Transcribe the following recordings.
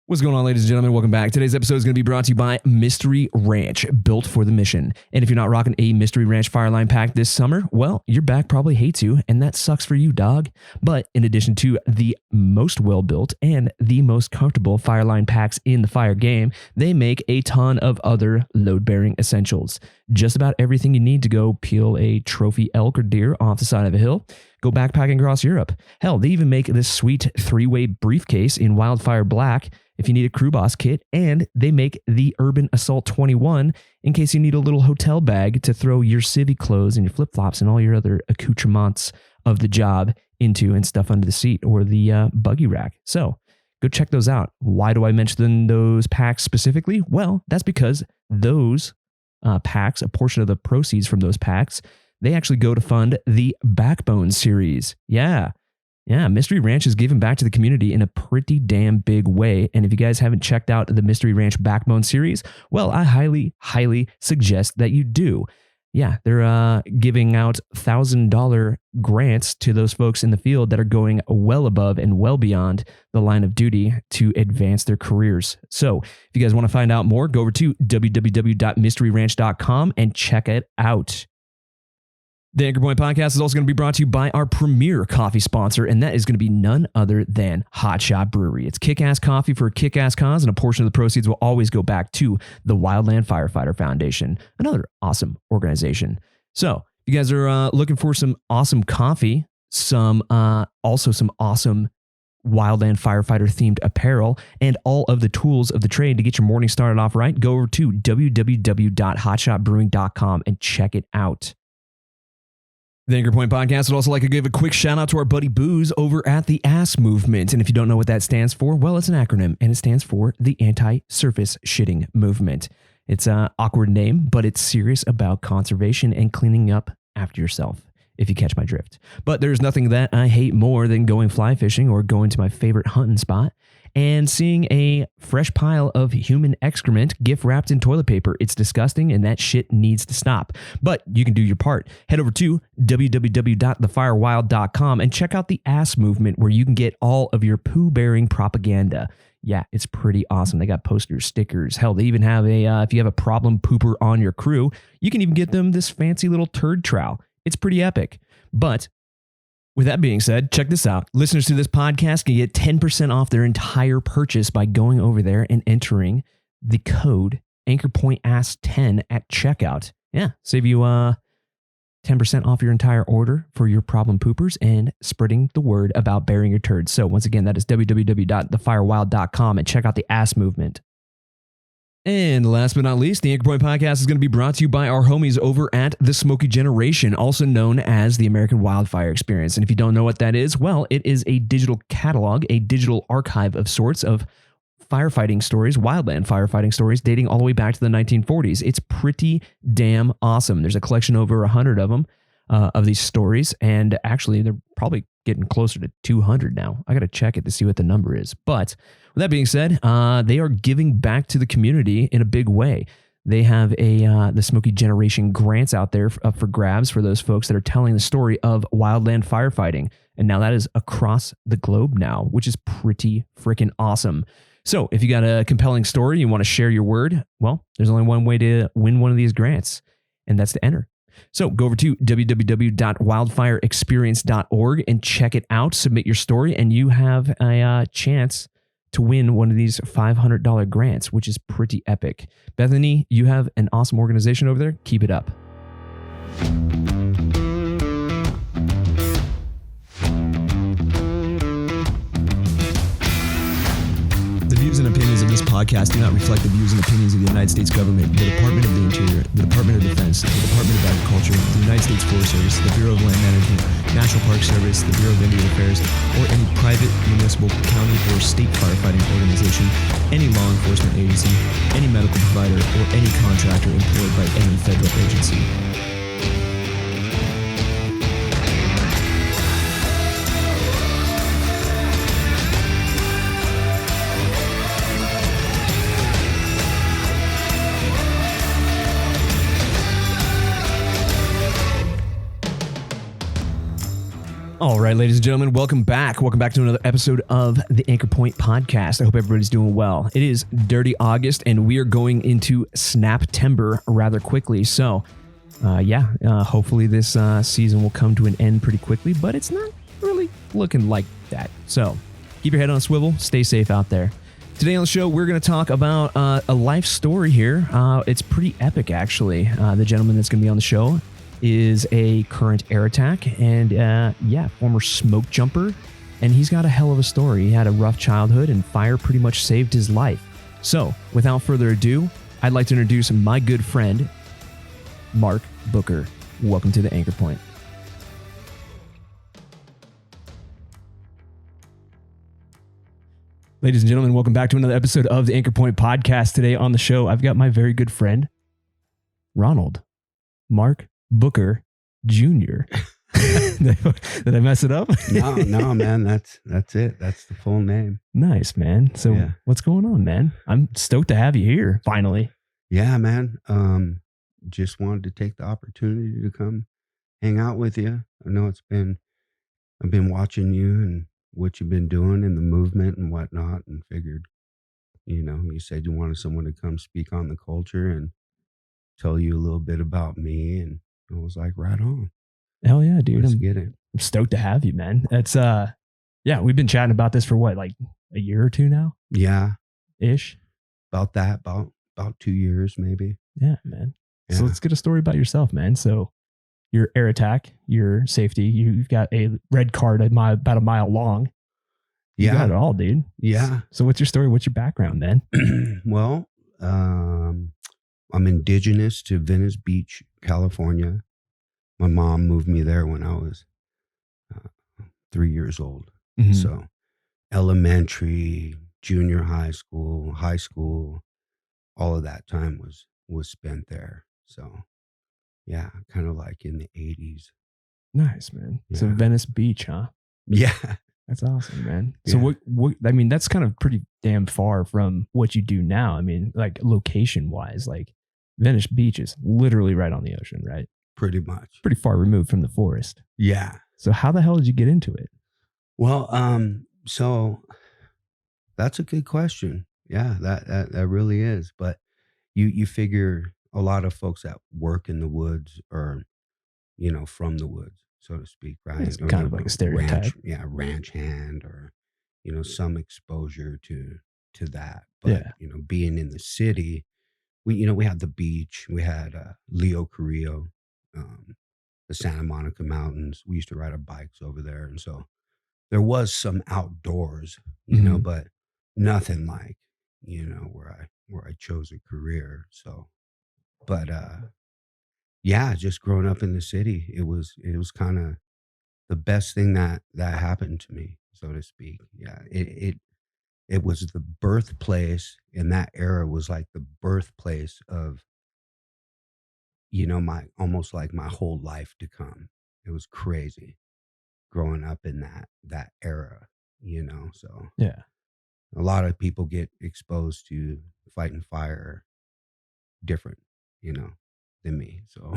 What's going on, ladies and gentlemen? Welcome back. Today's episode is going to be brought to you by Mystery Ranch, built for the mission. And if you're not rocking a Mystery Ranch Fireline pack this summer, well, your back probably hates you, and that sucks for you, dog. But in addition to the most well-built and the most comfortable Fireline packs in the fire game, they make a ton of other load-bearing essentials. Just about everything you need to go peel a trophy elk or deer off the side of a hill, go backpacking across Europe. Hell, they even make this sweet three-way briefcase in Wildfire Black if you need a crew boss kit, and they make the Urban Assault 21 in case you need a little hotel bag to throw your civvy clothes and your flip-flops and all your other accoutrements of the job into and stuff under the seat or the buggy rack. So go check those out. Why do I mention those packs specifically? Well, that's because those packs, a portion of the proceeds from those packs, they actually go to fund the Backbone series. Yeah, Mystery Ranch is giving back to the community in a pretty damn big way. And if you guys haven't checked out the Mystery Ranch Backbone series, well, I highly, highly suggest that you do. Yeah, they're giving out $1,000 grants to those folks in the field that are going well above and well beyond the line of duty to advance their careers. So if you guys want to find out more, go over to www.mysteryranch.com and check it out. The Anchor Point Podcast is also going to be brought to you by our premier coffee sponsor, and that is going to be none other than Hotshot Brewery. It's kick-ass coffee for a kick-ass cause, and a portion of the proceeds will always go back to the Wildland Firefighter Foundation, another awesome organization. So, if you guys are looking for some awesome coffee, also some awesome Wildland Firefighter themed apparel, and all of the tools of the trade to get your morning started off right, go over to www.hotshotbrewing.com and check it out. The Anchor Point Podcast would also like to give a quick shout out to our buddy Booze over at the ASS Movement. And if you don't know what that stands for, well, it's an acronym, and it stands for the Anti-Surface Shitting Movement. It's an awkward name, but it's serious about conservation and cleaning up after yourself, if you catch my drift. But there's nothing that I hate more than going fly fishing or going to my favorite hunting spot and seeing a fresh pile of human excrement gift wrapped in toilet paper. It's disgusting, and that shit needs to stop. But you can do your part. Head over to www.thefirewild.com and check out the ASS Movement, where you can get all of your poo-bearing propaganda. Yeah, it's pretty awesome. They got posters, stickers. Hell, they even have if you have a problem pooper on your crew, you can even get them this fancy little turd trowel. It's pretty epic. But with that being said, check this out. Listeners to this podcast can get 10% off their entire purchase by going over there and entering the code AnchorPointAss10 at checkout. Yeah, save you 10% off your entire order for your problem poopers and spreading the word about burying your turds. So once again, that is www.thefirewild.com and check out the ASS Movement. And last but not least, the Anchor Point Podcast is going to be brought to you by our homies over at The Smoky Generation, also known as the American Wildfire Experience. And if you don't know what that is, well, it is a digital catalog, a digital archive of sorts of firefighting stories, wildland firefighting stories dating all the way back to the 1940s. It's pretty damn awesome. There's a collection over 100 of them, of these stories, and actually they're probably getting closer to 200 now. I got to check it to see what the number is. But with that being said, they are giving back to the community in a big way. They have the Smoky Generation grants out there up for grabs for those folks that are telling the story of wildland firefighting. And now that is across the globe now, which is pretty freaking awesome. So if you got a compelling story, you want to share your word, well, there's only one way to win one of these grants, and that's to enter. So go over to www.wildfireexperience.org and check it out. Submit your story, and you have a chance to win one of these $500 grants, which is pretty epic. Bethany, you have an awesome organization over there. Keep it up. The views and opinions of this podcast do not reflect the views and opinions of the United States government, the Department of the Interior, the Department of Defense, the Department of Agriculture, the United States Forest Service, the Bureau of Land Management, National Park Service, the Bureau of Indian Affairs, or any private, municipal, county, or state firefighting organization, any law enforcement agency, any medical provider, or any contractor employed by any federal agency. All right, ladies and gentlemen, welcome back. Welcome back to another episode of the Anchor Point Podcast. I hope everybody's doing well. It is Dirty August, and we are going into Snaptember rather quickly. So, hopefully this season will come to an end pretty quickly, but it's not really looking like that. So, keep your head on a swivel. Stay safe out there. Today on the show, we're going to talk about a life story here. It's pretty epic, actually. The gentleman that's going to be on the show is a current air attack and former smoke jumper, and he's got a hell of a story. He had a rough childhood and fire pretty much saved his life. So without further ado, I'd like to introduce my good friend Mark Booker. Welcome to the Anchor Point. Ladies and gentlemen, welcome back to another episode of the Anchor Point Podcast. Today on the show, I've got my very good friend Ronald Mark Booker Jr. Did I mess it up? No, man. That's it. That's the full name. Nice, man. So What's going on, man? I'm stoked to have you here, finally. Yeah, man. Just wanted to take the opportunity to come hang out with you. I know I've been watching you and what you've been doing in the movement and whatnot, and figured, you said you wanted someone to come speak on the culture and tell you a little bit about me, and I was like, right on. Hell yeah, dude. Let's get it. I'm stoked to have you, man. It's we've been chatting about this for what, like a year or two now? Yeah. Ish. About that, about 2 years maybe. Yeah, man. Yeah. So let's get a story about yourself, man. So your air attack, your safety, you've got a red card about a mile long. You got it all, dude. Yeah. So what's your story? What's your background, man? Well, I'm indigenous to Venice Beach, California. My mom moved me there when I was 3 years old. Mm-hmm. So elementary, junior high school, all of that time was spent there. So yeah, kind of like in the 80s. Nice, man. Yeah. So Venice Beach, huh? Yeah. That's awesome, man. So Yeah. what I mean, that's kind of pretty damn far from what you do now. I mean, like location wise, like Venice Beach is literally right on the ocean, right? Pretty much. Pretty far removed from the forest. Yeah. So how the hell did you get into it? Well, so that's a good question. Yeah, that really is. But you figure a lot of folks that work in the woods are, from the woods, so to speak, right? It's kind of like a stereotype. Ranch hand, or, some exposure to that. But, being in the city, we had the beach, we had Leo Carrillo, the Santa Monica Mountains. We used to ride our bikes over there. And so there was some outdoors, Mhm. but nothing like, where I chose a career. So, but, just growing up in the city, it was kind of the best thing that happened to me, so to speak. Yeah. It was the birthplace, in that era was like the birthplace of, my almost like my whole life to come. It was crazy growing up in that era, so Yeah. a lot of people get exposed to fighting fire different, than me. So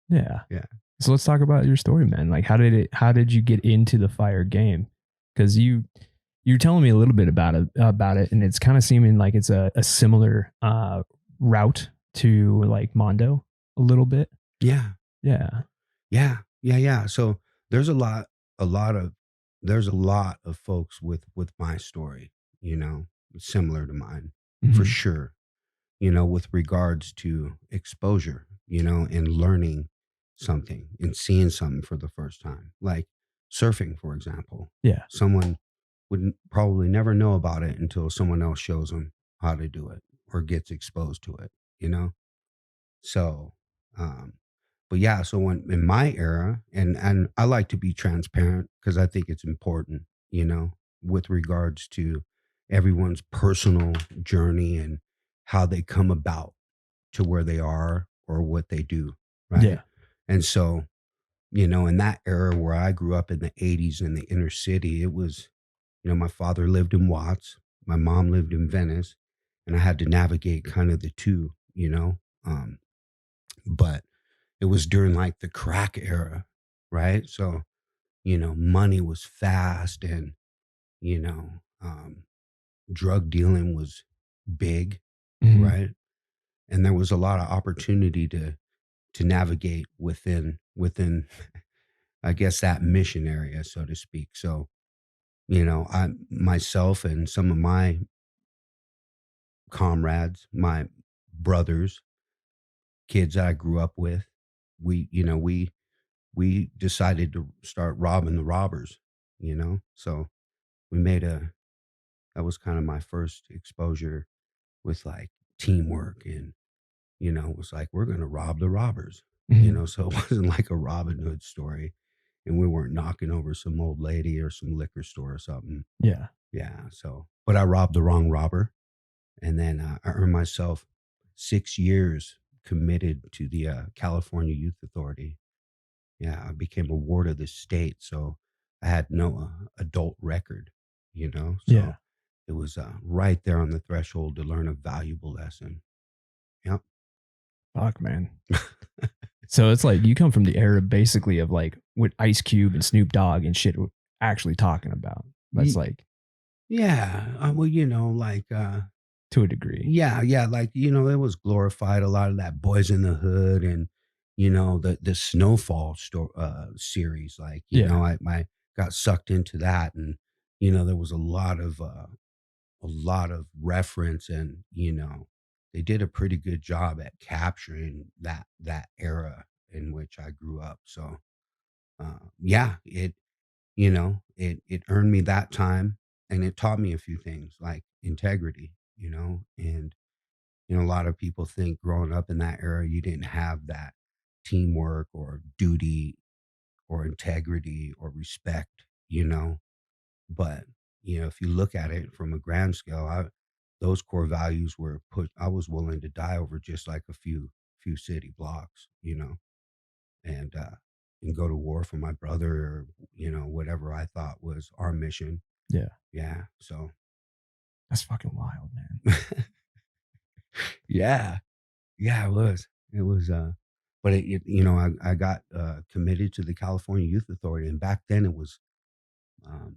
Yeah. Yeah. So let's talk about your story, man. Like how did you get into the fire game? Because you're telling me a little bit about it, and it's kind of seeming like it's a similar route to like Mondo a little bit. Yeah. Yeah. So there's a lot of folks with my story, similar to mine, for Mhm. sure, with regards to exposure, and learning something and seeing something for the first time, like surfing, for example. Yeah. Someone would probably never know about it until someone else shows them how to do it or gets exposed to it, So, but yeah, so when in my era, and I like to be transparent because I think it's important, with regards to everyone's personal journey and how they come about to where they are or what they do, right? Yeah. And so, in that era where I grew up in the 80s in the inner city, it was, my father lived in Watts, my mom lived in Venice, and I had to navigate kind of the two, but it was during like the crack era, right? So money was fast, and you know, um, drug dealing was big, Mhm. right? And there was a lot of opportunity to navigate within I guess that mission area, so to speak. So, I myself and some of my comrades, my brothers, kids that I grew up with, we decided to start robbing the robbers. So we made a that was kind of my first exposure with like teamwork, and it was like we're gonna rob the robbers. Mhm. So it wasn't like a Robin Hood story, and we weren't knocking over some old lady or some liquor store or something. Yeah. Yeah, so but I robbed the wrong robber, and then, I earned myself 6 years committed to the, California Youth Authority. Yeah, I became a ward of the state, so I had no, adult record. So Yeah. it was, right there on the threshold to learn a valuable lesson. Yep. Fuck, man. So it's like you come from the era basically of like what Ice Cube and Snoop Dogg and shit were actually talking about. That's Ye like Yeah, well, like, to a degree. yeah, yeah, like, it was glorified, a lot of that Boys in the Hood, and, the Snowfall series, like, Yeah. I got sucked into that, and, there was a lot of reference, and, they did a pretty good job at capturing that era in which I grew up. So, yeah, it earned me that time, and it taught me a few things like integrity. And a lot of people think growing up in that era, you didn't have that teamwork or duty or integrity or respect. But, if you look at it from a grand scale, those core values were put, I was willing to die over just like a few city blocks, and, go to war for my brother, or, whatever I thought was our mission. Yeah. Yeah. So, That's fucking wild, man. yeah. Yeah, it was. It was, but I got, committed to the California Youth Authority, and back then it was, um,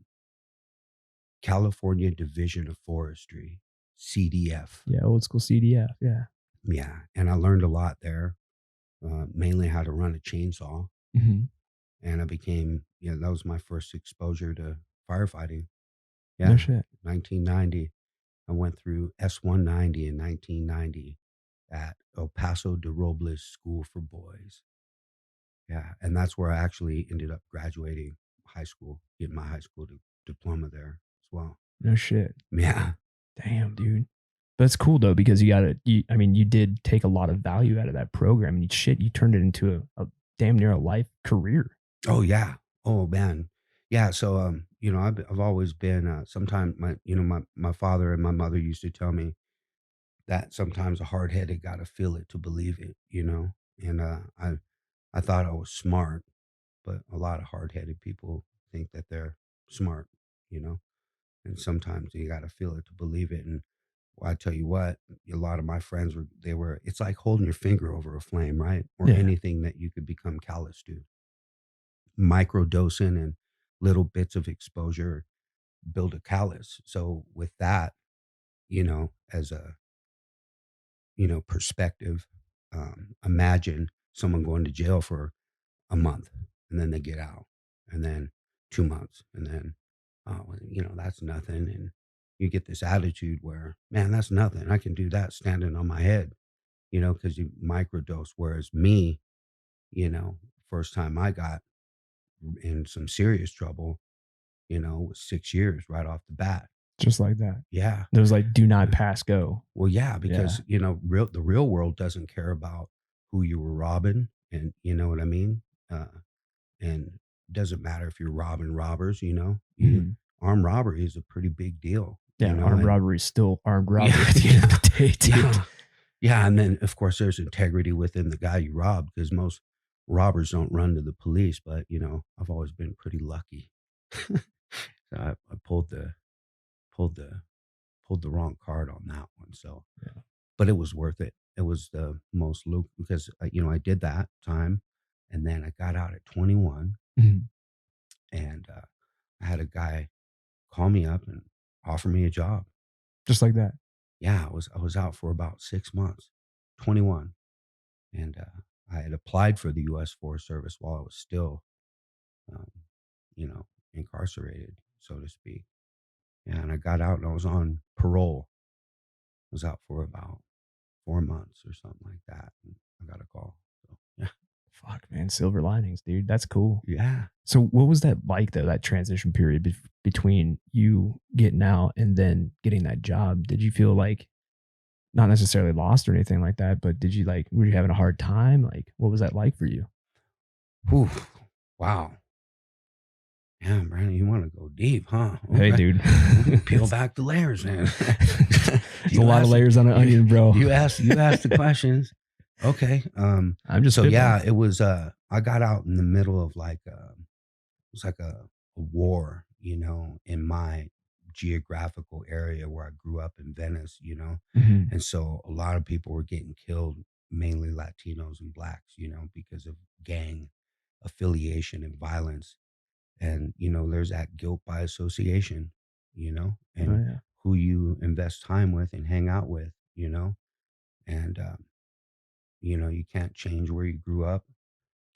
California Division of Forestry, CDF. Yeah, old school CDF. Yeah. Yeah, and I learned a lot there, mainly how to run a chainsaw, Mhm. and that was my first exposure to firefighting. No Yeah, shit. 1990. I went through S-190 in 1990 at El Paso de Robles School for Boys. Yeah, and that's where I actually ended up graduating high school, getting my high school diploma there as well. No shit. Yeah. Damn, dude. That's cool though because I mean, you did take a lot of value out of that program and shit, you turned it into a damn near a life career. Oh, yeah. Oh, man. Yeah, so, I've always been, sometimes my father and my mother used to tell me that sometimes a hard-headed gotta feel it to believe it. And, I thought I was smart, but a lot of hard-headed people think that they're smart, you know? And sometimes you gotta feel it to believe it, and well, I tell you what, a lot of my friends it's like holding your finger over a flame, right? Or Yeah. anything that you could become callous to. Microdosing and little bits of exposure build a callus. So with that, as a, perspective, imagine someone going to jail for a month, and then they get out, and then 2 months, and then, oh, well, that's nothing, and you get this attitude where, "Man, that's nothing. I can do that standing on my head," because you microdose. Whereas me, first time I got in some serious trouble, was 6 years right off the bat. Just like that. Yeah. It was like, do not Yeah. pass go. Well, yeah, Yeah. because, the real world doesn't care about who you were robbing, and you know what I mean? And doesn't matter if you're robbing robbers, Mhm. armed robbery is a pretty big deal, Yeah. Armed and robbery is still armed robbery yeah, at the end of the day, dude. yeah, yeah, and then, of course, there's integrity within the guy you robbed, because most robbers don't run to the police, but, I've always been pretty lucky. So I pulled the pulled the wrong card on that one, so Yeah. but it was worth it. It was the most because, I did that time, and then I got out at 21, Mhm. And I had a guy call me up and offer me a job. Just like that. Yeah, I was out for about 6 months, 21, and I had applied for the U.S. Forest Service while I was still, um, you know, incarcerated, so to speak. Yeah, and I got out and I was on parole. I was out for about 4 months or something like that, and I got a call. So yeah, Fuck, man. Silver linings, dude. That's cool. yeah. So, what was that like, though, that transition period between you getting out and then getting that job? Did you feel like not necessarily lost or anything like that, but did you like, were you having a hard time? Like, what was that like for you? Whew, wow. Yeah, Brandon, you want to go deep, huh? Hey, Okay. dude. Peel back the layers, man. There's a lot of layers on an onion, bro. You asked the questions. Okay. I'm just So yeah, spitballing. it was I got out in the middle of like it was like a war, in my geographical area where I grew up in Venice, Mhm. and so a lot of people were getting killed, mainly Latinos and blacks, because of gang affiliation and violence. And there's that guilt by association, Oh, and yeah. who you invest time with and hang out with, and you can't change where you grew up,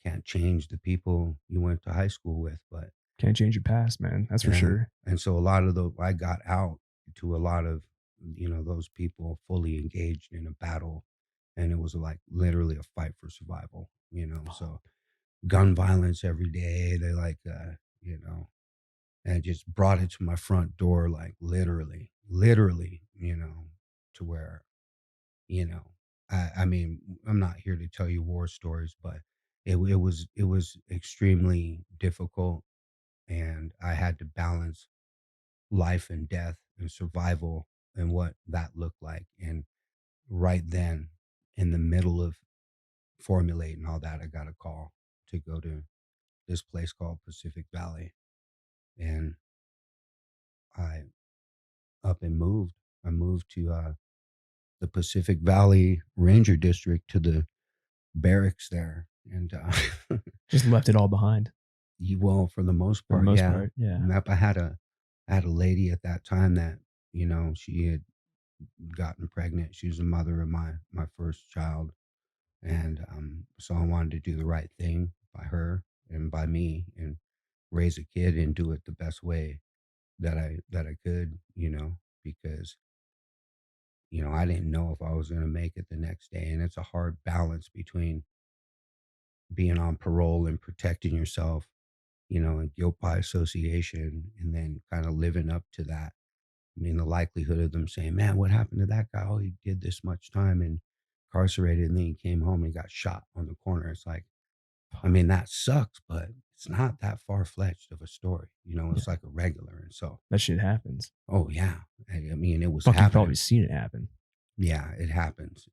can't change the people you went to high school with, but Can't change your past, man. That's for yeah. sure. And so a lot of the I got out to a lot of those people fully engaged in a battle, and it was like literally a fight for survival, so Fuck. gun violence every day. They like and it just brought it to my front door, like literally, to where, you know, I mean, I'm not here to tell you war stories, but it was extremely difficult, and I had to balance life and death and survival and what that looked like. And right then, in the middle of formulating all that, I got a call to go to this place called Pacific Valley, and I up and moved. I moved to the Pacific Valley Ranger District, to the barracks there, and Just left it all behind well, for the most for the part, most yeah. part. Yeah. Yep, I had a lady at that time that she had gotten pregnant. She was the mother of my first child, and so I wanted to do the right thing by her and by me, and raise a kid and do it the best way that I could, because I didn't know if I was going to make it the next day. And it's a hard balance between being on parole and protecting yourself, and guilt by association, and then kind of living up to that. I mean, the likelihood of them saying, man, what happened to that guy? Oh, he did this much time and incarcerated, and then he came home and he got shot on the corner. It's like, I mean, that sucks, but it's not that far fletched of a story. Yeah. It's like a regular. And so, That shit happens. oh, yeah. I mean, it was Fuck, you've probably happening. seen it happen. Yeah, it happens.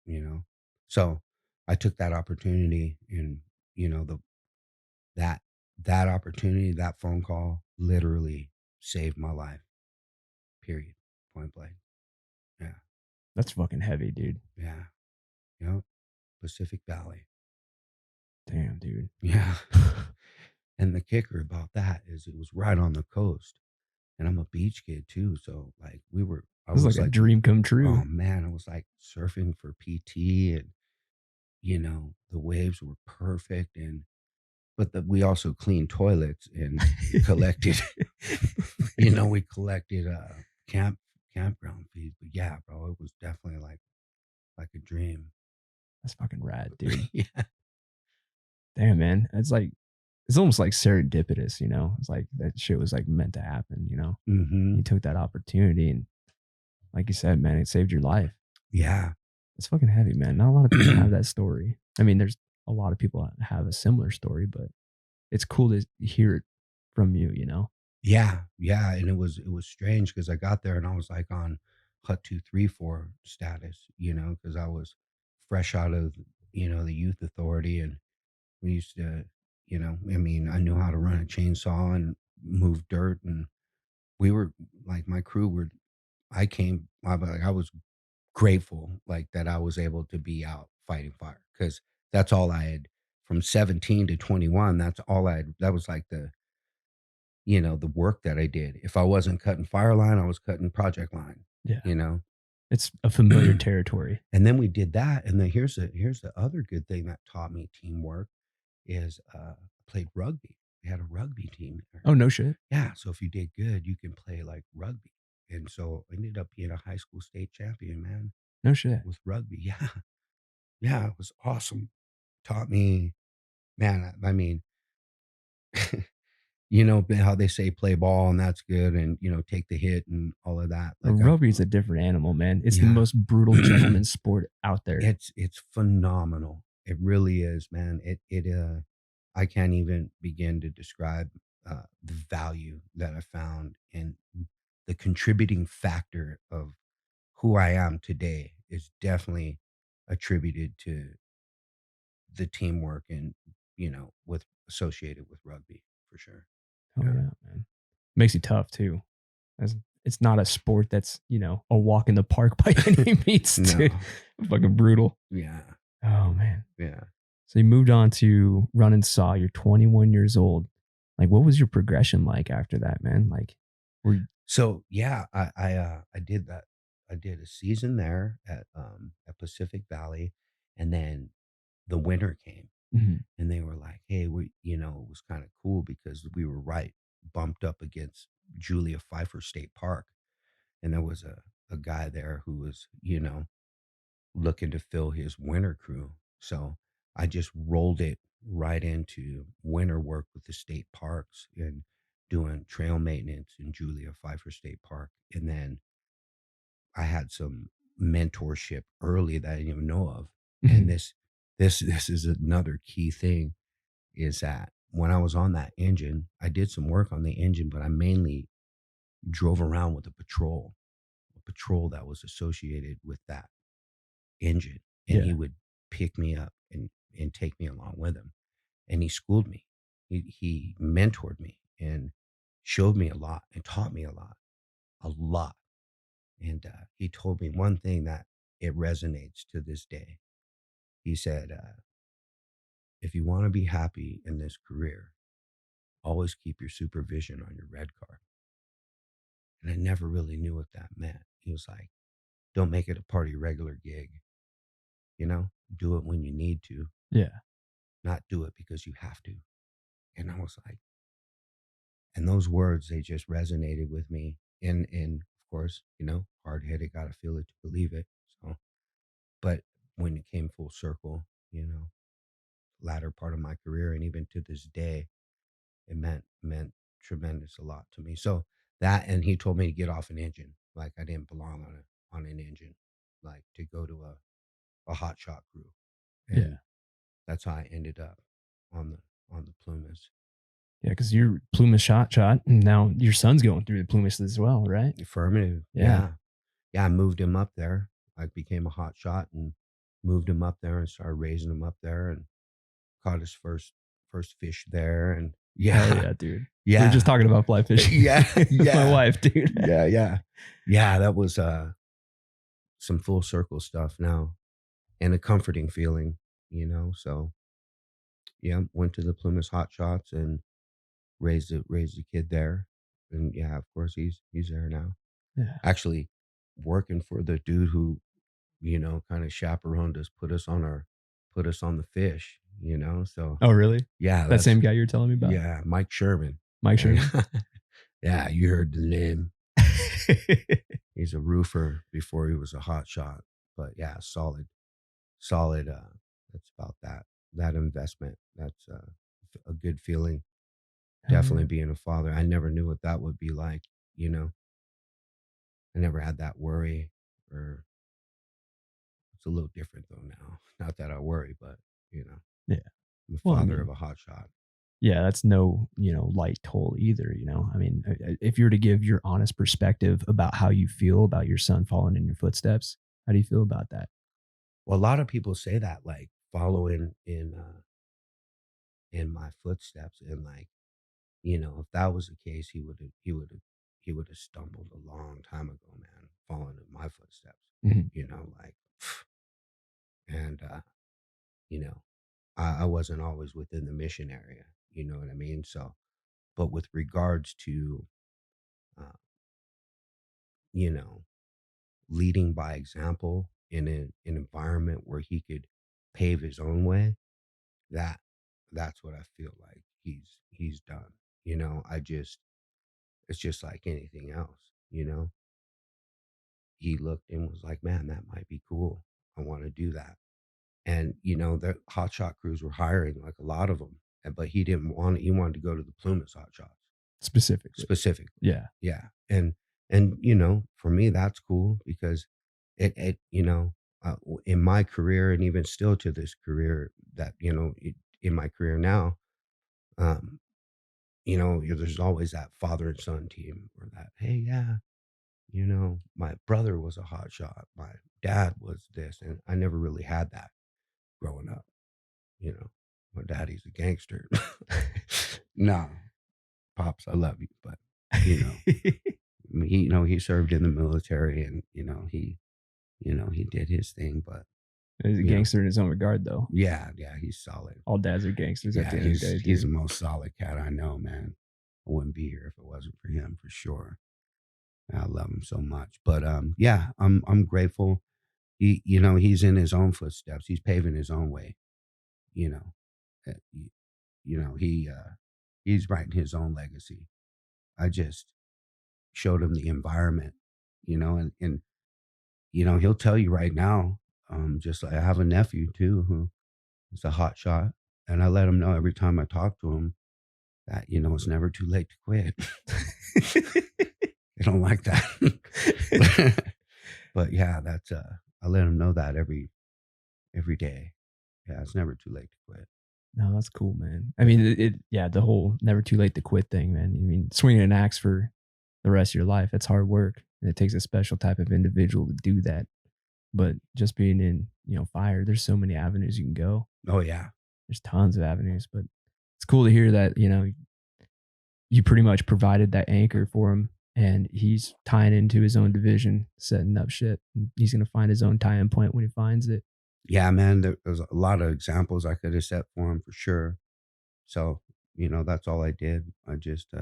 So I took that opportunity, and the that that opportunity, that phone call literally saved my life. Period. Point blank. Yeah. That's fucking heavy, dude. Yeah. Yep. Pacific Valley. Damn, dude. Yeah. And the kicker about that is it was right on the coast. And I'm a beach kid too. So like I This is like was a like, dream come oh true. man, I was like surfing for PT, and the waves were perfect, and but we also cleaned toilets and collected, we collected campground fees. But yeah, bro, it was definitely like a dream. That's fucking rad, dude. Yeah. Damn, man. It's almost like serendipitous, you know? It's like that shit was like meant to happen, you know? Hmm. You took that opportunity and like you said, man, it saved your life. Yeah. It's fucking heavy, man. Not a lot of people have that story. I mean, there's a lot of people that have a similar story, but it's cool to hear it from you, you know? Yeah, yeah, and it was strange because I got there and I was like on Hut 234 status, because I was fresh out of the youth authority, and we used to, I mean, I knew how to run a chainsaw and move dirt, and we were like my crew were. I was grateful like that I was able to be out fighting fire, because that's all I had from 17 to 21. That's all I had. That was like the work that I did. If I wasn't cutting fire line, I was cutting project line, Yeah. you know. It's a familiar territory. And then we did that, and then here's the other good thing that taught me teamwork is, I played rugby. We had a rugby team there. Oh, no shit. Yeah, so if you did good, you can play, like, rugby, and so I ended up being a high school state champion, man, No shit. with rugby. Yeah. Yeah, it was awesome. Taught me man, I mean, how they say play ball and that's good and, take the hit and all of that, like, Rugby's a different animal, man. It's the yeah. most brutal gentleman sport out there. It's phenomenal. It really is, man. I can't even begin to describe, the value that I found and the contributing factor of who I am today is definitely attributed to the teamwork and, with associated with rugby for sure. Oh Yeah. yeah, man. Makes you tough too. As it's not a sport that's, a walk in the park by any means. Dude. No. Fucking brutal. Yeah. Oh man. Yeah. So you moved on to run and saw. You're 21 years old. Like, what was your progression like after that, man? Like, were you, So yeah, I did that. I did a season there at Pacific Valley, and then the winter came, Mhm. and they were like, "Hey, it was kind of cool because we were right bumped up against Julia Pfeiffer State Park, and there was a guy there who was looking to fill his winter crew. So I just rolled it right into winter work with the state parks and doing trail maintenance in Julia Pfeiffer State Park. And then I had some mentorship early that I didn't even know of. And Mhm. this is another key thing is that when I was on that engine, I did some work on the engine, but I mainly drove around with a patrol that was associated with that engine, and he Yeah. would pick me up and take me along with him, and he schooled me. He mentored me and showed me a lot and taught me a lot. And he told me one thing that it resonates to this day. He said, "If you want to be happy in this career, always keep your supervision on your red card." And I never really knew what that meant. He was like, "Don't make it a part of your regular gig. Do it when you need to, Yeah. not do it because you have to." And I was like, and those words, they just resonated with me. And of course, hard headed, got to feel it to believe it. So, but when it came full circle, latter part of my career, and even to this day, it meant tremendous a lot to me. So that, and he told me to get off an engine, like I didn't belong on an engine, like to go to a hot shot crew, and Yeah. that's how I ended up on the Plumas. Yeah. Because you're Plumas Hotshot, and now your son's going through the Plumas as well, right? Affirmative, Yeah. yeah. Yeah, I moved him up there. I became a hot shot and moved him up there and started raising him up there and caught his first fish there. And Hell yeah, yeah, dude. We were just yeah, talking about fly fishing. yeah, With my yeah, wife, dude. yeah. Yeah, that was some full circle stuff now and a comforting feeling. So yeah, went to the Plumas Hot Shots and raised a kid there. And yeah, of course he's there now. Yeah. Actually working for the dude who kind of chaperoned us, put us on the fish. So Oh, really? yeah, That that's same guy you were telling me about? yeah, Mike Sherman. Mike Yeah, Sherman? yeah, you heard the name. He's a roofer before he was a hot shot. But yeah, solid. That's about that investment. That's a good feeling. Hell Definitely yeah. being a father. I never knew what that would be like. You know, I never had that worry or it's a little different though now. Not that I worry, but you know, Yeah. I'm the Well, I father of mean, a hot shot. yeah, that's no, light toll either, I mean, if you were to give your honest perspective about how you feel about your son following in your footsteps, how do you feel about that? Well, a lot of people say that, like following in my footsteps, and like if that was the case, he would have stumbled a long time ago, man, following in my footsteps. Mhm. Like, and you know, I wasn't always within the mission area. You know what I mean? So, but with regards to, uh, you know, leading by example in an environment where he could pave his own way, that that's what I feel like he's done. It's just like anything else. He looked and was like, man, that might be cool. I want to do that. And the hotshot crews were hiring like a lot of them, but he didn't want it. He wanted to go to the Plumas Hotshots Specifically. specifically. Yeah. Yeah. And for me, that's cool because in my career, and even still to this career that, in my career now, um, there's always that father and son team or that, hey, yeah, my brother was a hot shot. My dad was this. And I never really had that growing up. My daddy's a gangster. No, Pops, I love you. But, he served in the military and, he did his thing. But He's a gangster in his own regard, though. yeah, he's solid. All dads are gangsters at Yeah, the end of the day. he's the most solid cat I know, man. I wouldn't be here if it wasn't for him, for sure. I love him so much. But yeah, I'm grateful. He's in his own footsteps. He's paving his own way. You know, Uh, y- he's writing his own legacy. I just showed him the environment. And he'll tell you right now. Just like I have a nephew too who is a hot shot, and I let him know every time I talk to him that it's never too late to quit. I don't like that. But yeah, that's I let him know that every day. Yeah, it's never too late to quit. No, that's cool, man. I mean, yeah, the whole never too late to quit thing, man. I mean, swinging an axe for the rest of your life, it's hard work. And it takes a special type of individual to do that. But just being in, fire, there's so many avenues you can go. Oh yeah. There's tons of avenues, but it's cool to hear that, you pretty much provided that anchor for him and he's tying into his own division, setting up shit. He's going to find his own tie-in point when he finds it. Yeah, man, there's a lot of examples I could have set for him for sure. So, that's all I did. I just,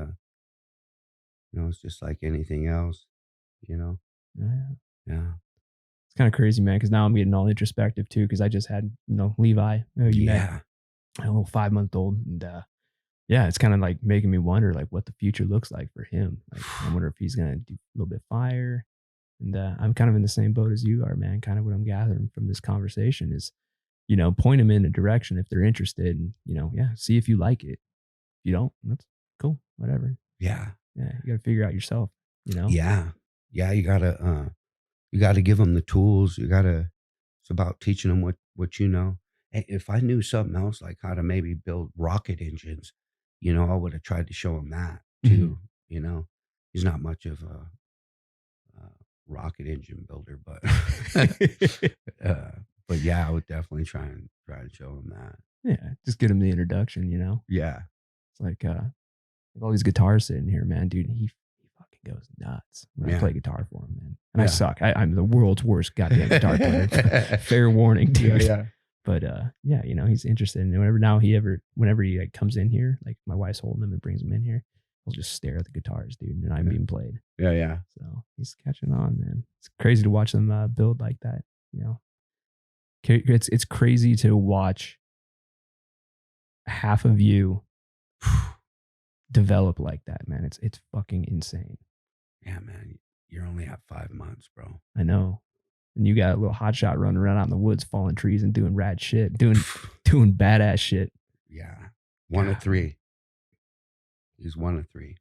it's just like anything else, you know? Yeah. Yeah. It's kind of crazy, man, because now I'm getting all introspective too, because I just had, Levi, Yeah. a little 5-month-old. And yeah, it's kind of like making me wonder like what the future looks like for him. Like I wonder if he's going to do a little bit of fire. And I'm kind of in the same boat as you are, man. Kind of what I'm gathering from this conversation is, point them in a direction if they're interested and, yeah, see if you like it. If you don't, that's cool. Whatever. Yeah. Yeah. You got to figure out yourself, Yeah. Yeah. You gotta give them the tools. It's about teaching them what you know. If I knew something else, like how to maybe build rocket engines, I would have tried to show him that too. He's not much of a rocket engine builder, but but yeah, I would definitely try to show him that. Yeah. Just get him the introduction, Yeah. It's like all these guitars sitting here, man, dude. He fucking goes nuts when I play guitar for him, man. And I suck. I'm the world's worst goddamn guitar player. Fair warning, dude. Yeah. But yeah, he's interested in whenever he like, comes in here, like my wife's holding him and brings him in here, he'll just stare at the guitars, dude, and I'm being played. Yeah. Yeah. So he's catching on, man. It's crazy to watch them build like that. It's crazy to watch half of you develop like that, man. It's fucking insane. Yeah, man. You're only at 5 months, bro. I know. And you got a little hotshot running around out in the woods, falling trees and doing rad shit, doing badass shit. Yeah. One of three. He's one of three.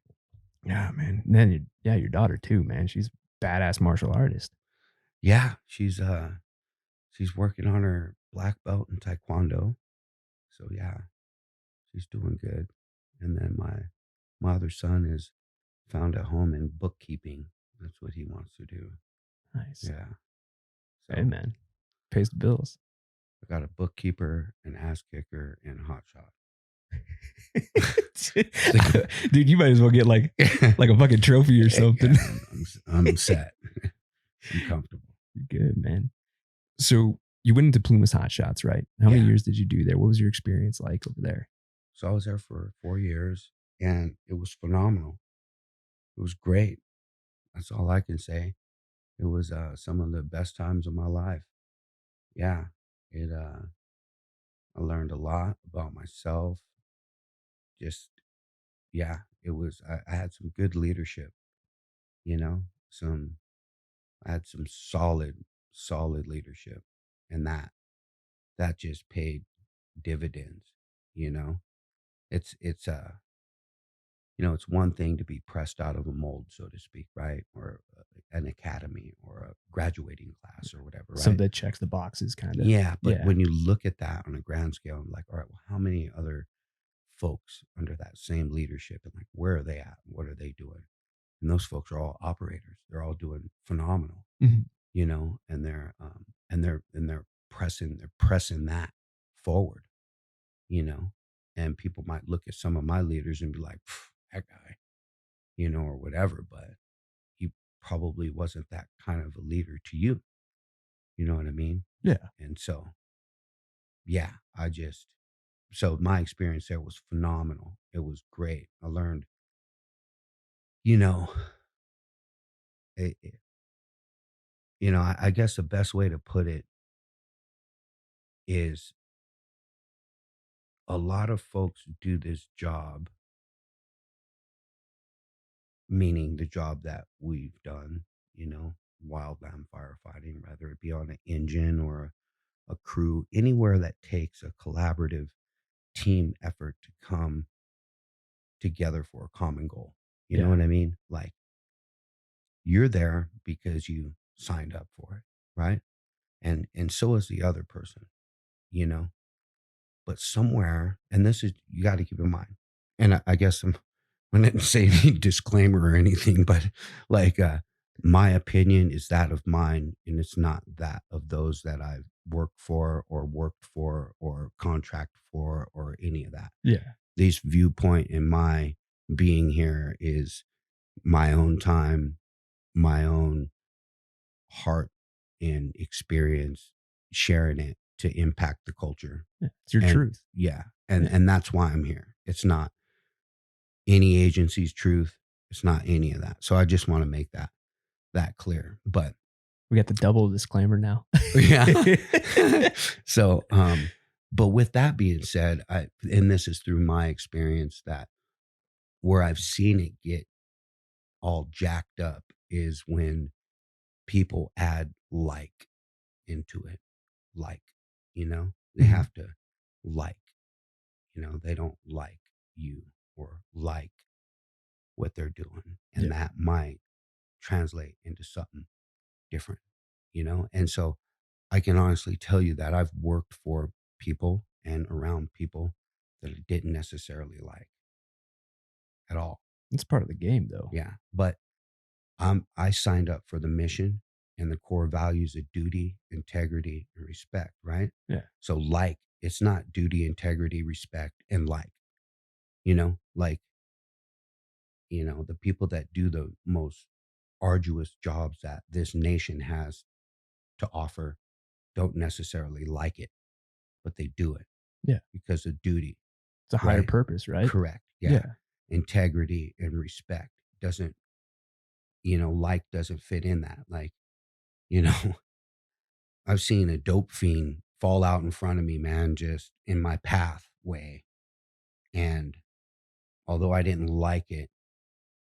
Yeah, man. And then your daughter too, man. She's a badass martial artist. Yeah, she's working on her black belt in Taekwondo. So yeah, she's doing good. And then my other son is found a home in bookkeeping. That's what he wants to do. Nice. Yeah. So, hey, man. Pays the bills. I got a bookkeeper, an ass kicker, and a hotshot. Dude, you might as well get like a fucking trophy or something. Yeah, I'm set. I'm comfortable. You're good, man. So you went into Plumas Hotshots, right? How many years did you do there? What was your experience like over there? So I was there for 4 years. and it was phenomenal. It was great. That's all I can say. It was some of the best times of my life. Yeah, it. I learned a lot about myself. Just yeah, it was. I had some good leadership. You know, some I had some solid leadership, and that just paid dividends. You know, it's it's one thing to be pressed out of a mold, so to speak, right? Or an academy or a graduating class or whatever, Some right? that checks the boxes, kind of. Yeah, but Yeah. when you look at that on a grand scale, I'm like, all right, well, how many other folks under that same leadership, and like, where are they at? What are they doing? And those folks are all operators. They're all doing phenomenal, Mhm. and they're pressing that forward, you know. And people might look at some of my leaders and be like, "Pff, that guy, or whatever, but he probably wasn't that kind of a leader to you. You know what I mean? Yeah. And so, yeah, so my experience there was phenomenal. It was great. I learned, you know, it, I guess the best way to put it is a lot of folks do this job, meaning the job that we've done, wildland firefighting, whether it be on an engine or a crew, anywhere that takes a collaborative team effort to come together for a common goal. You know Yeah. what I mean? Like you're there because you signed up for it, right? And so is the other person, you know. But somewhere, and this is you got to keep in mind, and I guess I didn't say any disclaimer or anything, but like my opinion is that of mine, and it's not that of those that I've worked for or contract for or any of that. Yeah. This viewpoint in my being here is my own time, my own heart and experience, sharing it to impact the culture. Yeah. It's your And truth. yeah, and Yeah. and that's why I'm here. It's not any agency's truth. It's not any of that. So I just want to make that clear. But We got the double disclaimer now. yeah. So but with that being said, and this is through my experience, that where I've seen it get all jacked up is when people add like into it. Like, they Mhm. have to like, they don't like you or like what they're doing. Yeah. And that might translate into something different, And so I can honestly tell you that I've worked for people and around people that I didn't necessarily like at all. It's part of the game, though. Yeah. But I signed up for the mission and the core values of duty, integrity, and respect, right? Yeah. So, like, it's not duty, integrity, respect, and like, the people that do the most arduous jobs that this nation has to offer don't necessarily like it, but they do it Yeah. because of duty, It's a higher right? purpose, right? Correct. Yeah. Yeah. Integrity and respect doesn't, like doesn't fit in that. Like, you know, I've seen a dope fiend fall out in front of me, man, just in my pathway. And although I didn't like it,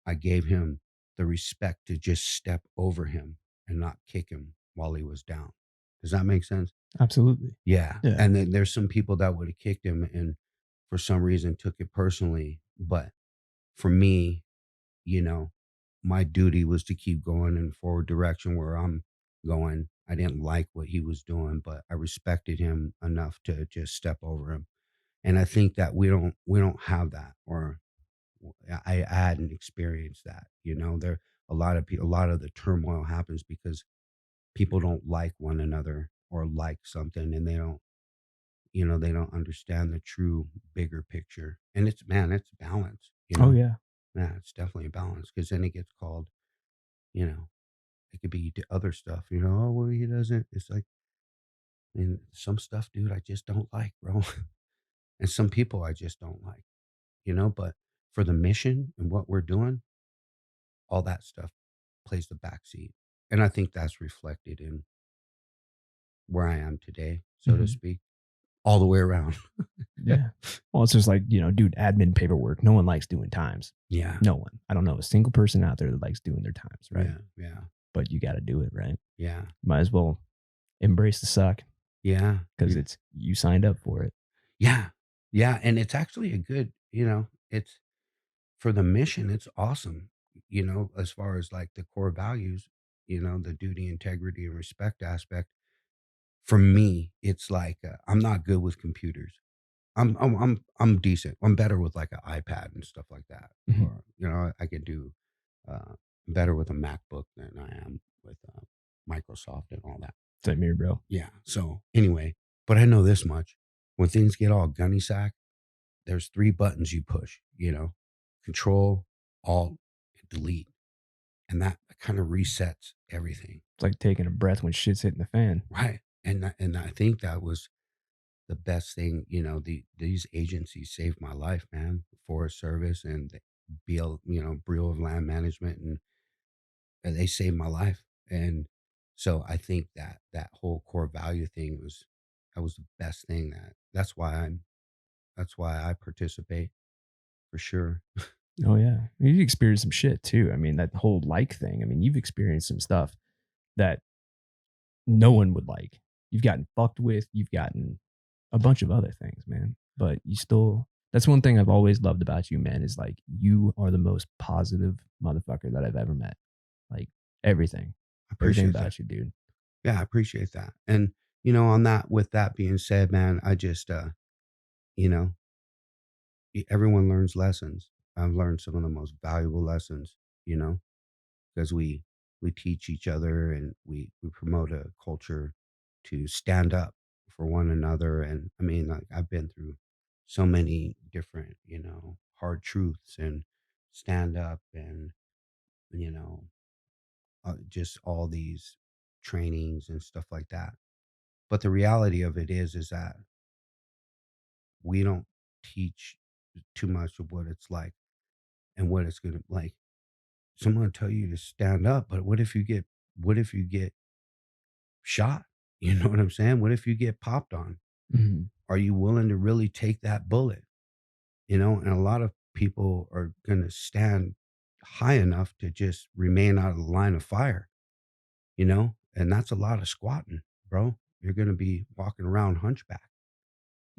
I gave him the respect to just step over him and not kick him while he was down. Does that make sense? Absolutely. Yeah. Yeah. And then there's some people that would have kicked him and for some reason took it personally. But for me, you know, my duty was to keep going in the forward direction where I'm going. I didn't like what he was doing, but I respected him enough to just step over him. And I think that we don't have that, or I hadn't experienced that. There a lot of people, a lot of the turmoil happens because people don't like one another or like something, and they don't understand the true bigger picture. And it's man, it's balance. Oh, yeah. Yeah, it's definitely a balance because then it gets called, you know, it could be other stuff. Oh well, he doesn't. It's like, I mean, some stuff, dude, I just don't like, bro, and some people I just don't like. But for the mission and what we're doing, all that stuff plays the backseat. And I think that's reflected in where I am today, so to Mhm. speak, all the way around. Yeah. Well, it's just like, dude, admin paperwork. No one likes doing times. Yeah. No one. I don't know a single person out there that likes doing their times, right? Yeah. Yeah. But you got to do it, right? Yeah. Might as well embrace the suck Yeah. because it's you signed up for it. Yeah. Yeah. And it's actually a good, it's for the mission, it's awesome, as far as like the core values, the duty, integrity, and respect aspect. For me, it's like I'm not good with computers. I'm decent. I'm better with like an iPad and stuff like that. Mhm. Or I can do better with a MacBook than I am with Microsoft and all that. Same here, bro. Yeah. So anyway, but I know this much: when things get all gunny sack, there's 3 buttons you push. Control, Alt, and Delete, and that kind of resets everything. It's like taking a breath when shit's hitting the fan. Right. And I think that was the best thing, these agencies saved my life, man. The Forest Service and the Bureau of Land Management, and they saved my life. And so I think that that whole core value thing was the best thing. That's why I participate for sure. Oh yeah, you've experienced some shit too. I mean, that whole like thing. I mean, you've experienced some stuff that no one would like. You've gotten fucked with. You've gotten a bunch of other things, man. But you still. That's one thing I've always loved about you, man. Is like you are the most positive motherfucker that I've ever met. Like everything, I everything appreciate that. about you, dude. Yeah, I appreciate that. And on that, with that being said, man, I just you know, everyone learns lessons. I've learned some of the most valuable lessons, because we teach each other, and we promote a culture to stand up for one another. And I mean, like, I've been through so many different, hard truths, and stand up, and you know just all these trainings and stuff like that. But the reality of it is that we don't teach too much of what it's like, and what it's gonna like. Someone tell you to stand up, but what if you get shot? You know what I'm saying? What if you get popped on? Mhm. Are you willing to really take that bullet? And a lot of people are gonna stand high enough to just remain out of the line of fire, and that's a lot of squatting, bro. You're gonna be walking around hunchback,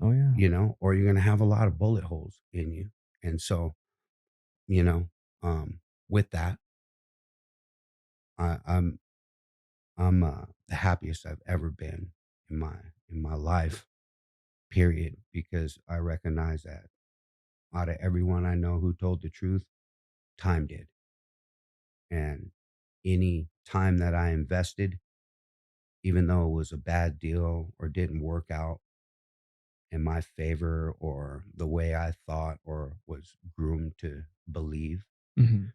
Oh yeah. or you're gonna have a lot of bullet holes in you. And so, you know, with that, I, I'm I'm the happiest I've ever been in my life, period, because I recognize that out of everyone I know who told the truth, time did. And any time that I invested, even though it was a bad deal or didn't work out in my favor or the way I thought or was groomed to believe, Mhm.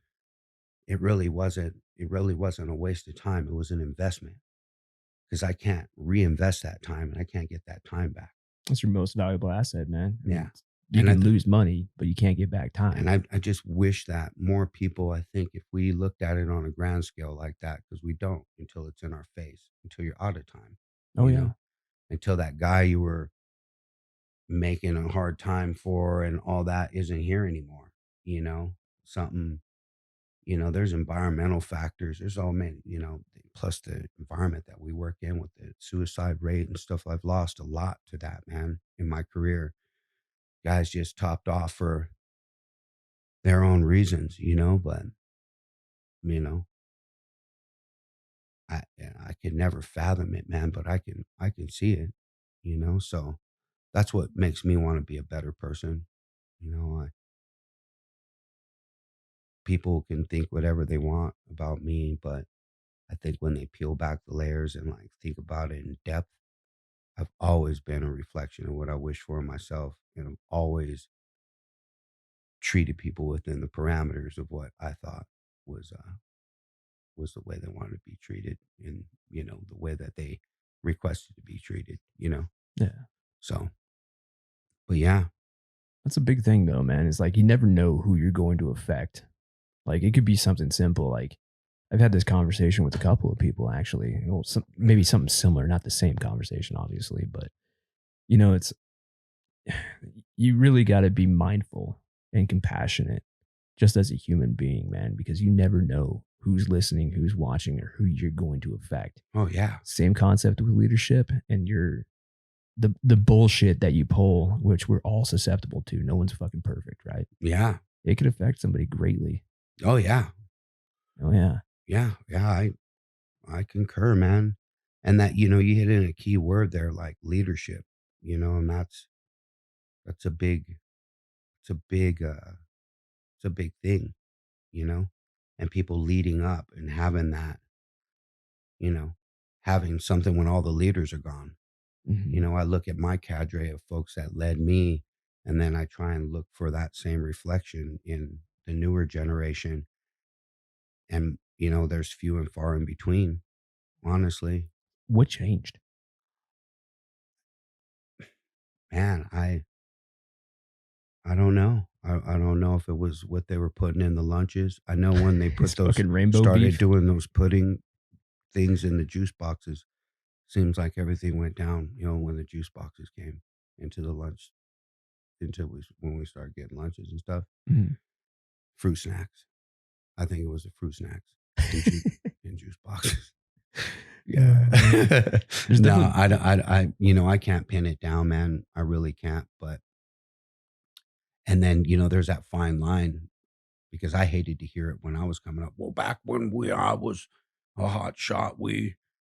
it really wasn't a waste of time. It was an investment, because I can't reinvest that time, and I can't get that time back. That's your most valuable asset, man. I mean, Yeah. you And I can th- lose money, but you can't get back and time. I just wish that more people, I think, if we looked at it on a grand scale like that, because we don't until it's in our face, until you're out of time, Oh you yeah. know, until that guy you were making a hard time for and all that isn't here anymore, something, there's environmental factors. There's all many, plus the environment that we work in with the suicide rate and stuff. I've lost a lot to that, man, in my career. Guys just topped off for their own reasons, but you know, I could never fathom it, man, but I can see it, so that's what makes me want to be a better person. People can think whatever they want about me, but I think when they peel back the layers and like think about it in depth, I've always been a reflection of what I wish for myself, and I've always treated people within the parameters of what I thought was was the way they wanted to be treated, and the way that they requested to be treated. Yeah. So, but yeah, That's a big thing though, man. It's like you never know who you're going to affect. Like it could be something simple. Like I've had this conversation with a couple of people actually. Well, maybe something similar, not the same conversation, obviously, but it's you really got to be mindful and compassionate just as a human being, man, because you never know who's listening, who's watching, or who you're going to affect. Oh yeah. Same concept with leadership and the bullshit that you pull, which we're all susceptible to. No one's fucking perfect, right? Yeah. It could affect somebody greatly. Oh yeah. Oh yeah. Yeah. Yeah. I concur, man. And that, you hit in a key word there, like leadership, and that's a big, it's a big, it's a big thing, you know, and people leading up and having that, you know, having something when all the leaders are gone. Mm-hmm. I look at my cadre of folks that led me, and then I try and look for that same reflection in the newer generation. And, there's few and far in between, honestly. What changed? Man, I don't know. I don't know if it was what they were putting in the lunches. I know when they It's put those fucking rainbow started beef. doing those pudding things in the juice boxes, seems like everything went down, when the juice boxes came into the lunch, when we started getting lunches and stuff. Mm. Fruit snacks. I think it was the fruit snacks in in juice boxes. Yeah. Oh, man. There's No, definitely I can't pin it down, man. I really can't. But and then there's that fine line because I hated to hear it when I was coming up. Well, back when I was a hot shot, we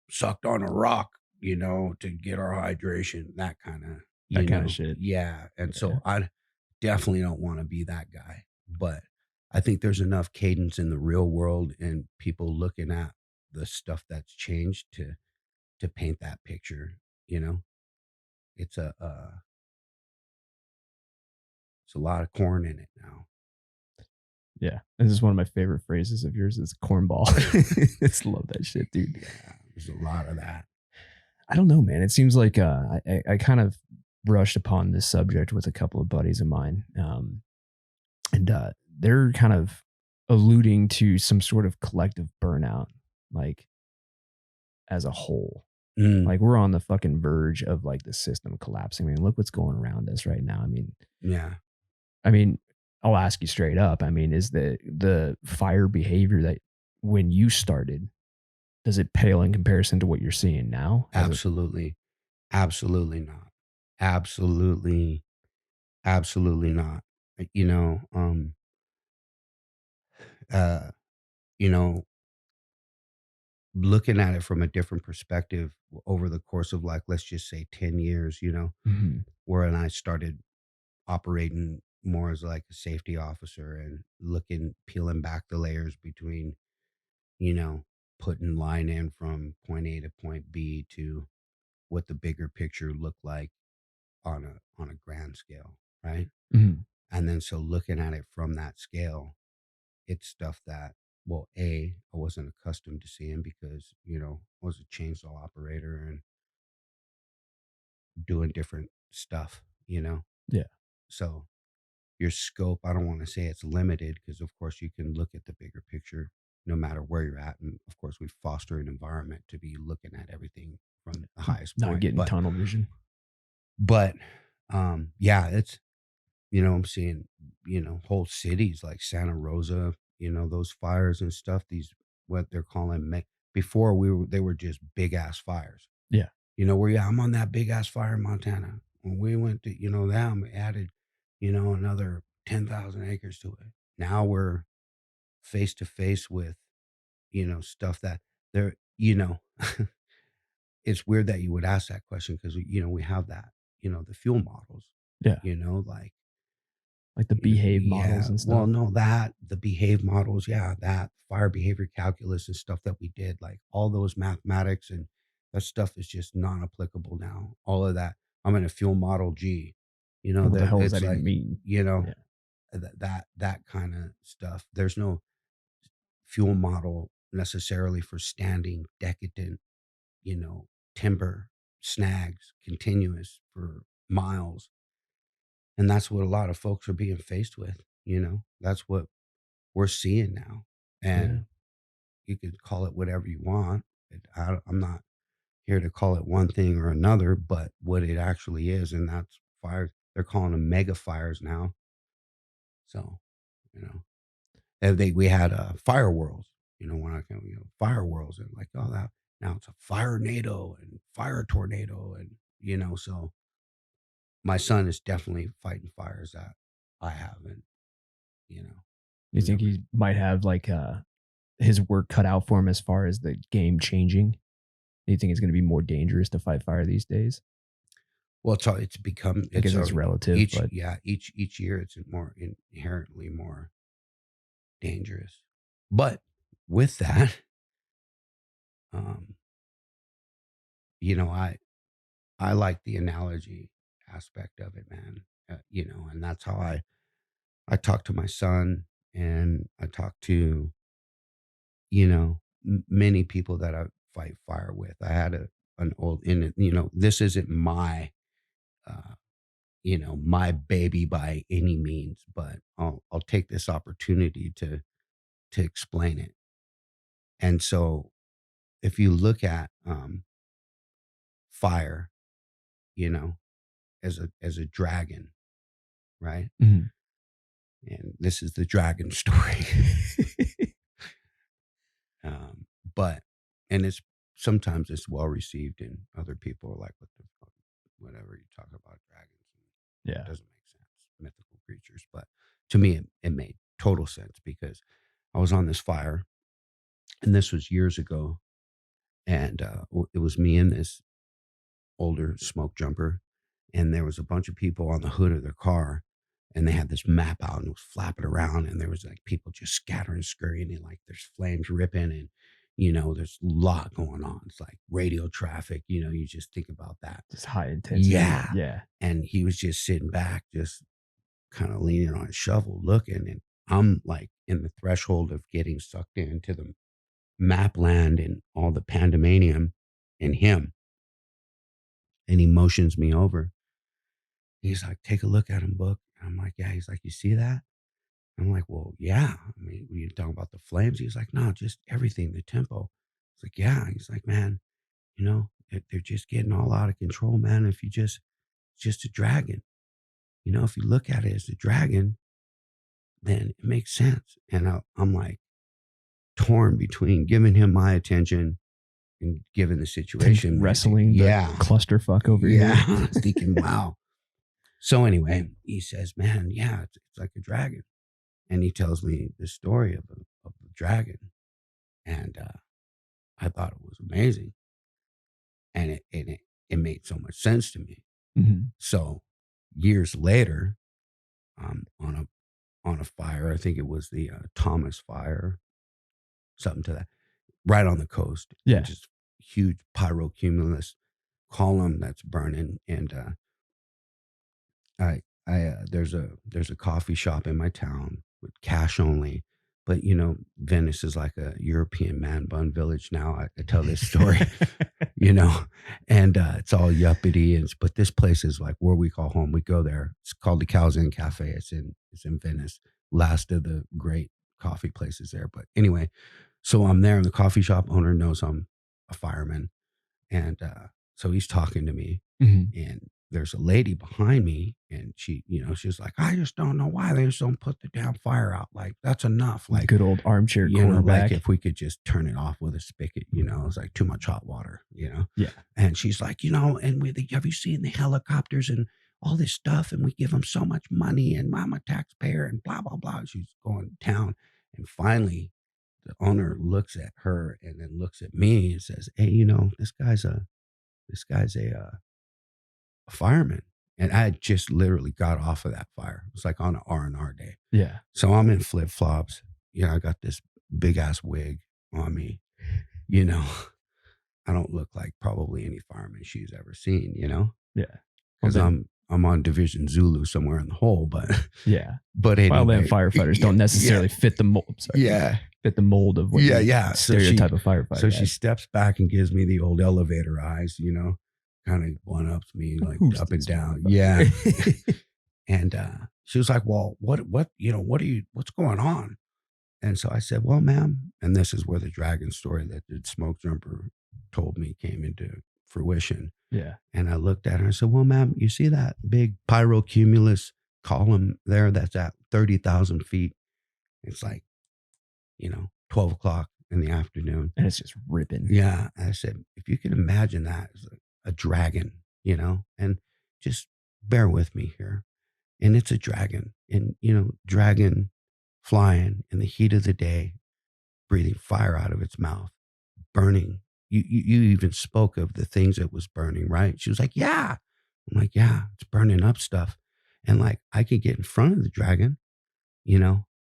sucked on a rock, to get our hydration. That kind of, that kind of shit. yeah. And Yeah. so I definitely don't want to be that guy. But I think there's enough cadence in the real world and people looking at the stuff that's changed to paint that picture. You know, it's it's a lot of corn in it now. Yeah. This is one of my favorite phrases of yours is cornball. I just love that shit, dude. Yeah, there's a lot of that. I don't know, man. It seems like I kind of brushed upon this subject with a couple of buddies of mine. And they're kind of alluding to some sort of collective burnout, like as a whole. Mm, Like we're on the fucking verge of like the system collapsing. I mean, look what's going around us right now. yeah. I mean, I'll ask you straight up. I mean, is the fire behavior that when you started, does it pale in comparison to what you're seeing now? Absolutely. Absolutely not. Absolutely, absolutely not. Uh, You know, um, uh, you know, looking at it from a different perspective over the course of like, let's just say 10 years, Mhm. where I started operating more as like a safety officer and peeling back the layers between, you know, putting line in from point A to point B to what the bigger picture looked like on a grand scale, right? Mhm. And then so looking at it from that scale, it's stuff that, well, I wasn't accustomed to seeing because, I was a chainsaw operator and doing different stuff. Yeah. So your scope, I don't want to say it's limited because of course you can look at the bigger picture no matter where you're at. And of course we foster an environment to be looking at everything from the highest Not point. getting tunnel vision. But yeah, I'm seeing, whole cities like Santa Rosa, those fires and stuff, these what they're calling before they were just big ass fires. Yeah. Where yeah, I'm on that big ass fire in Montana. When we went to, them added, another 10,000 acres to it. Now we're face to face with, stuff that they're, it's weird that you would ask that question because we have that, the fuel models, Yeah. like Like the behave yeah, models and well, stuff. no, that the behave models, yeah, that fire behavior calculus and stuff that we did, like all those mathematics and that stuff is just non-applicable now. All of that. I'm in a fuel model G, What the that hell does it's that even like, mean? you know, Yeah. that kind of stuff. There's no fuel model necessarily for standing decadent, you know, timber snags continuous for miles. And that's what a lot of folks are being faced with, you know. That's what we're seeing now. Yeah. And you could call it whatever you want. I'm not here to call it one thing or another, but what it actually is, and that's fires. They're calling them mega fires now. So, you know, and we had fire worlds, you know, when I came, you know, fire worlds, and like, oh, that now it's a fire NATO and fire tornado, and you know, so my son is definitely fighting fires that I haven't, you know, You think never. he might have like his work cut out for him as far as the game changing? Do you think it's going to be more dangerous to fight fire these days? Well, it's become I guess it's already relative, but each year it's more inherently more dangerous. But with that, um, you know, I like the analogy aspect of it, man. You know, and that's how I talk to my son, and I talk to, you know, many people that I fight fire with. I had an old, in it, you know, this isn't my uh, you know, my baby by any means, but I'll take this opportunity to explain it. And so if you look at fire, you know, as a dragon, right? Mhm. And this is the dragon story. um, but and it's sometimes it's well received, and other people are like, "What the fuck? Whatever you talk about dragons, it Yeah. doesn't make sense. Mythical creatures." But to me, it made total sense because I was on this fire, and this was years ago, and it was me and this older smoke jumper, and there was a bunch of people on the hood of their car, and they had this map out and it was flapping around, and there was like people just scattering, scurrying, and like there's flames ripping, and you know there's a lot going on. It's like radio traffic, you know. You just think about that. Just high intensity. Yeah, Yeah. and he was just sitting back, just kind of leaning on his shovel, looking, and I'm like in the threshold of getting sucked into the map land and all the pandemonium and him. And he motions me over. He's like, "Take a look at him, Book." And I'm like, "Yeah." He's like, "You see that?" I'm like, "Well, yeah. I mean, were you talking about the flames?" He's like, "No, just everything, the tempo." It's like, "Yeah." He's like, "Man, you know, they're just getting all out of control, man. If you just, it's just a dragon. You know, if you look at it as a dragon, then it makes sense." And I'm like torn between giving him my attention and given the situation, Wrestling the yeah, clusterfuck over yeah, here. thinking, wow. So anyway, he says, "Man, yeah, it's like a dragon," and he tells me the story of the dragon, and I thought it was amazing, and it made so much sense to me. Mhm. So years later, on a fire, I think it was the Thomas Fire, something to that, right on the coast, and Yeah. just huge pyrocumulus column that's burning, and there's a coffee shop in my town with cash only, but you know, Venice is like a European man bun village now. I tell this story, you know, and it's all yuppity, and but this place is like where we call home. We go there. It's called the Cows Inn Cafe. It's in Venice. Last of the great coffee places there. But anyway, so I'm there, and the coffee shop owner knows I'm a fireman, and so he's talking to me, Mhm. and there's a lady behind me, and she, you know, she's like, "I just don't know why they just don't put the damn fire out. Like that's enough. Like, Good old armchair you know, like quarterback. if we could just turn it off with a spigot, you know, it's like too much hot water, you know." Yeah. And she's like, "You know, and have you seen the helicopters and all this stuff? And we give them so much money, and I'm a taxpayer, and blah blah blah." She's going to town, and finally, the owner looks at her and then looks at me and says, "Hey, you know, this guy's a fireman." And I had just literally got off of that fire. It was like on an R&R day. Yeah. So I'm in flip flops. You know, I got this big ass wig on me. You know, I don't look like probably any fireman she's ever seen, you know, Yeah. because I'm on Division Zulu somewhere in the hole. But Yeah. but Wildland anyway, firefighters don't necessarily fit the mold. Sorry. yeah, Fit the mold of what yeah. stereotype of firefighter. So she steps back and gives me the old elevator eyes, you know, kind of one ups me like Who's up and this down. motherfucker? Yeah. And she was like, well, what's going on? And so I said, well, ma'am, and this is where the dragon story that the smoke jumper told me came into fruition. Yeah. And I looked at her and said, well, ma'am, you see that big pyrocumulus column there that's at 30,000 feet? It's like, 12 o'clock in the afternoon. And it's just ripping. Yeah. I said, if you can imagine that as a dragon, and just bear with me here. And it's a dragon. And, dragon flying in the heat of the day, breathing fire out of its mouth, burning. You even spoke of the things it was burning, right? She was like, yeah. I'm like, yeah, it's burning up stuff. And like, I could get in front of the dragon,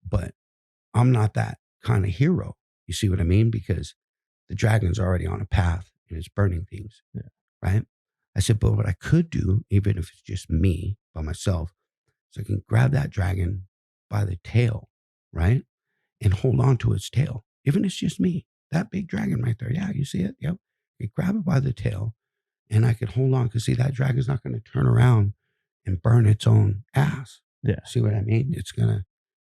but I'm not that kind of hero. You see what I mean? Because the dragon's already on a path and it's burning things. Yeah. Right. I said, but what I could do, even if it's just me by myself, is I can grab that dragon by the tail, right? And hold on to its tail. Even if it's just me, that big dragon right there. Yeah, you see it? Yep. I grab it by the tail and I can hold on because see, that dragon's not going to turn around and burn its own ass. Yeah. See what I mean?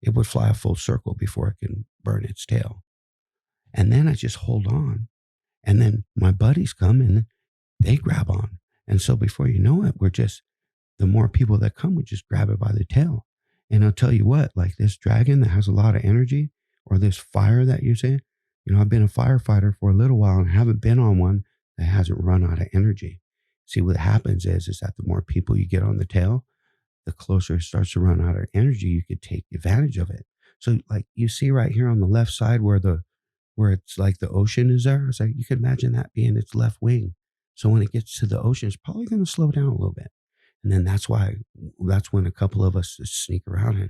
It would fly a full circle before it can burn its tail. And then I just hold on. And then my buddies come and they grab on. And so before you know it, the more people that come, we just grab it by the tail. And I'll tell you what, like this dragon that has a lot of energy or this fire that you say, I've been a firefighter for a little while and haven't been on one that hasn't run out of energy. See, what happens is that the more people you get on the tail, the closer it starts to run out of energy, you could take advantage of it. So like you see right here on the left side where it's like the ocean is there. It's like, you could imagine that being its left wing. So when it gets to the ocean, it's probably going to slow down a little bit. And then that's when a couple of us just sneak around and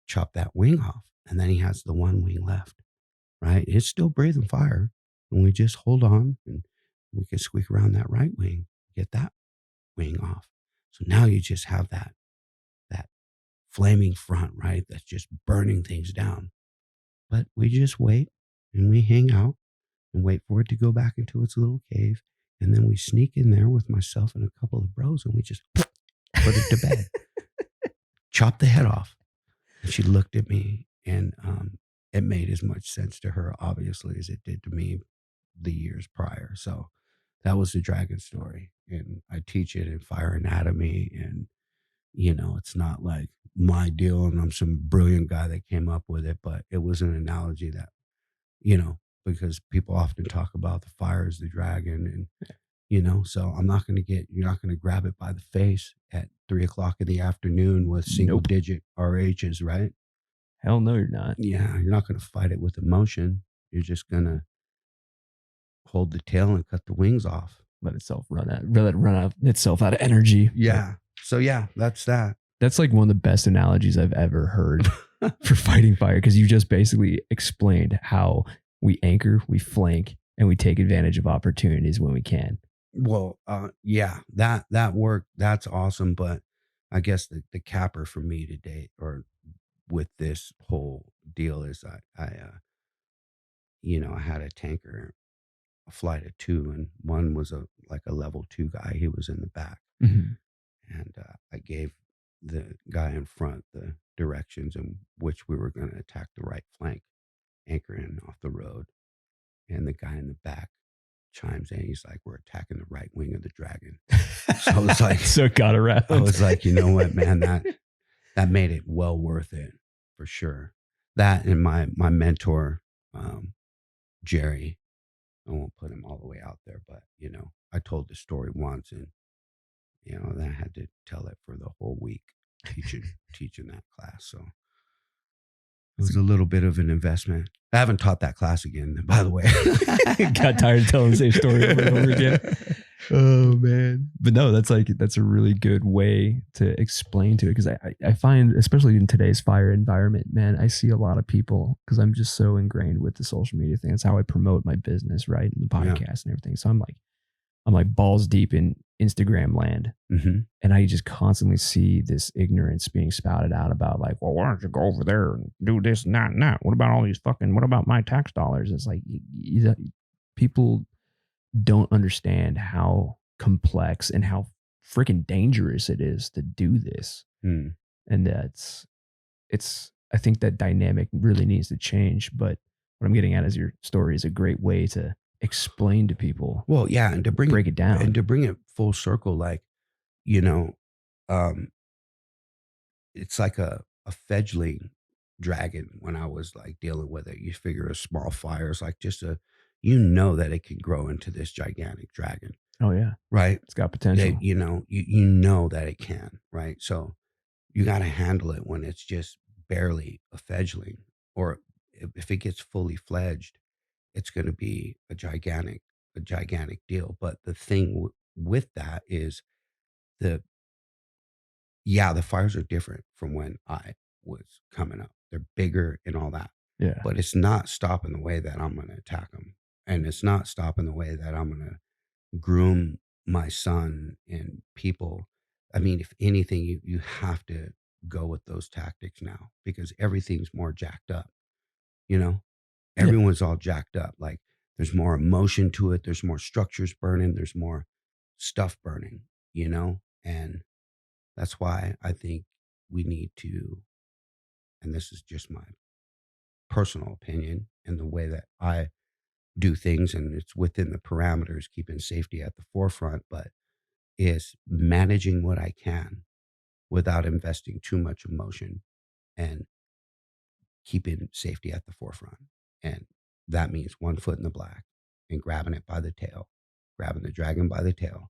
chop that wing off. And then he has the one wing left, right? It's still breathing fire. And we just hold on and we can squeak around that right wing, get that wing off. So now you just have that flaming front, right? That's just burning things down. But we just wait and we hang out and wait for it to go back into its little cave. And then we sneak in there with myself and a couple of bros and we just put it to bed, chop the head off. And she looked at me and it made as much sense to her, obviously, as it did to me the years prior. So that was the dragon story. And I teach it in fire anatomy. And, it's not like my deal and I'm some brilliant guy that came up with it, but it was an analogy that, because people often talk about the fire as the dragon and, so you're not going to grab it by the face at 3 o'clock in the afternoon with single digit RHs, right? Hell no, you're not. Yeah. You're not going to fight it with emotion. You're just going to hold the tail and cut the wings off. Let it run out itself out of energy. Yeah. So yeah, that's that. That's like one of the best analogies I've ever heard for fighting fire. Cause you just basically explained how we anchor, we flank, and we take advantage of opportunities when we can. Well, yeah, that worked. That's awesome. But I guess the capper for me to date or with this whole deal is I had a tanker, a flight of 2, and one was a level 2 guy. He was in the back. Mm-hmm. And I gave the guy in front the directions in which we were going to attack the right flank, anchor in off the road. And the guy in the back chimes in. He's like, we're attacking the right wing of the dragon. So I was like, so it got around. I was like, you know what, man, that made it well worth it for sure. That and my mentor, Jerry, I won't put him all the way out there, but I told the story once and then I had to tell it for the whole week teaching that class. So it was a little bit of an investment. I haven't taught that class again, by the way. Got tired of telling the same story over and over again. Oh man. But no, that's a really good way to explain to it. Cause I find, especially in today's fire environment, man, I see a lot of people because I'm just so ingrained with the social media thing. That's how I promote my business, right? And the podcast and everything. So I'm like balls deep in Instagram land. Mm-hmm. And I just constantly see this ignorance being spouted out about like, well, why don't you go over there and do this and that and that? What about my tax dollars? It's like people don't understand how complex and how freaking dangerous it is to do this. Mm. And it's I think that dynamic really needs to change. But what I'm getting at is your story is a great way to explain to people, Well, yeah, and break it down. to bring it full circle, like, you know, um, it's like a fledgling dragon when I was like dealing with it. You figure a small fire is like just a, you know, that it can grow into this gigantic dragon, Oh yeah, right? it's got potential. You know, you know that it can, right? So you got to handle it when it's just barely a fledgling, or if it gets fully fledged, it's going to be a gigantic deal. But the thing with that is the yeah, the fires are different from when I was coming up. They're bigger and all that, Yeah, but it's not stopping the way that I'm going to attack them, and it's not stopping the way that I'm going to groom my son and people. I mean, if anything, you have to go with those tactics now because everything's more jacked up. You know, yeah. everyone's all jacked up. Like there's more emotion to it. There's more structures burning. There's more stuff burning. You know, and that's why I think we need to. And this is just my personal opinion and the way that I do things, and it's within the parameters, keeping safety at the forefront. But is managing what I can without investing too much emotion and keeping safety at the forefront. And that means one foot in the black and grabbing it by the tail, grabbing the dragon by the tail,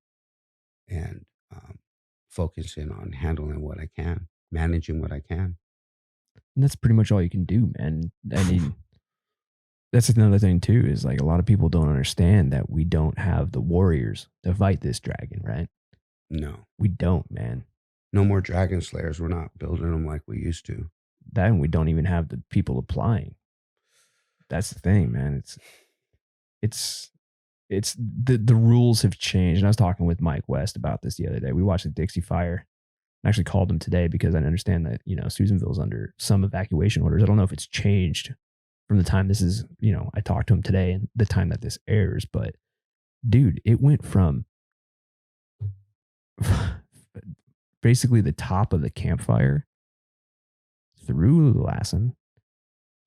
and focusing on handling what I can, managing what I can. And that's pretty much all you can do, man. I mean, that's another thing too, is like a lot of people don't understand that we don't have the warriors to fight this dragon, right? No, We don't, man. no more dragon slayers. We're not building them like we used to. That and we don't even have the people applying. That's the thing, man. It's it's the rules have changed. And I was talking with Mike West about this the other day. We watched the Dixie Fire. I actually called him today because I understand that, Susanville's under some evacuation orders. I don't know if it's changed from the time this is, I talked to him today and the time that this airs, but dude, it went from basically the top of the campfire through the Lassen,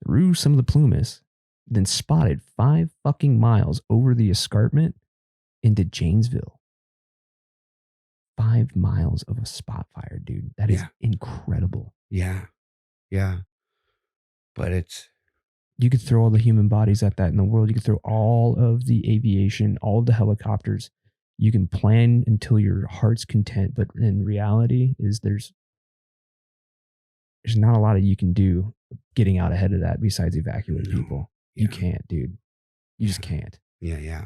through some of the Plumas, then spotted 5 fucking miles over the escarpment into Janesville. 5 miles of a spot fire, dude. That is Yeah, incredible. yeah, yeah. But it's You could throw all the human bodies at that in the world. You could throw all of the aviation, all of the helicopters. You can plan until your heart's content, but in reality, is there's not a lot of you can do getting out ahead of that besides evacuate no, people. You yeah, can't, dude. You just yeah, can't. yeah, yeah,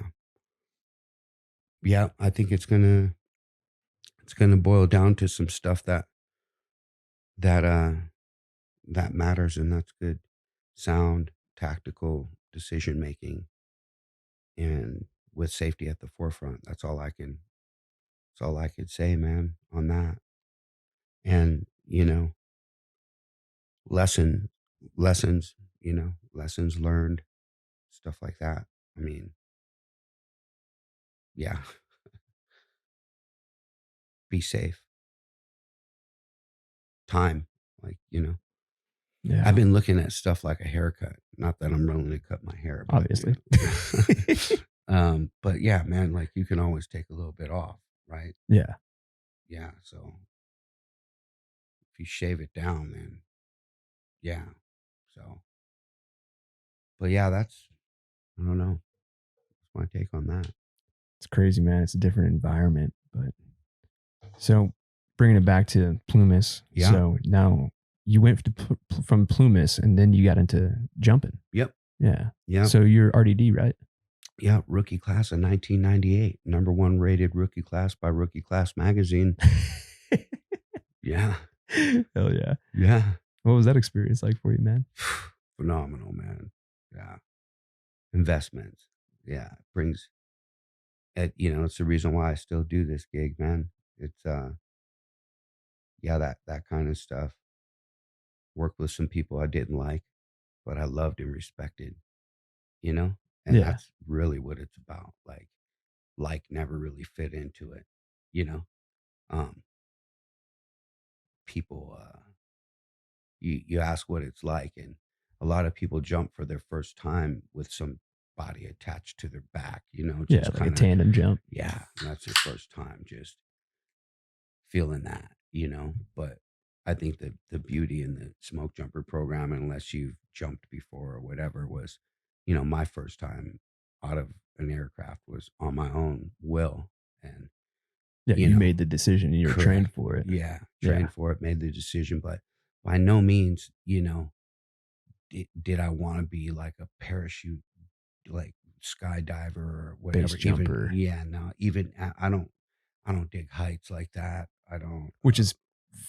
yeah. I think it's gonna boil down to some stuff that that matters, and that's good, sound, tactical decision making, and with safety at the forefront. That's all I could say, man, on that. And lesson lessons, lessons learned, stuff like that. I mean, yeah, be safe. Time, like, I've Yeah, been looking at stuff like a haircut. Not that I'm willing to cut my hair, but obviously. but yeah, man, like you can always take a little bit off, right? Yeah, Yeah. So if you shave it down, then yeah. So, but yeah, I don't know. That's my take on that. it's crazy, man. It's a different environment. But so bringing it back to Plumas. Yeah. So now you went from Plumas and then you got into jumping. Yep. Yeah. Yep. So you're RDD, right? Yeah. Rookie class of 1998, number one rated rookie class by Rookie Class Magazine. Yeah. Hell yeah. Yeah. What was that experience like for you, man? Phenomenal, man. Yeah. Investments. Yeah. It brings it, it's the reason why I still do this gig, man. It's yeah, that kind of stuff. Worked with some people I didn't like, but I loved and respected, you know? And Yeah. that's really what it's about. Like never really fit into it, you know? Um people you ask what it's like, and a lot of people jump for their first time with some body attached to their back, Yeah, just like a kind of, tandem jump. yeah, and that's their first time just feeling that. But I think that the beauty in the smoke jumper program, unless you've jumped before or whatever, was, my first time out of an aircraft was on my own will. And, Yeah, you you know, made the decision and you were trained correct. for it. Yeah. Yeah. Trained for it, made the decision. But by no means, did I want to be like a parachute, like skydiver or Base whatever. Even, jumper, yeah, no, even I don't dig heights like that. I don't, which is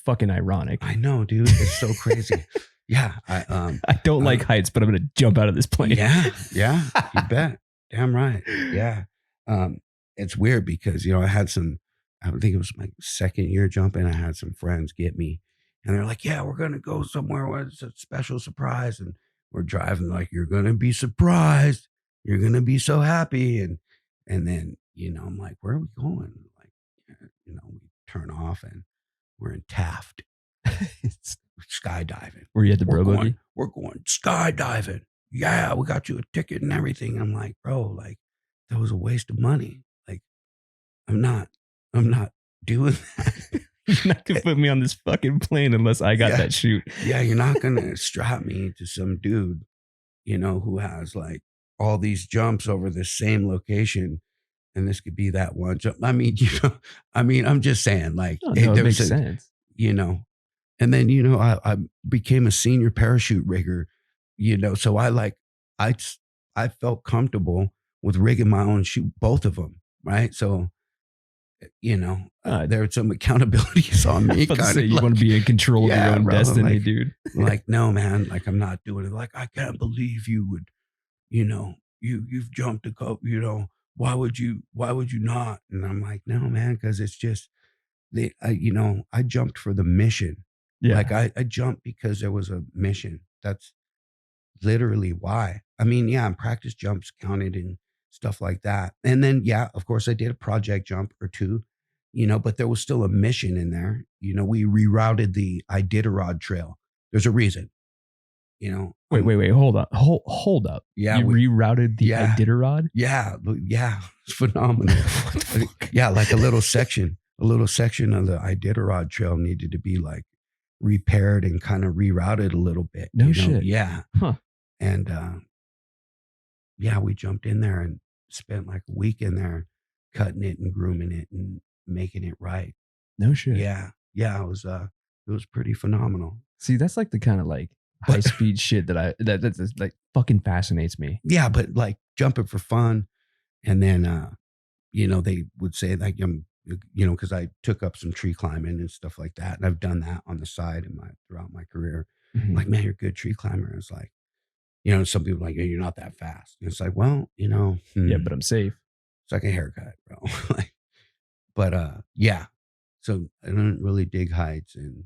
fucking ironic. I know, dude. It's so crazy. Yeah. I don't like Uh, heights, but I'm going to jump out of this plane. yeah. Yeah. You bet. Damn right. Yeah. Um, it's weird because, I think it was my second year jumping. I had some friends get me and they're like, yeah, we're going to go somewhere where it's a special surprise. And we're driving like, you're going to be surprised. You're going to be so happy. And then, I'm like, where are we going? Like, we turn off and we're in Taft. It's Skydiving. where you had the We're bro going, buggy. we're going skydiving. Yeah, we got you a ticket and everything. I'm like, bro, like that was a waste of money. Like, I'm not doing that. You're not going to put me on this fucking plane unless I got Yeah. that shoot. Yeah, you're not gonna strap me to some dude, who has like all these jumps over the same location. And this could be that one jump. I mean, I'm just saying, like, Oh, no, it there makes was sense. and then, I became a senior parachute rigger, so I felt comfortable with rigging my own chute, both of them. Right. So, there's some accountabilities on me. About to Kind say, of you want to be in control of your own bro, destiny, like, dude. like, no, man, like I'm not doing it. Like, I can't believe you would, you've jumped a couple, why would you not? And I'm like, no, man, because it's just, I jumped for the mission. Yeah. Like I jumped because there was a mission. That's literally why. I mean, yeah, and practice jumps counted and stuff like that. And then, yeah, of course, I did a project jump or two, but there was still a mission in there. We rerouted the Iditarod Trail. There's a reason, Wait. Hold up. Hold up. Yeah, you rerouted the yeah. Iditarod? Yeah, it's phenomenal. Yeah, like a little section of the Iditarod Trail needed to be like repaired and kind of rerouted a little bit. No shit. Yeah. Huh. And yeah, we jumped in there and spent like a week in there cutting it and grooming it and making it right. No shit. Yeah. Yeah, it was pretty phenomenal. See, that's like the kind of like high speed shit that's like fucking fascinates me. Yeah, but like jumping for fun. And then they would say like because I took up some tree climbing and stuff like that. And I've done that on the side throughout my career. Mhm. Like, man, you're a good tree climber. And it's like, some people are like, you're not that fast. And it's like, well, Yeah, but I'm safe. it's like a haircut, bro. Like, but yeah. So I don't really dig heights, and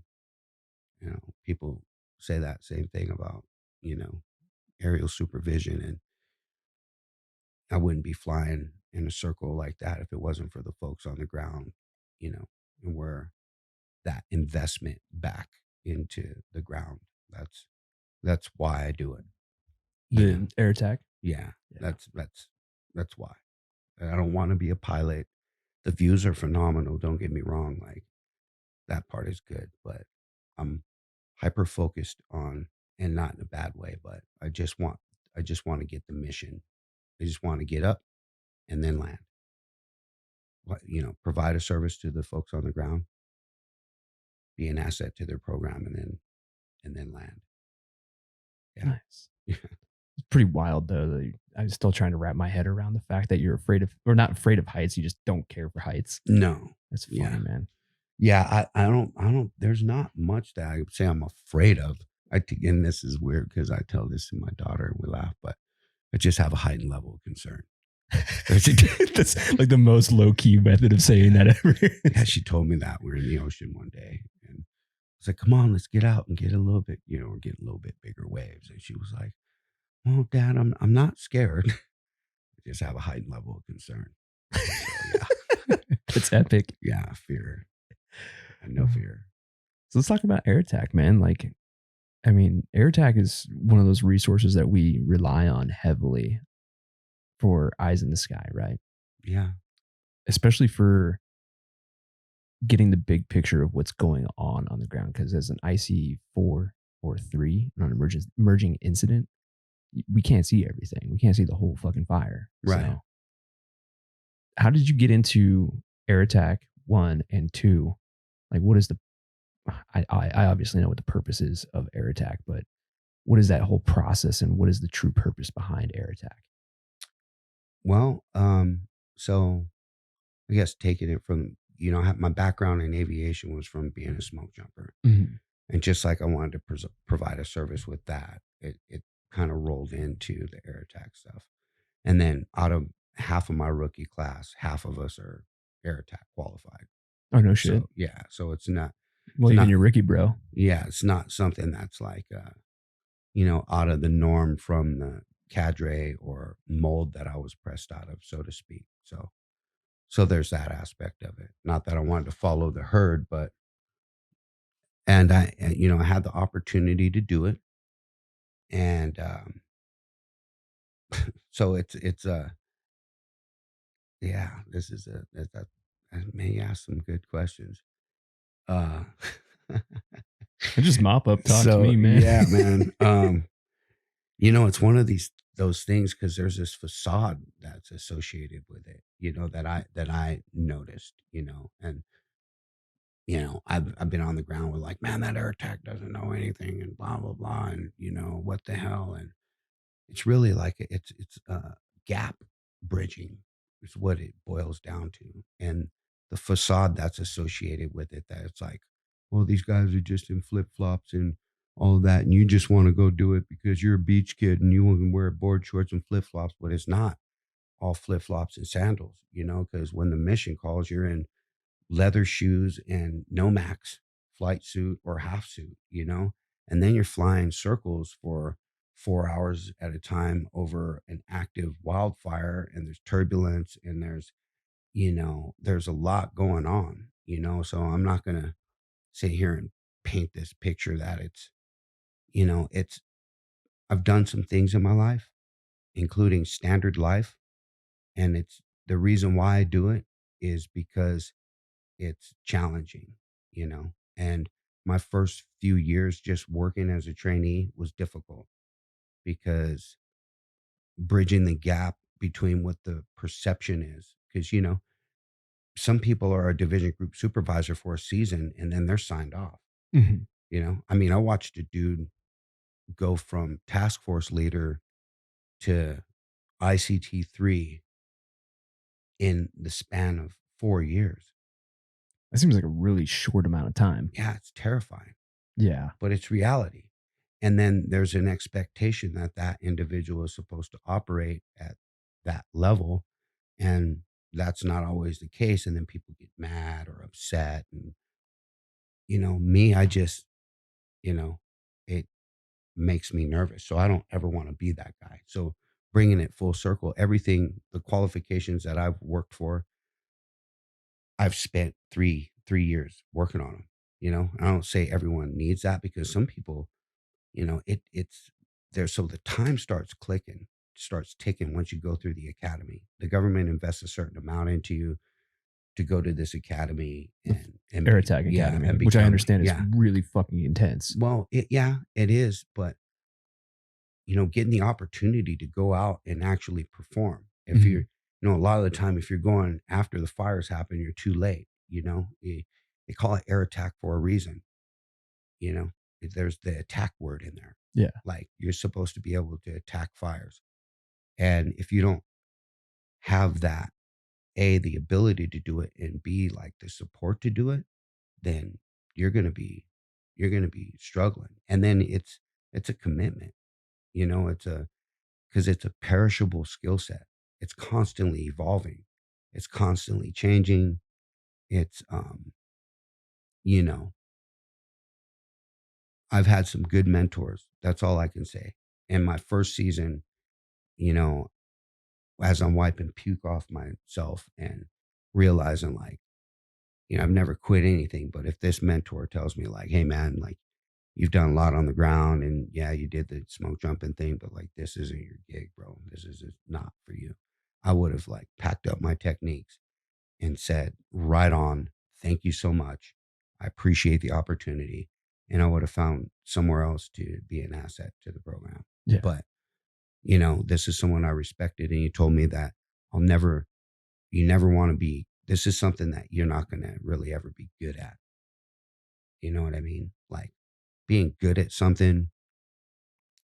people say that same thing about, aerial supervision, and I wouldn't be flying in a circle like that if it wasn't for the folks on the ground, and where that investment back into the ground. That's why I do it. The air attack. Yeah, Yeah. that's why. I don't want to be a pilot. The views are phenomenal. Don't get me wrong. Like that part is good, but I'm hyper focused on, and not in a bad way, but I just want to get the mission. I just want to get up and then land. Provide a service to the folks on the ground, be an asset to their program, and then land. Yeah. Nice. It's pretty wild though. I'm still trying to wrap my head around the fact that you're afraid of, or not afraid of heights. You just don't care for heights. No. That's funny, Yeah. man. Yeah, I don't. There's not much that I would say I'm afraid of. And this is weird because I tell this to my daughter and we laugh, but I just have a heightened level of concern. That's like the most low key method of saying that ever. Yeah, she told me that we were in the ocean one day, and I was like, "Come on, let's get out and get a little bit, we're getting a little bit bigger waves." And she was like, "Well, Dad, I'm not scared. I just have a heightened level of concern." So, yeah, That's epic. yeah, fear. No fear. So let's talk about air attack, man. Like, I mean, air attack is one of those resources that we rely on heavily for eyes in the sky, right? Yeah. Especially for getting the big picture of what's going on the ground. Because as an IC 443, on an emerging incident, we can't see everything. We can't see the whole fucking fire. Right. So, how did you get into air attack 1 and 2? Like, what is the? I obviously know what the purpose is of air attack, but what is that whole process, and what is the true purpose behind air attack? Well, so I guess taking it from, my background in aviation was from being a smoke jumper. Mhm. And just like I wanted to provide a service with that, it kind of rolled into the air attack stuff. And then out of half of my rookie class, half of us are air attack qualified. Oh no shit. So yeah, so it's Well, even not, your Ricky bro. yeah, it's not something that's like, out of the norm from the cadre or mold that I was pressed out of, so to speak. So there's that aspect of it. Not that I wanted to follow the herd, but I had the opportunity to do it, and so it's yeah, this is that I may ask some good questions. Uh, Just mop up talk to so me, man. yeah, man. It's one of those things because there's this facade that's associated with it, that I noticed, and I've been on the ground with like, man, that air attack doesn't know anything and blah blah blah, and what the hell, and it's really like it's gap bridging is what it boils down to, and the facade that's associated with it. That it's like, well, these guys are just in flip flops and all of that, and you just want to go do it because you're a beach kid and you want to wear board shorts and flip flops, but it's not all flip flops and sandals, because when the mission calls, you're in leather shoes and Nomax flight suit or half suit, and then you're flying circles for 4 hours at a time over an active wildfire, and there's turbulence, and there's a lot going on, so I'm not going to sit here and paint this picture that it's I've done some things in my life, including standard life, and it's the reason why I do it is because it's challenging, and my first few years just working as a trainee was difficult because bridging the gap between what the perception is, because, some people are a division group supervisor for a season and then they're signed off, Mhm. I mean, I watched a dude go from task force leader to ICT 3 in the span of 4 years. That seems like a really short amount of time. Yeah, it's terrifying, Yeah. but it's reality. And then there's an expectation that that individual is supposed to operate at that level. And that's not always the case. And then people get mad or upset. And, me, I just, it makes me nervous. So I don't ever want to be that guy. So bringing it full circle, everything, the qualifications that I've worked for, I've spent three years working on them. I don't say everyone needs that because some people, it's there. So the time starts clicking, starts ticking once you go through the academy. The government invests a certain amount into you to go to this academy and Air be, Attack yeah, Academy, and which I become, understand is yeah. really fucking intense. Well, yeah, it is, but getting the opportunity to go out and actually perform. If Mhm. you're, a lot of the time, if you're going after the fires happen, you're too late. They call it air attack for a reason. You know, there's the attack word in there. Yeah. Like you're supposed to be able to attack fires. And if you don't have that, A, the ability to do it, and B, like the support to do it, then you're gonna be you're gonna be struggling. And then it's a commitment, it's a because it's a perishable skill set. It's constantly evolving. It's constantly changing. It's you know, I've had some good mentors. That's all I can say. In my first season, you know, as I'm wiping puke off myself and realizing like, I've never quit anything, but if this mentor tells me like, hey man, like you've done a lot on the ground, and yeah, you did the smoke jumping thing, but like this isn't your gig, bro. This is just not for you. I would have like packed up my techniques and said, right on, thank you so much. I appreciate the opportunity. And I would have found somewhere else to be an asset to the program. Yeah. But, this is someone I respected. And you told me that you never want to be, this is something that you're not going to really ever be good at. You know what I mean? Like being good at something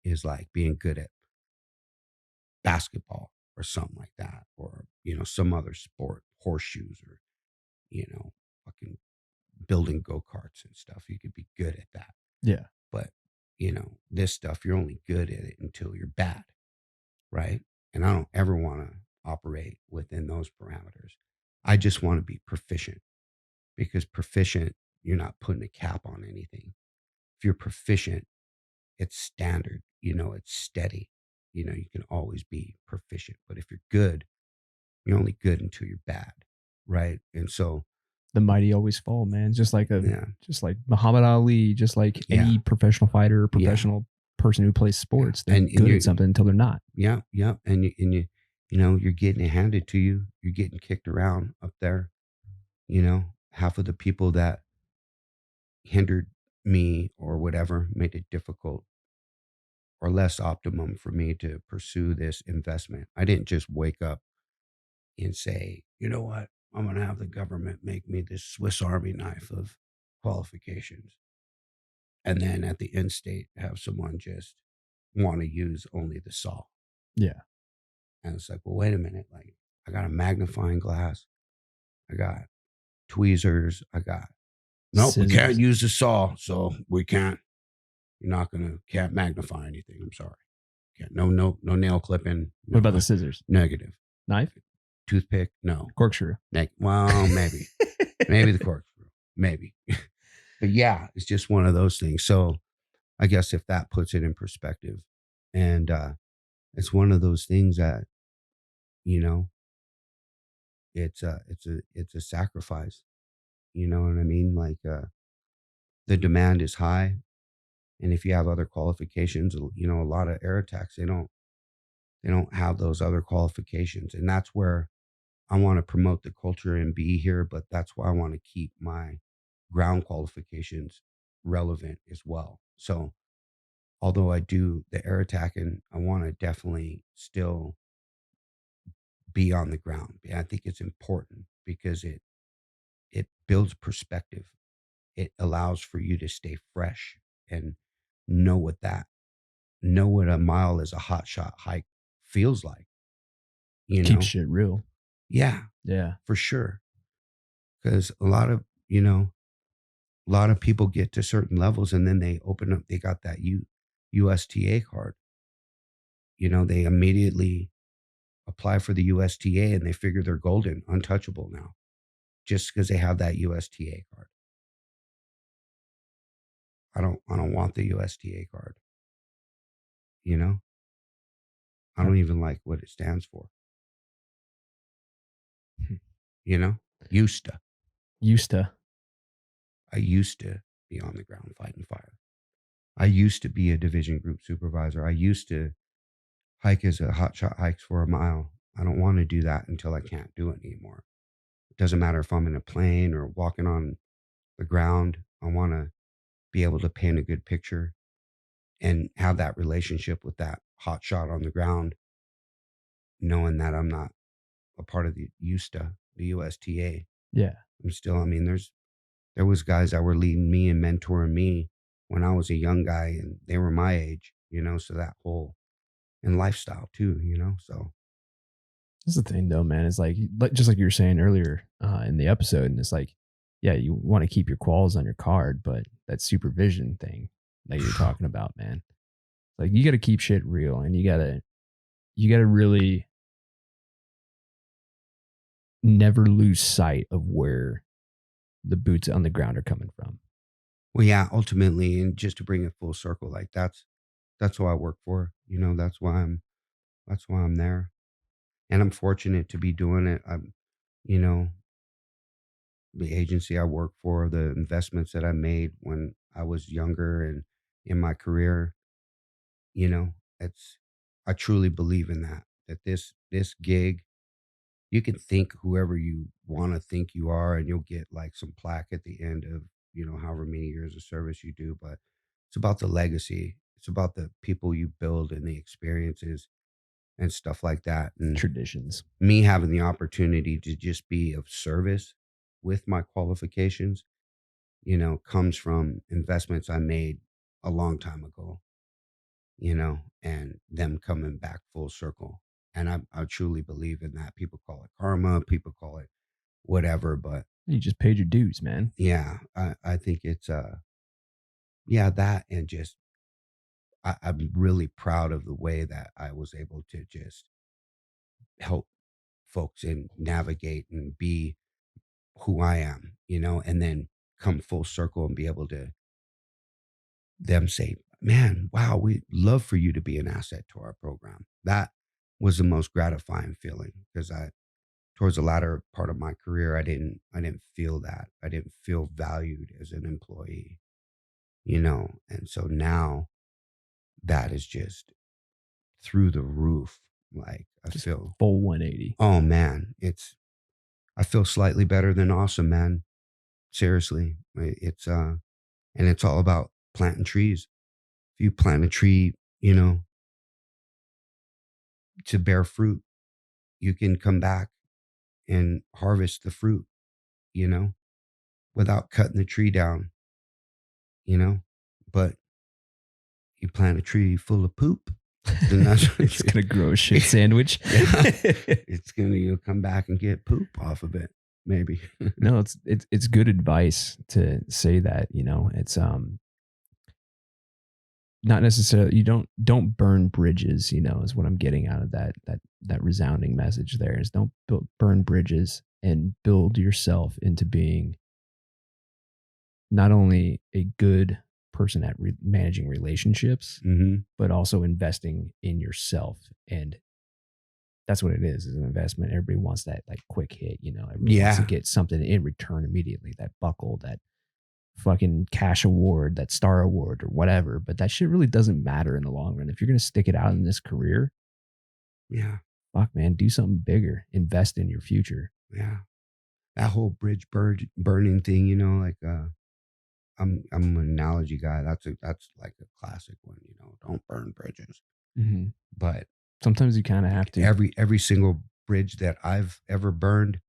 is like being good at basketball or something like that, or, some other sport, horseshoes, or, fucking building go-karts and stuff. You could be good at that. Yeah. But, this stuff, you're only good at it until you're bad. Right. And I don't ever want to operate within those parameters. I just want to be proficient, because proficient, you're not putting a cap on anything. If you're proficient, it's standard, it's steady. You can always be proficient. But if you're good, you're only good until you're bad. Right. And so, The mighty always fall, man. Just like yeah, just like Muhammad Ali, just like yeah, any professional fighter or yeah, professional person who plays yeah. sports, they're And good you're, at something until they're not. yeah, yeah. You're getting it handed to you. You're getting kicked around up there. Half of the people that hindered me or whatever made it difficult or less optimum for me to pursue this investment. I didn't just wake up and say, you know what, I'm going to have the government make me this Swiss Army knife of qualifications. And then at the end state, have someone just want to use only the saw. Yeah. And it's like, well, wait a minute. Like, I got a magnifying glass. I got tweezers. Nope, we can't Scissors. use the saw. So we can't. You're can't magnify anything. I'm sorry. Can't. No nail clipping. What about No, the scissors? negative. Knife? Toothpick. No. Corkscrew. Well, maybe. Maybe the corkscrew. Maybe. But yeah, it's just one of those things. So I guess if that puts it in perspective, and it's one of those things that, you know, it's a sacrifice. You know what I mean? Like the demand is high, and if you have other qualifications, a lot of air attacks they don't have those other qualifications, and that's where I want to promote the culture and be here. But that's why I want to keep my ground qualifications relevant as well. So although I do the air attacking, I want to definitely still be on the ground. I think it's important because it builds perspective. It allows for you to stay fresh and know what that know what a mile as a hot shot hike feels like. Keep shit real. Yeah, Yeah. for sure. Because a lot of people get to certain levels and then they open up. They got that USTA card. They immediately apply for the USTA and they figure they're golden, untouchable now, just because they have that USTA card. I don't want the USTA card. I don't even like what it stands for. Used to. Used to. I used to be on the ground fighting fire. I used to be a division group supervisor. I used to hike as a hotshot hikes for a mile. I don't want to do that until I can't do it anymore. It doesn't matter if I'm in a plane or walking on the ground. I want to be able to paint a good picture and have that relationship with that hot shot on the ground, knowing that I'm not a part of the USTA. Yeah. I'm still, there was guys that were leading me and mentoring me when I was a young guy and they were my age, so that whole, and lifestyle too, so. That's the thing though, man. It's like just like you were saying earlier in the episode, and it's like, yeah, you want to keep your quals on your card, but that supervision thing that you're talking about, man, like you got to keep shit real, and you got to really never lose sight of where the boots on the ground are coming from. Well, yeah, ultimately, and just to bring it full circle, like that's who I work for. That's why I'm there, and I'm fortunate to be doing it. You know, the agency I work for, the investments that I made when I was younger, and in my career. You know, it's I truly believe in that. That this gig, you can think whoever you want to think you are, and you'll get like some plaque at the end of however many years of service you do. But it's about the legacy. It's about the people you build and the experiences and stuff like that. And Traditions. me having the opportunity to just be of service with my qualifications, comes from investments I made a long time ago, and them coming back full circle. And I truly believe in that. People call it karma, people call it whatever, but You just paid your dues, man. yeah, I think it's yeah, that, and just I'm really proud of the way that I was able to just help folks and navigate and be who I am, and then come full circle and be able to them say, "Man, wow, we'd love for you to be an asset to our program." That was the most gratifying feeling because towards the latter part of my career, I didn't feel that. I didn't feel valued as an employee, and so now that is just through the roof. Like I Just feel, full 180. oh man, I feel slightly better than awesome, man. Seriously, and it's all about planting trees. If you plant a tree, to bear fruit, you can come back and harvest the fruit, you know, without cutting the tree down, you know. But you plant a tree full of poop, then that's what It's gonna grow a shit sandwich. yeah, you'll come back and get poop off of it, maybe. No, it's good advice to say that, it's not necessarily, you don't burn bridges, is what I'm getting out of that resounding message there is don't burn bridges and build yourself into being not only a good person at managing relationships, Hmm. but also investing in yourself. And that's what it is an investment. Everybody wants that like quick hit, everybody wants to Yeah, get something in return immediately, that buckle, that fucking cash award, that star award or whatever. But that shit really doesn't matter in the long run. If you're going to stick it out in this career, yeah, fuck man, do something bigger, invest in your future. yeah. That whole burning thing, like I'm an analogy guy. That's like a classic one, don't burn bridges. Mm-hmm. But Sometimes you kind of have to. every single bridge that I've ever burned,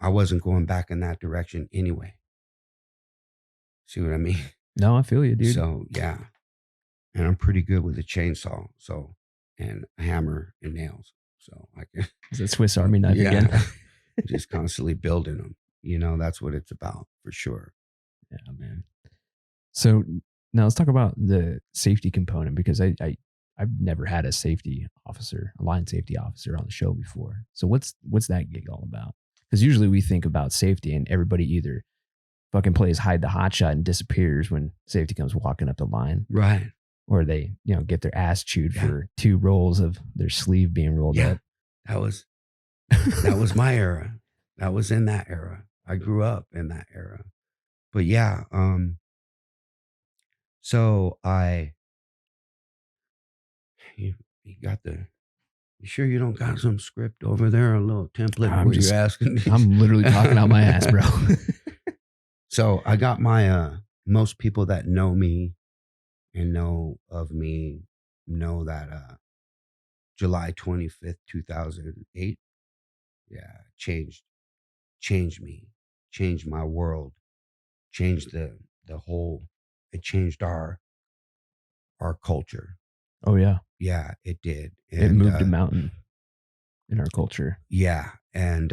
I wasn't going back in that direction anyway. See what I mean? No, I feel you, dude. So yeah, and I'm pretty good with a chainsaw, and a hammer and nails. So I can, Is that Swiss Army knife yeah, again? just constantly building them. That's what it's about for sure. Yeah, man. So now let's talk about the safety component because I've never had a line safety officer on the show before. So what's that gig all about? Because usually we think about safety and everybody either fucking plays hide the hotshot and disappears when safety comes walking up the line, Right. or they get their ass chewed Yeah. for 2 rolls of their sleeve being rolled Yeah. up. That was my era. That was in that era. I grew up in that era. But yeah, so you got you sure you don't got some script over there, a little template I'm where just- you're asking? I'm literally talking out my ass, bro. So I got my most people that know me and know of me know that July 25th, 2008, yeah, changed me, changed my world, changed the whole it changed our culture. Oh yeah, Yeah, it did. it moved a mountain in our culture. Yeah, and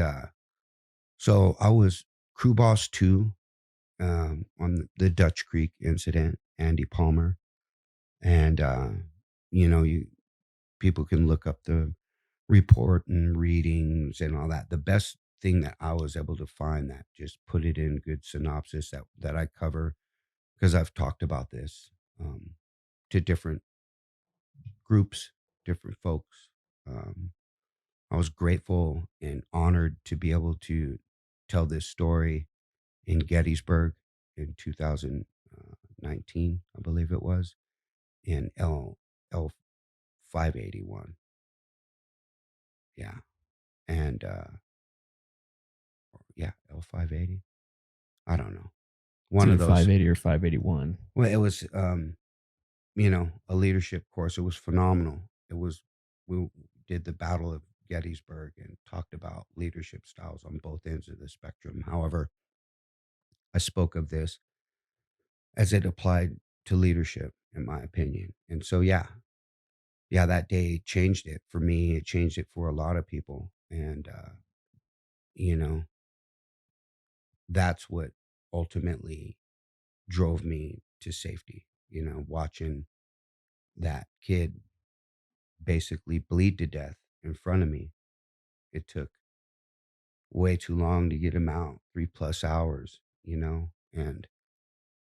so I was crew boss 2 on the Dutch Creek incident, Andy Palmer, and you people can look up the report and readings and all that. The best thing that I was able to find that just put it in good synopsis that I cover because I've talked about this to different groups, different folks. Um, I was grateful and honored to be able to tell this story in Gettysburg in 2019, I believe it was. in L 581. Yeah. And yeah, L 580. I don't know. It's One of either those. 580 or 581. Well, it was a leadership course. It was phenomenal. It was we did the Battle of Gettysburg and talked about leadership styles on both ends of the spectrum. However, I spoke of this as it applied to leadership, in my opinion. And so, yeah, that day changed it for me. It changed it for a lot of people. And, you know, that's what ultimately drove me to safety, watching that kid basically bleed to death in front of me. It took way too long to get him out, 3+ hours, and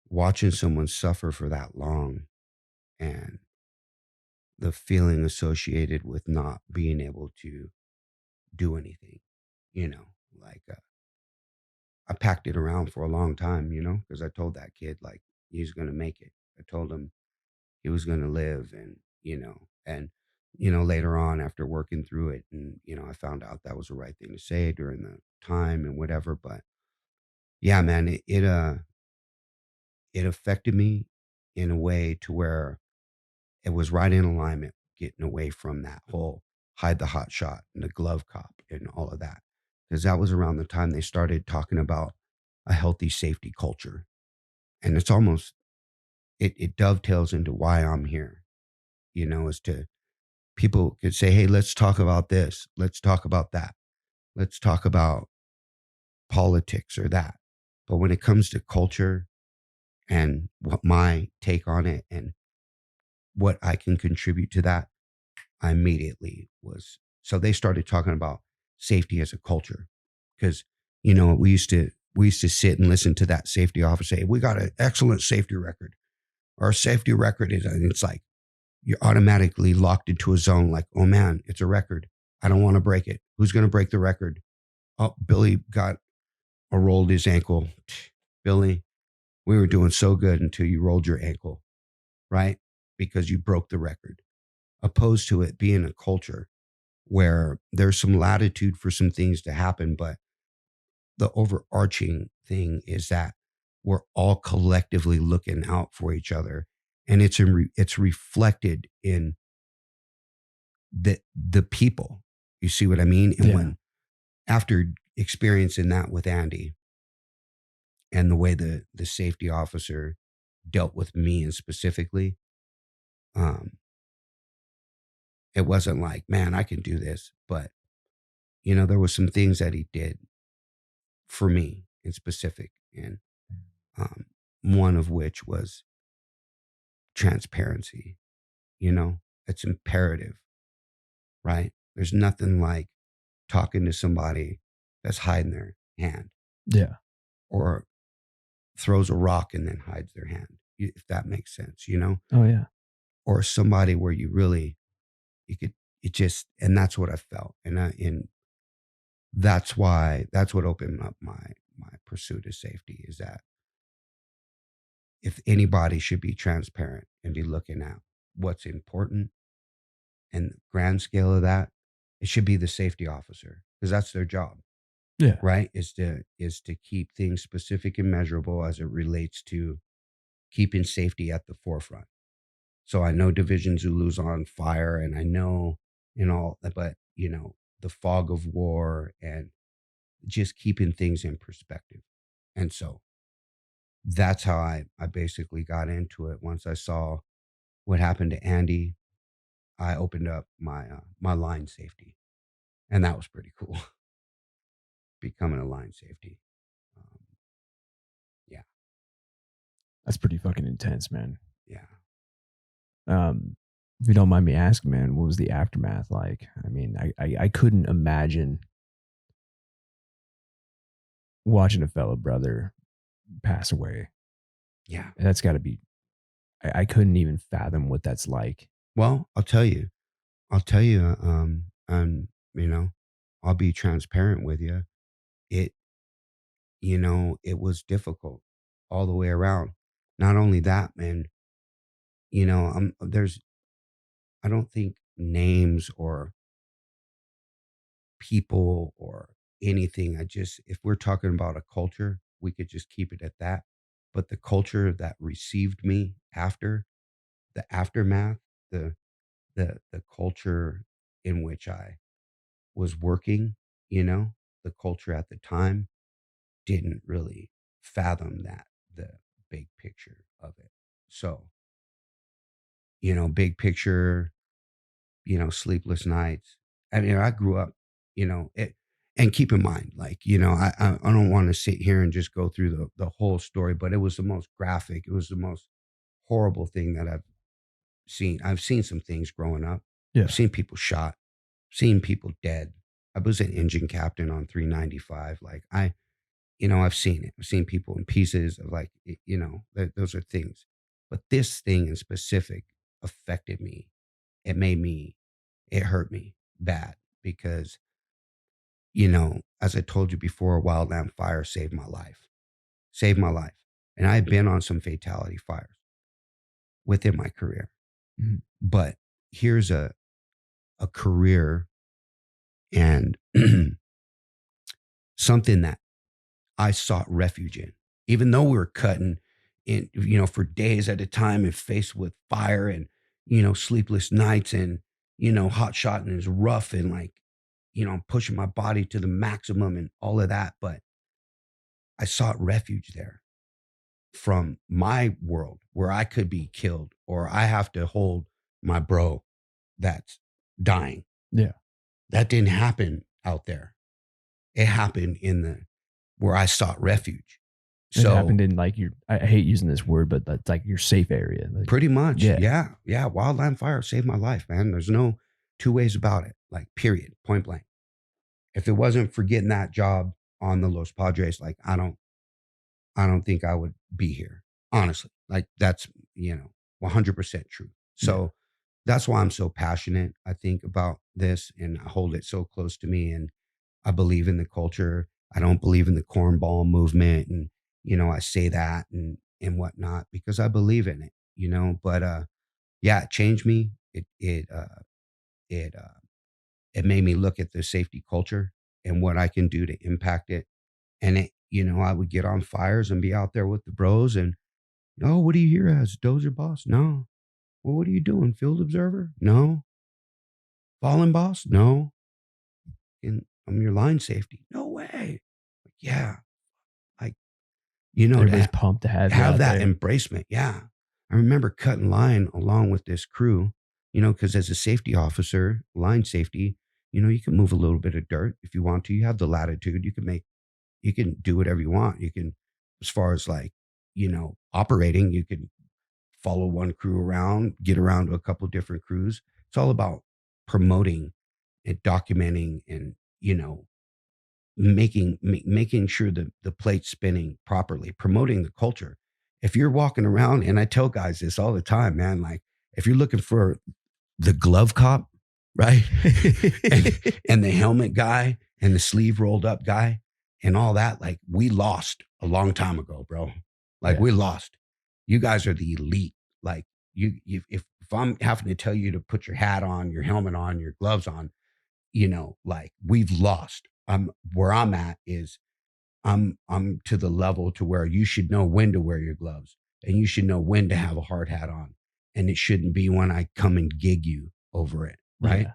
watching someone suffer for that long and the feeling associated with not being able to do anything, you know, like I packed it around for a long time, because I told that kid like he's going to make it. I told him he was going to live and later on after working through it and I found out that was the right thing to say during the time and whatever, but yeah, man, it affected me in a way to where it was right in alignment, getting away from that whole hide the hot shot and the glove cop and all of that. Because that was around the time they started talking about a healthy safety culture. And it's almost, it dovetails into why I'm here, is to people could say, hey, let's talk about this. Let's talk about that. Let's talk about politics or that. But when it comes to culture and what my take on it and what I can contribute to that, I immediately was. So they started talking about safety as a culture because, we used to sit and listen to that safety officer say, we got an excellent safety record. Our safety record is, and it's like, you're automatically locked into a zone like, oh man, it's a record. I don't want to break it. Who's going to break the record? Oh, Billy got or rolled his ankle. Billy, we were doing so good until you rolled your ankle, right? Because you broke the record. Opposed to it being a culture where there's some latitude for some things to happen, but the overarching thing is that we're all collectively looking out for each other, and it's reflected in the people. You see what I mean? And Yeah. when after experiencing that with Andy and the way the safety officer dealt with me and specifically, um, it wasn't like, man, I can do this, but there was some things that he did for me in specific, and um, one of which was transparency. It's imperative, right? There's nothing like talking to somebody that's hiding their hand Yeah. or throws a rock and then hides their hand, if that makes sense, Oh, yeah. or somebody where you could, it just, and that's what I felt. And that's what opened up my pursuit of safety is that if anybody should be transparent and be looking at what's important and the grand scale of that, it should be the safety officer because that's their job, Yeah. right? Is to keep things specific and measurable as it relates to keeping safety at the forefront. So I know Division Zulu's on fire and I know all, but the fog of war and just keeping things in perspective. And so that's how I basically got into it. Once I saw what happened to Andy, I opened up my line safety, and that was pretty cool. Becoming a line safety. Um, yeah, That's pretty fucking intense, man. yeah. If you don't mind me asking, man, what was the aftermath like? I mean, I couldn't imagine watching a fellow brother pass away. Yeah. That's got to be, I couldn't even fathom what that's like. Well, I'll tell you. I'll tell you. And I'll be transparent with you. It, it was difficult all the way around. Not only that, man. there's, I don't think names or people or anything. If we're talking about a culture, we could just keep it at that. But the culture that received me after the aftermath, the the culture in which I was working, you know, the culture at the time didn't really fathom the big picture of it. So, big picture, sleepless nights. I mean, I grew up, and keep in mind, like, I don't want to sit here and just go through the whole story, but it was the most graphic. It was the most horrible thing that I've seen. I've seen some things growing up. I've Yeah. seen people shot, seen people dead. I was an engine captain on 395. Like I've seen it. I've seen people in pieces of like, those are things. But this thing in specific affected me. It made me, it hurt me bad because, as I told you before, Wildland fire saved my life. And I've been on some fatality fires within my career. Mhm. But here's a career and something that I sought refuge in. Even though we were cutting in, for days at a time and faced with fire and, sleepless nights and, hot shotting is rough and like, I'm pushing my body to the maximum and all of that. But I sought refuge there from my world where I could be killed or I have to hold my bro that's dying. Yeah. That didn't happen out there. It happened in the where I sought refuge. It So happened in like I hate using this word, but that's like your safe area. Like, pretty much, yeah. yeah, yeah. Wildland fire saved my life, man. There's no two ways about it. Like, period, point blank. If it wasn't for getting that job on the Los Padres, like I don't think I would be here. Honestly, like that's 100% true. Yeah. So that's why I'm so passionate. I think about this and I hold it so close to me. And I believe in the culture. I don't believe in the cornball movement, and I say that and whatnot because I believe in it. But yeah, it changed me. It made me look at the safety culture and what I can do to impact it. And I would get on fires and be out there with the bros and, oh, what are you here as? Dozer boss? No. Well, what are you doing? Field observer? No. Fallen boss? No. And I'm your line safety. No way. Yeah. Like, Everybody's to pumped to have you have out that there. embracement. Yeah. I remember cutting line along with this crew, because as a safety officer, line safety, you can move a little bit of dirt if you want to. You have the latitude. You can do whatever you want. You can, as far as like, operating, you can follow one crew around, get around to a couple different crews. It's all about promoting and documenting and, making sure that the plate's spinning properly, promoting the culture. If you're walking around, and I tell guys this all the time, man, like if you're looking for the glove cop, right? and the helmet guy and the sleeve rolled up guy and all that, like we lost a long time ago, bro. Like Yeah. we lost. You guys are the elite. Like if I'm having to tell you to put your hat on, your helmet on, your gloves on, like we've lost. Where I'm at is I'm to the level to where you should know when to wear your gloves and you should know when to have a hard hat on. And it shouldn't be when I come and gig you over it. Right. Yeah.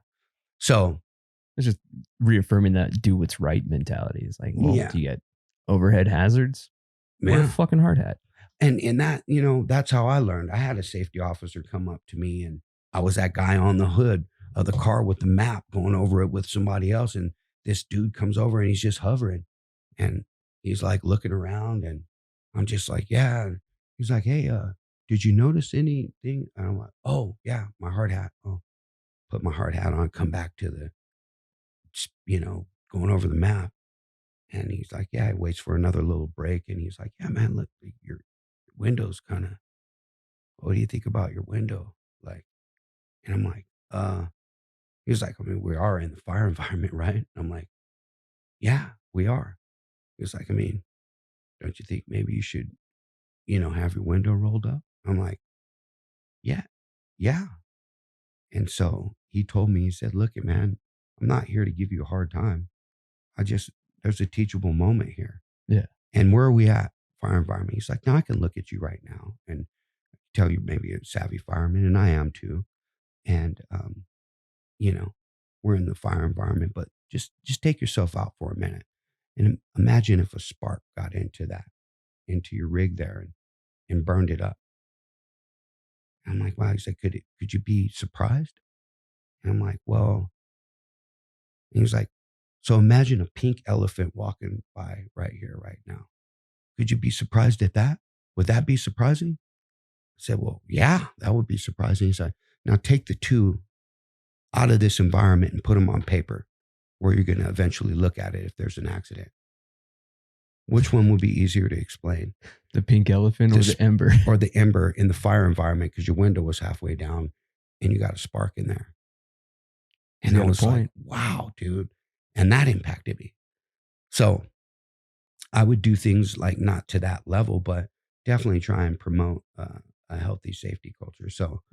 So It's just reaffirming that do what's right mentality. It's like, well, yeah, do you get overhead hazards? Wear a man. fucking hard hat. And that, that's how I learned. I had a safety officer come up to me and I was that guy on the hood of the car with the map going over it with somebody else. And this dude comes over and he's just hovering and he's like looking around and I'm just like, yeah. And he's like, hey, did you notice anything? And I'm like, oh yeah, my hard hat. Oh, put my hard hat on, come back to going over the map. And he's like, yeah, he waits for another little break. And he's like, yeah, man, look, your window's kind of, what do you think about your window? Like, and I'm like, he was like, I mean, we are in the fire environment, right? I'm like, yeah, we are. He was like, I mean, don't you think maybe you should, have your window rolled up? I'm like, Yeah. Yeah. And so he told me, he said, look, man, I'm not here to give you a hard time. There's a teachable moment here. Yeah. And where are we at? Fire environment. He's like, now I can look at you right now and tell you maybe a savvy fireman, and I am too. And, you know, we're in the fire environment, but just take yourself out for a minute and imagine if a spark got into your rig there and burned it up. And I'm like, wow. He's like, could you be surprised? And I'm like, well, and he was like, so imagine a pink elephant walking by right here, right now. Could you be surprised at that? Would that be surprising? I said, well, yeah, that would be surprising. He's like, now take the two out of this environment and put them on paper where you're going to eventually look at it if there's an accident. Which one would be easier to explain? The pink elephant or the ember? Or the ember in the fire environment because your window was halfway down and you got a spark in there. And I was like, wow, dude. And that impacted me. So I would do things like not to that level, but definitely try and promote a healthy safety culture. So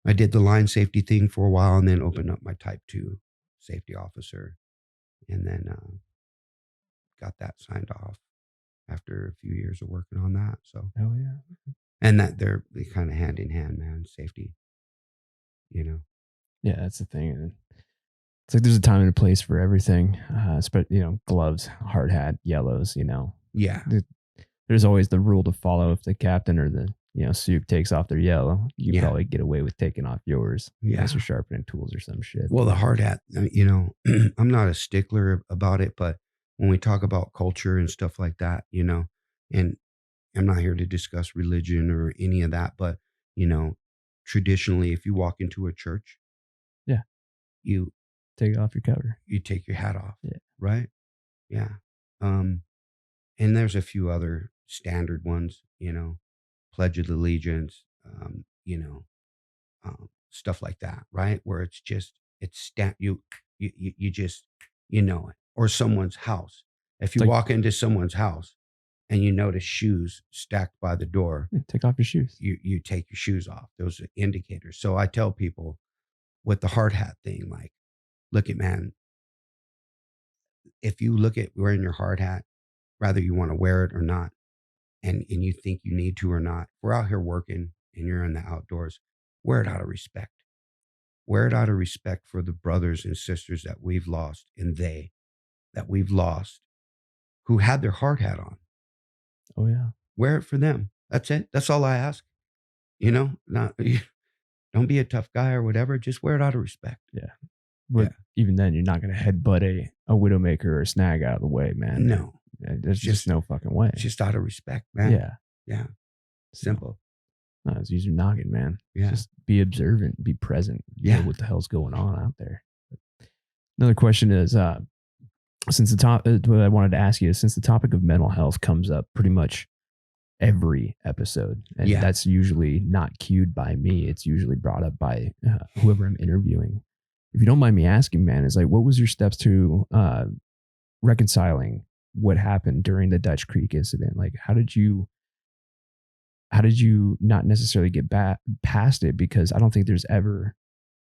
I did the line safety thing for a while and then opened up my type 2 safety officer and then got that signed off after a few years of working on that. So, oh yeah. And that they're kind of hand in hand, man, safety, you know? Yeah, that's the thing. It's like there's a time and a place for everything. Gloves, hard hat, yellows, Yeah. There's always the rule to follow. If the captain or the, soup takes off their yellow, you probably get away with taking off yours. Yeah. Unless you're sharpening tools or some shit. Well, the hard hat, I'm not a stickler about it, but when we talk about culture and stuff like that, and I'm not here to discuss religion or any of that, but, traditionally, if you walk into a church, yeah, you take off your cover. You take your hat off. Yeah. Right? Yeah. And there's a few other standard ones, Pledge of Allegiance, stuff like that, right? Where it's you just, it. Or someone's house. If you walk into someone's house and you notice shoes stacked by the door, take off your shoes. You take your shoes off. Those are indicators. So I tell people with the hard hat thing, like, look at, man, if you look at wearing your hard hat, whether you want to wear it or not, and you think you need to or not, we're out here working and you're in the outdoors, wear it out of respect. Wear it out of respect for the brothers and sisters that we've lost that we've lost who had their hard hat on. Oh, yeah. Wear it for them. That's it. That's all I ask. Not, don't be a tough guy or whatever. Just wear it out of respect. Yeah. But even then, you're not going to headbutt a widowmaker or a snag out of the way, man. No. There's just no fucking way. It's just out of respect, man. Yeah. Yeah. Simple. No, it's use your noggin, man. Yeah. Just be observant, be present. Yeah. Know what the hell's going on out there. Another question is, what I wanted to ask you is, since the topic of mental health comes up pretty much every episode, and that's usually not cued by me. It's usually brought up by whoever I'm interviewing. If you don't mind me asking, man, is like, what was your steps to reconciling what happened during the Dutch Creek incident? Like, how did you not necessarily get past it? Because I don't think there's ever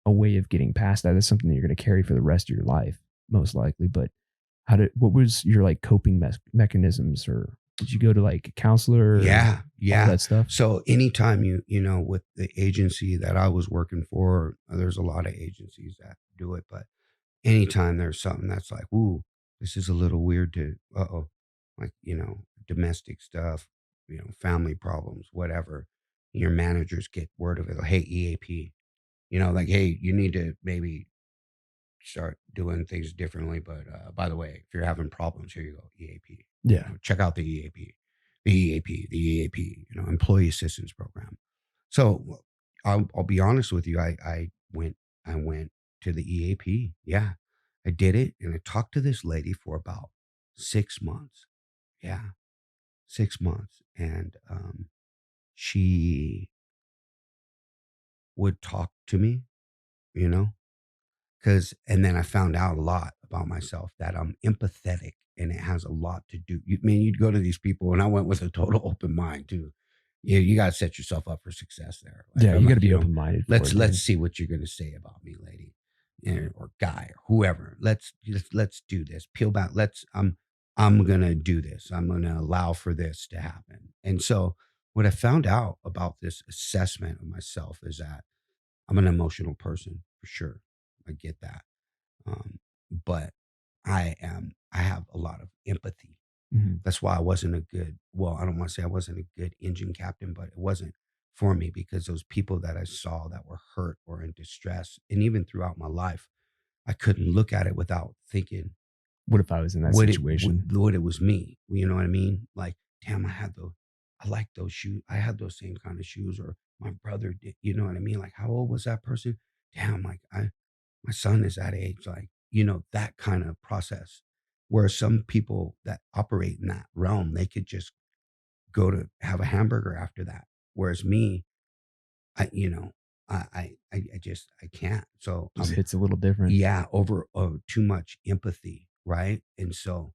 a way of getting past that. It's something that you're going to carry for the rest of your life, most likely. But what was your like coping mechanisms, or did you go to like a counselor? Yeah. All that stuff. So anytime with the agency that I was working for, there's a lot of agencies that do it, but anytime there's something that's like, ooh, this is a little weird to, like, domestic stuff, family problems, whatever, your managers get word of it. Like, hey, EAP, like, hey, you need to maybe start doing things differently. But by the way, if you're having problems, here you go, EAP. Yeah. Check out the EAP, employee assistance program. So I'll be honest with you. I went to the EAP. Yeah, I did it. And I talked to this lady for about 6 months. Yeah. 6 months. And she would talk to me, and then I found out a lot about myself, that I'm empathetic, and it has a lot to do. You'd go to these people, and I went with a total open mind too. you got to set yourself up for success there. Yeah, I'm you got like, to be open minded. let's see what you're going to say about me, lady, or guy, or whoever. Let's do this. Peel back. I'm going to do this. I'm going to allow for this to happen. And so what I found out about this assessment of myself is that I'm an emotional person for sure. I get that. But I have a lot of empathy. That's why I wasn't a good, well, I don't want to say I wasn't a good engine captain, but it wasn't for me because those people that I saw that were hurt or in distress, and even throughout my life, I couldn't look at it without thinking, What if I was in that what situation? it was me. You know what I mean? Like, damn, I like those shoes. I had those same kind of shoes, or my brother did. You know what I mean? Like, how old was that person? Damn, like my son is that age. Like, that kind of process. Where some people that operate in that realm, they could just go to have a hamburger after that. Whereas me, I, you know, I just I can't. So Just hits a little different. yeah, over too much empathy, right? And so,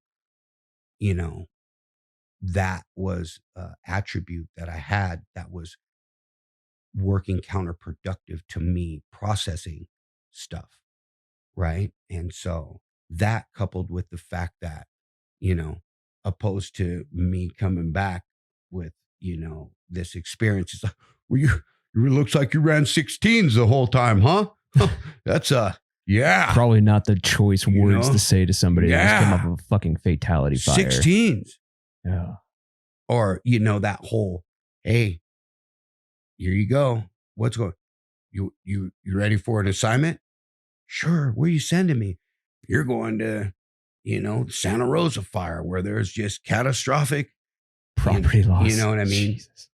you know, that was a attribute that I had that was working counterproductive to me processing stuff, right? And so that coupled with the fact that, you know, opposed to me coming back with, this experience, it's like, well, you looks like you ran 16s the whole time, huh? That's yeah. Probably not the choice words know? to say to somebody that's come Yeah. off of a fucking fatality fire. 16s. Yeah. Or, that whole, hey, here you go. What's going, you ready for an assignment? Sure. Where are you sending me? You're going to, Santa Rosa fire where there's just catastrophic Property loss. You know what I mean? Jesus.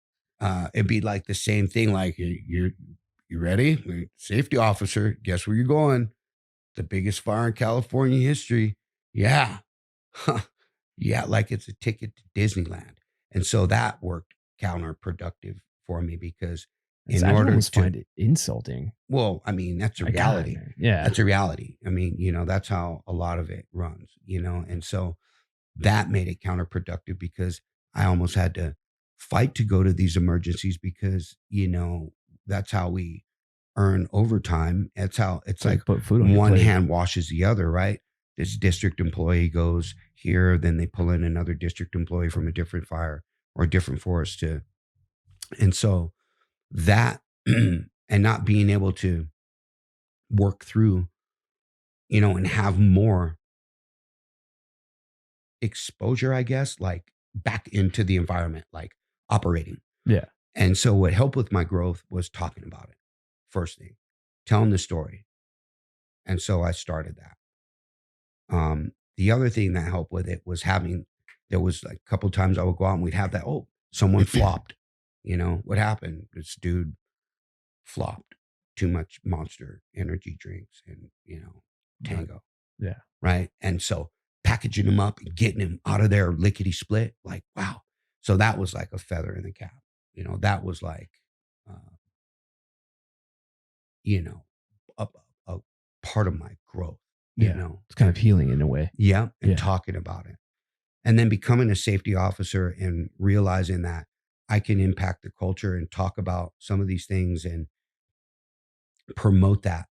It'd be like the same thing. Like you ready? Safety officer. Guess where you're going? The biggest fire in California history. Yeah. Yeah. Like it's a ticket to Disneyland. And so that worked counterproductive for me because in I order almost to, find it insulting. well, I mean, that's a I got it, reality. man. Yeah. That's a reality. I mean, that's how a lot of it runs, and so that made it counterproductive because I almost had to fight to go to these emergencies because, that's how we earn overtime. It's how it's like put food on your one plate. hand washes the other, right? This district employee goes here, then they pull in another district employee from a different fire or a different forest to, and so that and not being able to work through, and have more exposure, I guess, like back into the environment, like operating. Yeah. And so what helped with my growth was talking about it. First thing, telling the story. And so I started that. The other thing that helped with it was there was like a couple of times I would go out and we'd have that, oh, someone flopped. What happened? This dude flopped. Too much Monster energy drinks and, Tango. Yeah. Right. And so packaging them up and getting them out of there lickety split, like, wow. So that was like a feather in the cap. That was like, uh, you know, a part of my growth, Yeah. It's kind of healing in a way. Yeah. And Yeah. talking about it. And then becoming a safety officer and realizing that I can impact the culture and talk about some of these things and promote that,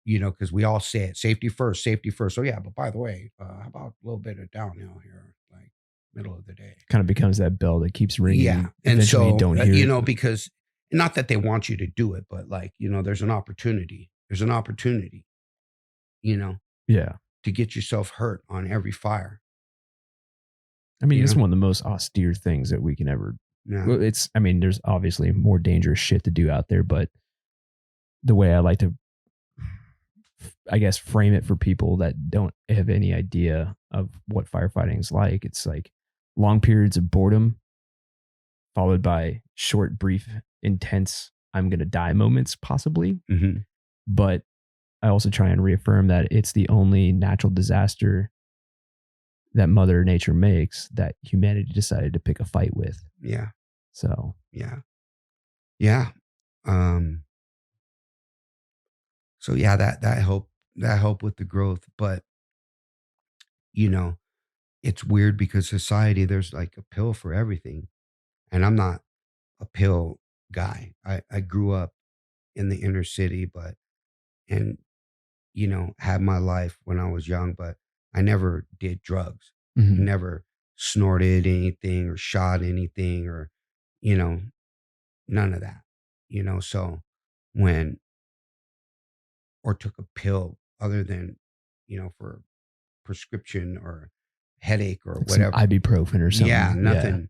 because we all say it, safety first, safety first. Oh yeah, but by the way, how about a little bit of downhill here, like middle of the day? Kind of becomes that bell that keeps ringing. Yeah, and Eventually so you don't hear it. because not that they want you to do it, but like there's an opportunity. There's an opportunity, Yeah. to get yourself hurt on every fire. I mean, You it's know? one of the most austere things that we can ever. Yeah, Well, there's obviously more dangerous shit to do out there, but the way I like to, I guess, frame it for people that don't have any idea of what firefighting is like, it's like long periods of boredom followed by short, brief, intense, I'm going to die moments, possibly. mm-hmm. But I also try and reaffirm that it's the only natural disaster that Mother Nature makes that humanity decided to pick a fight with. Yeah, So, yeah. So yeah, that helped with the growth, but it's weird because society, there's like a pill for everything. And I'm not a pill guy. I grew up in the inner city, and had my life when I was young, but I never did drugs. I Mhm. never snorted anything or shot anything or, you know, none of that. So when or took a pill other than, for prescription or headache or Like some whatever. ibuprofen or Yeah, something. Yeah.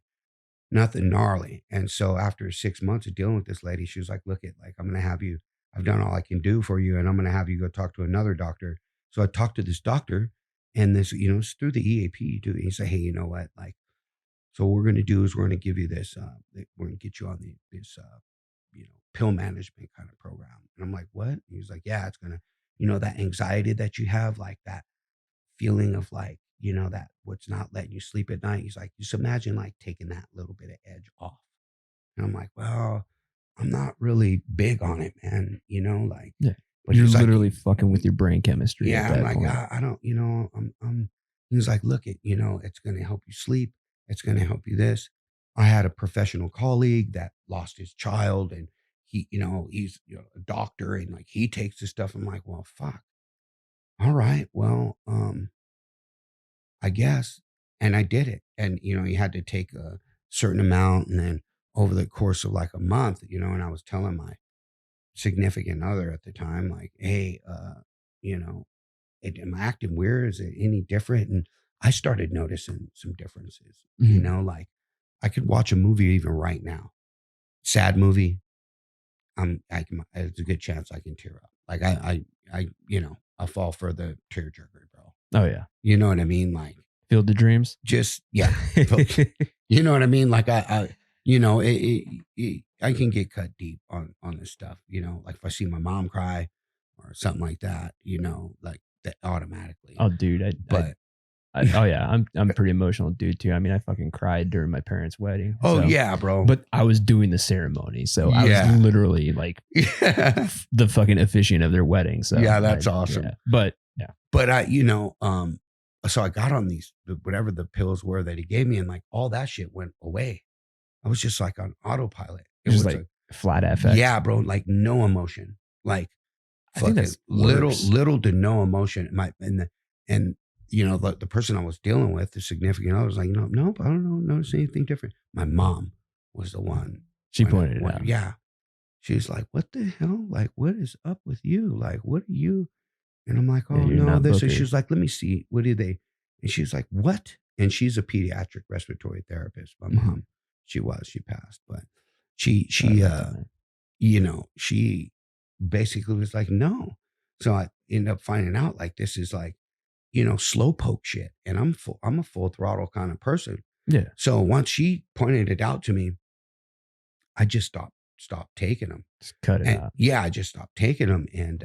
nothing gnarly. And so after 6 months of dealing with this lady, she was like, look it, like, I'm going to have you, I've done all I can do for you. And I'm going to have you go talk to another doctor. So I talked to this doctor and this, it's through the EAP too. He said, hey, you know what? Like, so what we're going to do is we're going to give you this, we're going to get you on this, pill management kind of program. And I'm like, what? And he was like, yeah, it's going to, that anxiety that you have, like that feeling of like, that what's not letting you sleep at night. He's like, just imagine like taking that little bit of edge off. And I'm like, well, I'm not really big on it, man. Like, Yeah. but You're he's like, literally fucking with your brain chemistry at yeah, I'm that like, point. I don't, he was like, look, it's going to help you sleep. It's going to help you this. I had a professional colleague that lost his child and he's a doctor and like he takes this stuff. I'm like, well, fuck. All right. Well, I guess. And I did it. And, you had to take a certain amount. And then over the course of like a month, and I was telling my significant other at the time, like, hey, you know, am I acting weird? Is it any different? And I started noticing some differences, Mhm. like I could watch a movie even right now, sad movie. There's a good chance I can tear up. Like I fall for the tearjerker, bro. Oh yeah. You know what I mean? Like, Field of Dreams. just yeah, you know what I mean. Like I can get cut deep on this stuff. Like if I see my mom cry or something like that, like that automatically. Oh dude, But oh yeah, I'm pretty emotional dude too. I mean, I fucking cried during my parents' wedding. oh So, yeah, bro. but I was doing the ceremony, so I was Yeah. literally like Yeah, the fucking officiant of their wedding. So yeah, that's awesome. Yeah. But yeah, But so I got on whatever the pills were that he gave me, and like all that shit went away. I was just like on autopilot. It just was like flat FX. yeah, bro, like no emotion, like I think fucking that's worse. little to no emotion. And the person I was dealing with, the significant other, was like, nope, I don't notice anything different. My mom was the one. She pointed it out. Yeah, she's like, what the hell? Like, what is up with you? Like, what are you? And I'm like, oh Yeah, you're no, not this. And Booker. she's like, let me see. What do they? And she's like, what? And she's a pediatric respiratory therapist. My mom, she passed, but she she basically was like, no. So I ended up finding out like this is like, slow poke shit. And I'm a full throttle kind of person. Yeah. So once she pointed it out to me, I just stopped taking them. Just cut it out. Yeah, I just stopped taking them. And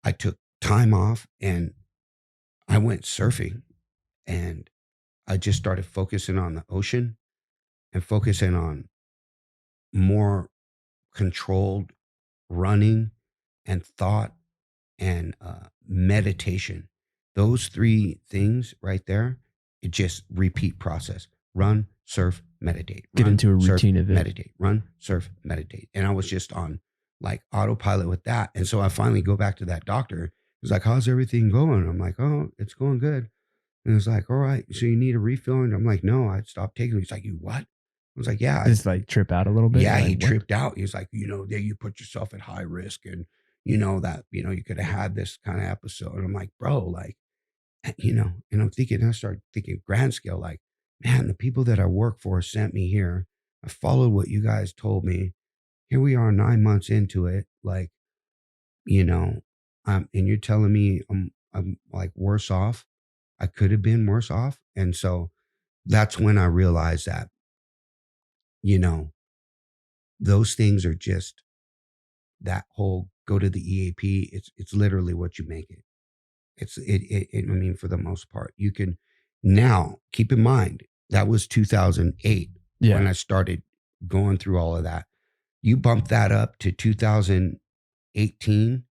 I took time off and I went surfing and I just started focusing on the ocean and focusing on more controlled running and thought and meditation. Those three things right there, it just repeat process. Run, surf, meditate. Get Run, into a surf, routine of it. meditate. Run, surf, meditate. And I was just on like autopilot with that. And so I finally go back to that doctor. He's like, how's everything going? I'm like, oh, it's going good. And it's like, all right, so you need a refill? And I'm like, no, I stopped taking it. He's like, you what? I was like, yeah. Just like trip out a little bit. Yeah, like, he what? tripped out. He was like, there you put yourself at high risk and that, you could have had this kind of episode. And I'm like, bro, like, and I'm thinking, I started thinking grand scale, like, man, the people that I work for sent me here. I followed what you guys told me. Here we are 9 months into it. Like, and you're telling me I'm like worse off. I could have been worse off. And so that's when I realized that, those things are just that whole go to the EAP. It's literally what you make it. I mean, for the most part, you can now keep in mind that was 2008 when I started going through all of that. You bump that up to 2018,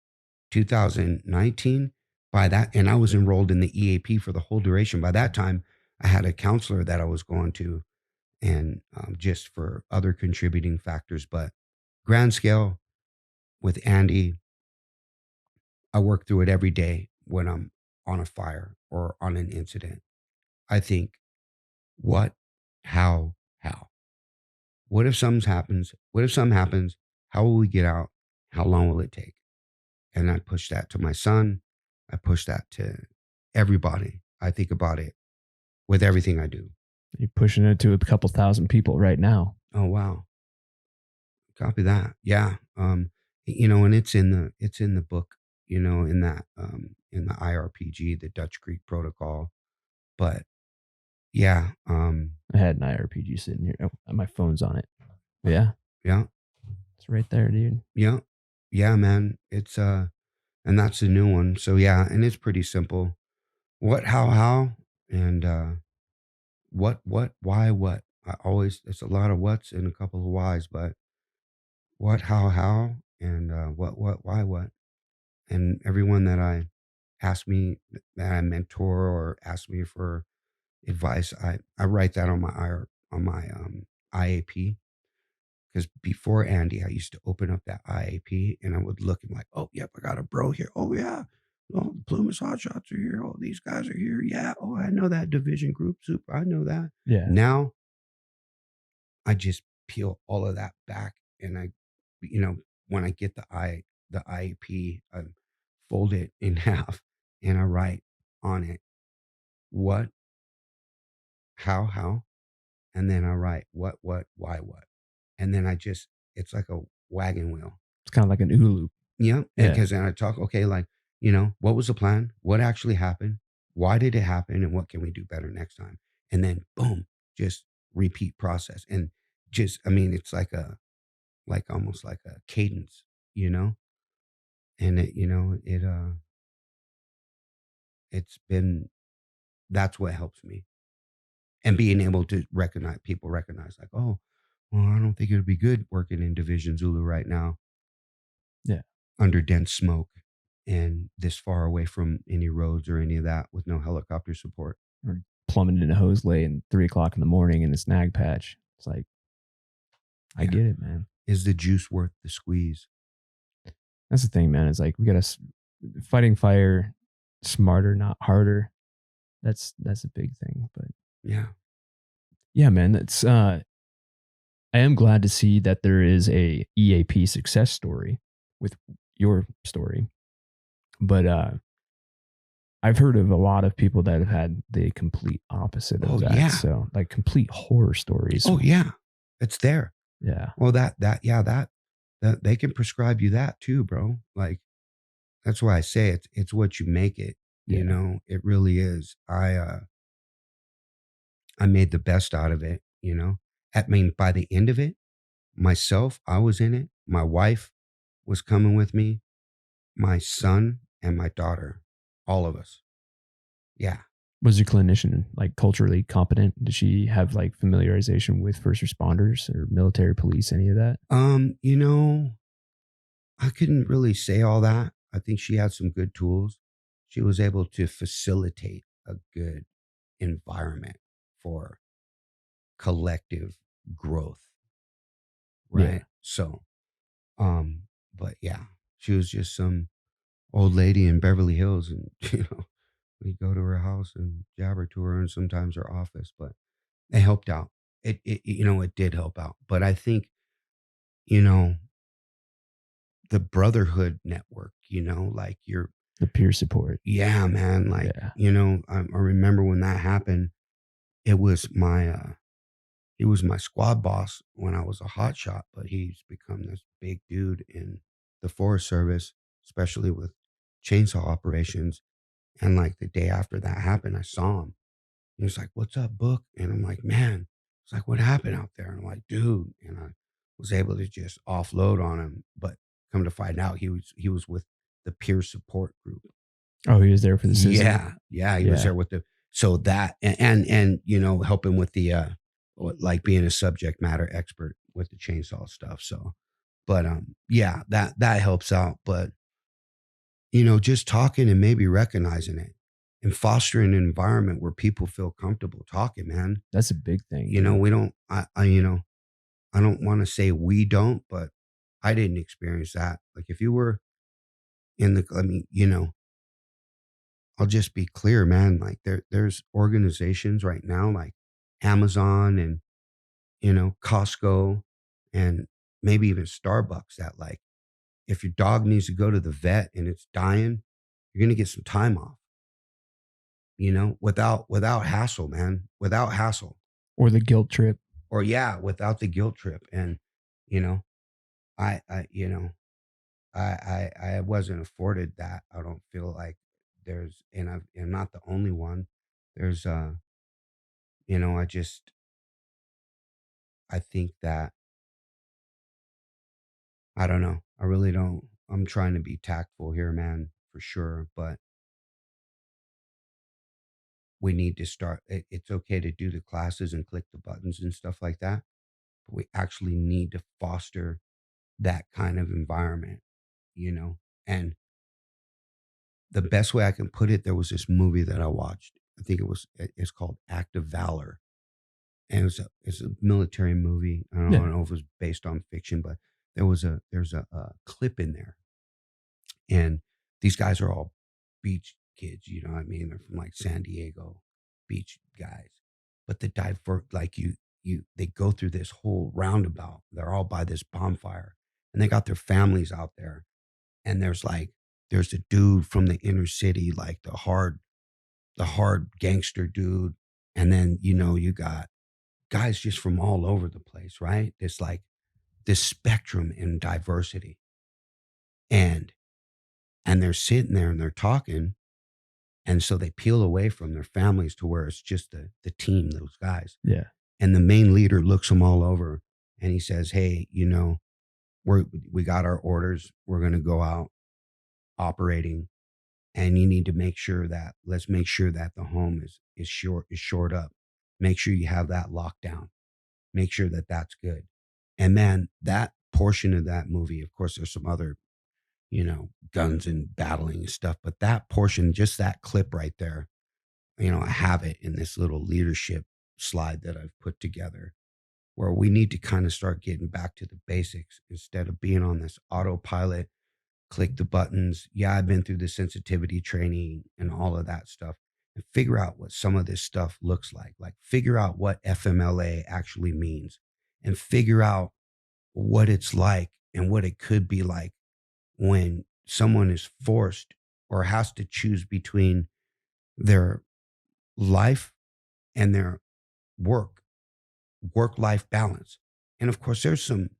2019 by that. And I was enrolled in the EAP for the whole duration. By that time, I had a counselor that I was going to. and just for other contributing factors. But grand scale with Andy, I work through it every day when I'm on a fire or on an incident. I think, what, how? What if something happens? What if something happens? How will we get out? How long will it take? And I push that to my son. I push that to everybody. I think about it with everything I do. You're pushing it to a couple thousand people right now. Oh wow. Copy that. Yeah. And it's in the book, in that in the IRPG, the Dutch Creek Protocol. But yeah, I had an IRPG sitting here. Oh, my phone's on it. But yeah, yeah, it's right there, dude. yeah, yeah, man. It's and that's the new one. So yeah, and it's pretty simple. What, how, and what, why, what. I always, it's a lot of what's and a couple of whys, but what, how, and what, why, what. And everyone that I ask me, that I mentor or ask me for advice, I write that on my IAP. Because before Andy, I used to open up that IAP and I would look and like, oh, yep, I got a bro here. Oh, yeah. Oh, the Plumas Hotshots are here. Oh, these guys are here. Yeah. Oh, I know that division group. Super. I know that. Yeah. Now I just peel all of that back, and when I get the IAP, I fold it in half and I write on it what, how, and then I write what, why, what. And then it's like a wagon wheel. It's kind of like an OODA loop. Yeah. Yeah. Because then I talk, okay, like, what was the plan? What actually happened? Why did it happen? And what can we do better next time? And then boom, just repeat process. And it's almost like a cadence, and it's been, that's what helps me. And being able to recognize like, oh, well, I don't think it would be good working in Division Zulu right now. Yeah. Under dense smoke and this far away from any roads or any of that with no helicopter support. Or plummeted in a hose lay at 3:00 in the morning in a snag patch. It's like, I get it, man. Is the juice worth the squeeze? That's the thing, man. It's like, we got to fighting fire smarter, not harder. That's a big thing. But yeah, man, that's I am glad to see that there is a EAP success story with your story. But I've heard of a lot of people that have had the complete opposite of that. Yeah. So like complete horror stories. Oh yeah. It's there. Yeah. Well, that they can prescribe you that too, bro. Like, that's why I say it's what you make it. Yeah. It really is. I made the best out of it, by the end of it, myself, I was in it. My wife was coming with me, my son and my daughter, all of us. Yeah. Was your clinician like culturally competent? Did she have like familiarization with first responders or military police, any of that? I couldn't really say all that. I think she had some good tools. She was able to facilitate a good environment for collective growth. Right. Yeah. So, but yeah, she was just some old lady in Beverly Hills, and we go to her house and jabber to her, and sometimes her office. But it helped out. It did help out. But I think, the brotherhood network, like The peer support. yeah, man. Like, I remember when that happened. It was he was my squad boss when I was a hotshot, but he's become this big dude in the Forest Service, especially with chainsaw operations. And like the day after that happened, I saw him. He was like, "What's up, Book?" And I'm like, "Man," it's like, "What happened out there?" And I'm like, "Dude," and I was able to just offload on him. But come to find out, he was with the peer support group. Oh, he was there for the season. Yeah, he was there with the, so that, and helping with the like being a subject matter expert with the chainsaw stuff. So, but yeah, that helps out. But just talking and maybe recognizing it, and foster an environment where people feel comfortable talking, man. That's a big thing, You know, dude. we don't, I don't want to say we don't, but I didn't experience that. Like if you were I mean, I'll just be clear, man. Like there's organizations right now like Amazon and, Costco and maybe even Starbucks that like, if your dog needs to go to the vet and it's dying, you're going to get some time off, without hassle, man, without hassle. Or the guilt trip. Or yeah, without the guilt trip. And, you know, I, I wasn't afforded that. I don't feel like I'm not the only one. There's, I just, I think that, I don't know. I really don't. I'm trying to be tactful here, man, for sure. But we need to start. It's okay to do the classes and click the buttons and stuff like that. But we actually need to foster that kind of environment, you know? And the best way I can put it, there was this movie that I watched. I think it's called Act of Valor. And it's a military movie. I Yeah. don't know if it was based on fiction, but there's a clip in there. And these guys are all beach kids, you know what I mean? They're from like San Diego beach guys. But the divert like they go through this whole roundabout. They're all by this bonfire and they got their families out there. And there's a dude from the inner city, like the hard gangster dude. And then, you got guys just from all over the place, right? It's like this spectrum in diversity. And they're sitting there and they're talking. And so they peel away from their families to where it's just the team, those guys. Yeah. And the main leader looks them all over and he says, hey, we got our orders. We're going to go out operating. And you need to let's make sure that the home is shored up. Make sure you have that locked down. Make sure that that's good. And man, that portion of that movie, of course, there's some other, guns and battling and stuff, but that portion, just that clip right there, I have it in this little leadership slide that I've put together where we need to kind of start getting back to the basics instead of being on this autopilot, click the buttons. Yeah, I've been through the sensitivity training and all of that stuff and figure out what some of this stuff looks like. Like figure out what FMLA actually means and figure out what it's like and what it could be like when someone is forced or has to choose between their life and their work, work-life balance. And of course, there's some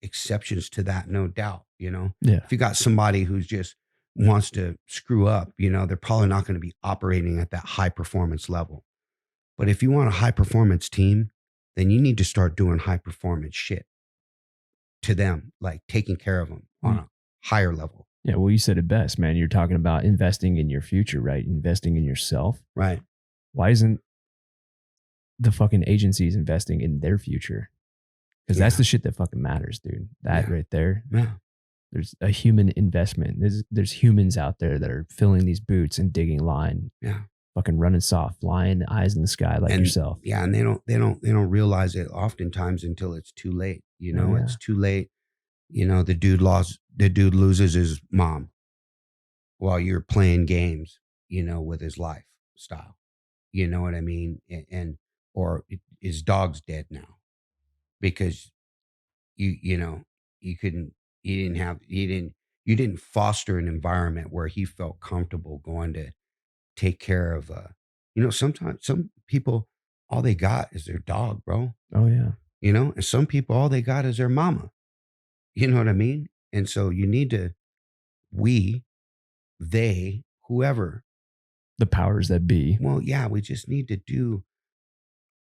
exceptions to that, no doubt. Yeah. If you got somebody who's just wants to screw up, they're probably not going to be operating at that high performance level. But if you want a high performance team, then you need to start doing high performance shit to them, like taking care of them on a higher level. Yeah. Well, you said it best, man. You're talking about investing in your future, right? Investing in yourself. Right. Why isn't the fucking agencies investing in their future? Because that's the shit that fucking matters, dude. That right there. Yeah. There's a human investment. There's humans out there that are filling these boots and digging line. Yeah. Fucking running soft, flying eyes in the sky like yourself. Yeah, and they don't realize it oftentimes until it's too late. It's too late. The dude loses his mom while you're playing games, with his lifestyle. You know what I mean? Or his dog's dead now because you know you couldn't you didn't have you didn't foster an environment where he felt comfortable going to take care of sometimes some people all they got is their dog, bro. Oh yeah. And some people all they got is their mama. You know what I mean? And so you need to we they whoever, The powers that be. well, yeah, we just need to do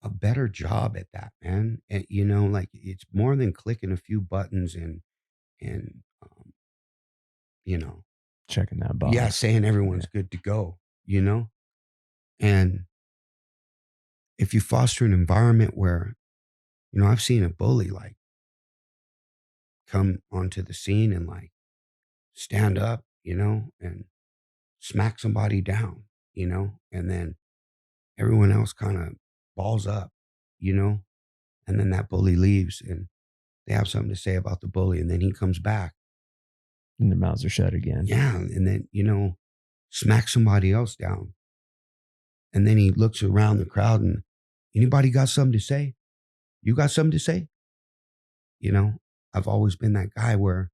a better job at that, man. And like it's more than clicking a few buttons and you know Checking that box. yeah, saying everyone's good to go. And if you foster an environment where, I've seen a bully like come onto the scene and like stand up, and smack somebody down, and then everyone else kind of balls up, you know, and then that bully leaves and they have something to say about the bully and then he comes back. And their mouths are shut again. Yeah. And then, smack somebody else down. And then he looks around the crowd and anybody got something to say? You got something to say? I've always been that guy where,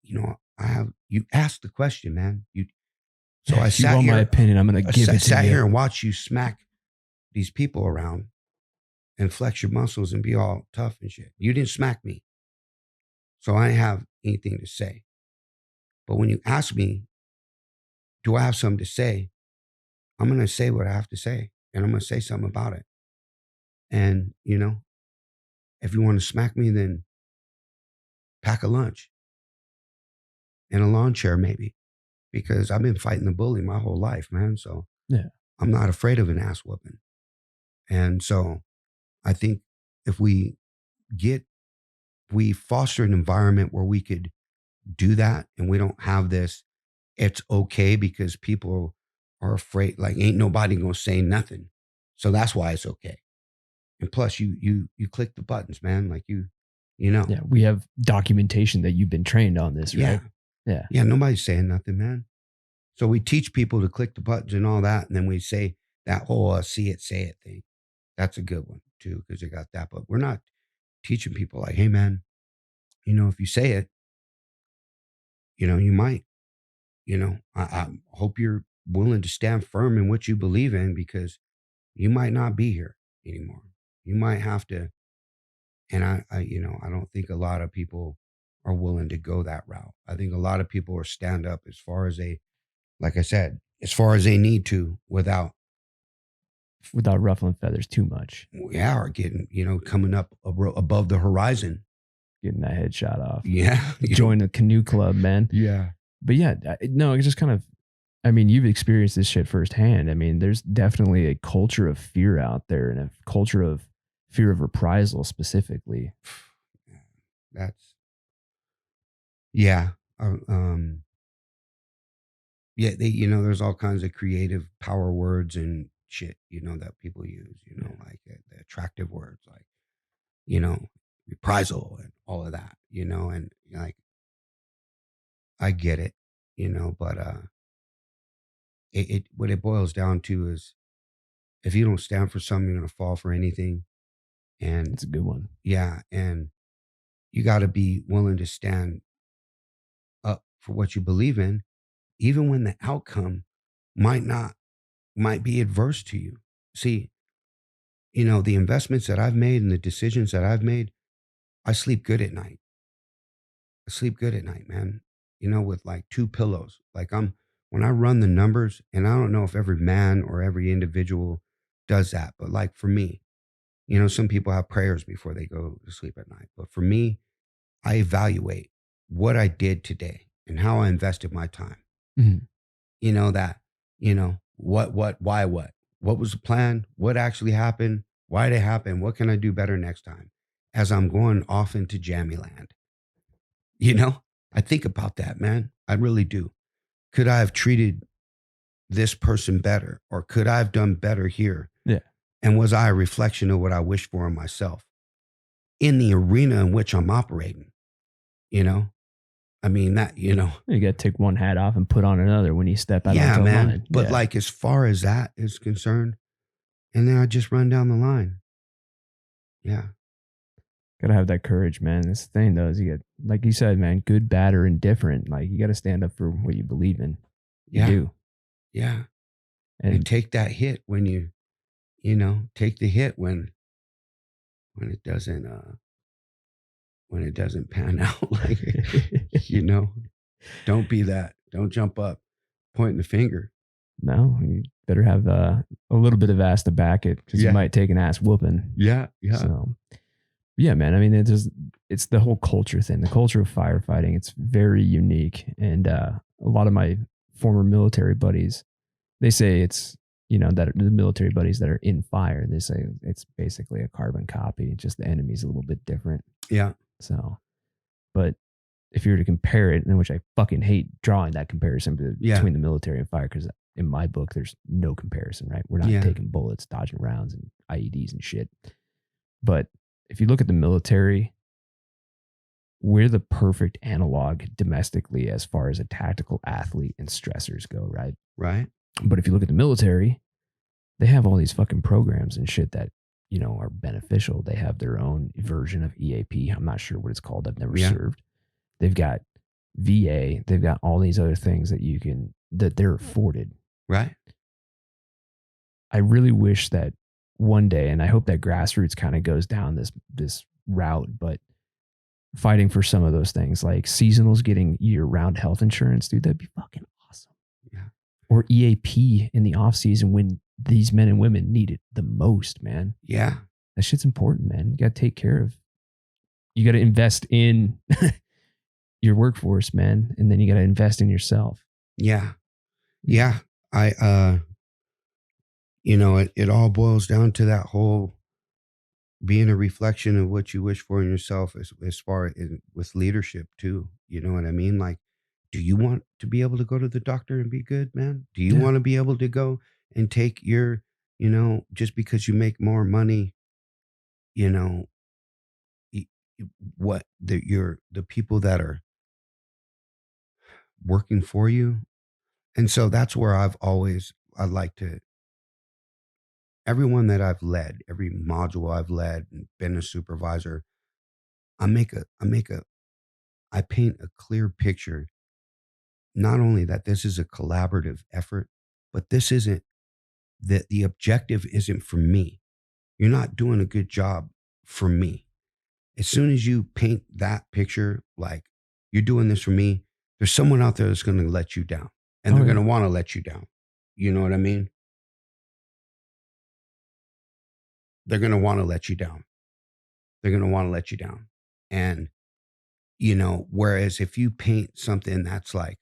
you asked the question, man. So I If you sat want my here, opinion, I'm going to give it to sat you. here and watched you smack these people around and flex your muscles and be all tough and shit. You didn't smack me. So I didn't have anything to say. But when you ask me, do I have something to say? I'm going to say what I have to say and I'm going to say something about it. And, if you want to smack me, then pack a lunch and a lawn chair maybe, because I've been fighting the bully my whole life, man. So Yeah. I'm not afraid of an ass whooping. And so I think if we foster an environment where we could do that and we don't have this, it's okay because people are afraid, like ain't nobody gonna say nothing. So that's why it's okay. And plus you click the buttons, man. Like Yeah. We have documentation that you've been trained on this, yeah. right? Yeah. Yeah, nobody's saying nothing, man. So we teach people to click the buttons and all that, and then we say that whole see it, say it thing. That's a good one too, because they got that. But we're not teaching people like, hey man, if you say it, you might, I hope you're willing to stand firm in what you believe in because you might not be here anymore. You might have to. And I don't think a lot of people are willing to go that route. I think a lot of people are stand up as far as like I said, as far as they need to without ruffling feathers too much. Yeah, or getting, coming up above the horizon. Getting that headshot off. Yeah. Join the canoe club, man. Yeah. But yeah, no, it's just kind of, you've experienced this shit firsthand. There's definitely a culture of fear out there and a culture of fear of reprisal specifically. That's, yeah. Yeah, there's all kinds of creative power words and shit, that people use, like the attractive words, like, reprisal and all of that, and like, I get it, but what it boils down to is if you don't stand for something, you're gonna fall for anything. And It's a good one. yeah, and you got to be willing to stand up for what you believe in, even when the outcome might be adverse to you. See, the investments that I've made and the decisions that I've made, I sleep good at night. I sleep good at night, man. With like two pillows. Like when I run the numbers, and I don't know if every man or every individual does that, but like for me, some people have prayers before they go to sleep at night. But for me, I evaluate what I did today and how I invested my time. Mhm. Why, what was the plan? What actually happened? Why did it happen? What can I do better next time? As I'm going off into jammy land, I think about that, man. I really do. Could I have treated this person better? Or could I have done better here? Yeah. And was I a reflection of what I wish for in myself in the arena in which I'm operating? That, You got to take one hat off and put on another when you step out yeah, onto man. the line. But Yeah. like, as far as that is concerned, and then I just run down the line. Yeah. Gotta have that courage, man. That's the thing, though, is you get, like you said, man, good, bad, or indifferent. Like, you got to stand up for what you believe in. You Yeah. do. Yeah. And And take that hit when take the hit when it doesn't, pan out. Like, don't be that. Don't jump up, pointing the finger. no, you better have a little bit of ass to back it because you Yeah. might take an ass whooping. Yeah. Yeah. So, yeah, man. It's the whole culture thing, the culture of firefighting. It's very unique. And a lot of my former military buddies, they say it's, that the military buddies that are in fire, they say it's basically a carbon copy. Just the enemy's a little bit different. Yeah. So, but if you were to compare it, in which I fucking hate drawing that comparison between the military and fire, because in my book, there's no comparison, right? We're not taking bullets, dodging rounds and IEDs and shit. But if you look at the military, we're the perfect analog domestically as far as a tactical athlete and stressors go, right? Right. But if you look at the military, they have all these fucking programs and shit that, you know, are beneficial. They have their own version of EAP. I'm not sure what it's called. I've never served. They've got VA. They've got all these other things that they're afforded. Right. I really wish that one day, and I hope that grassroots kind of goes down this route, but fighting for some of those things, like seasonals getting year-round health insurance, dude, that'd be fucking awesome. Yeah. Or EAP in the off season when these men and women need it the most, man. Yeah. That shit's important, man. You got to take care of, you got to invest in your workforce, man. And then you got to invest in yourself. Yeah. Yeah. You know, it all boils down to that whole being a reflection of what you wish for in yourself as far as with leadership too. You know what I mean? Like, do you want to be able to go to the doctor and be good, man? Do you want to be able to go and take your, you know, just because you make more money, you know, the people that are working for you. And so that's where I like to, everyone that I've led, every module I've led and been a supervisor, I paint a clear picture. Not only that this is a collaborative effort, but this isn't that the objective isn't for me. You're not doing a good job for me. As soon as you paint that picture, like you're doing this for me, there's someone out there that's going to let you down, and they're going to want to let you down. You know what I mean? They're going to want to let you down. They're going to want to let you down. And, you know, whereas if you paint something that's like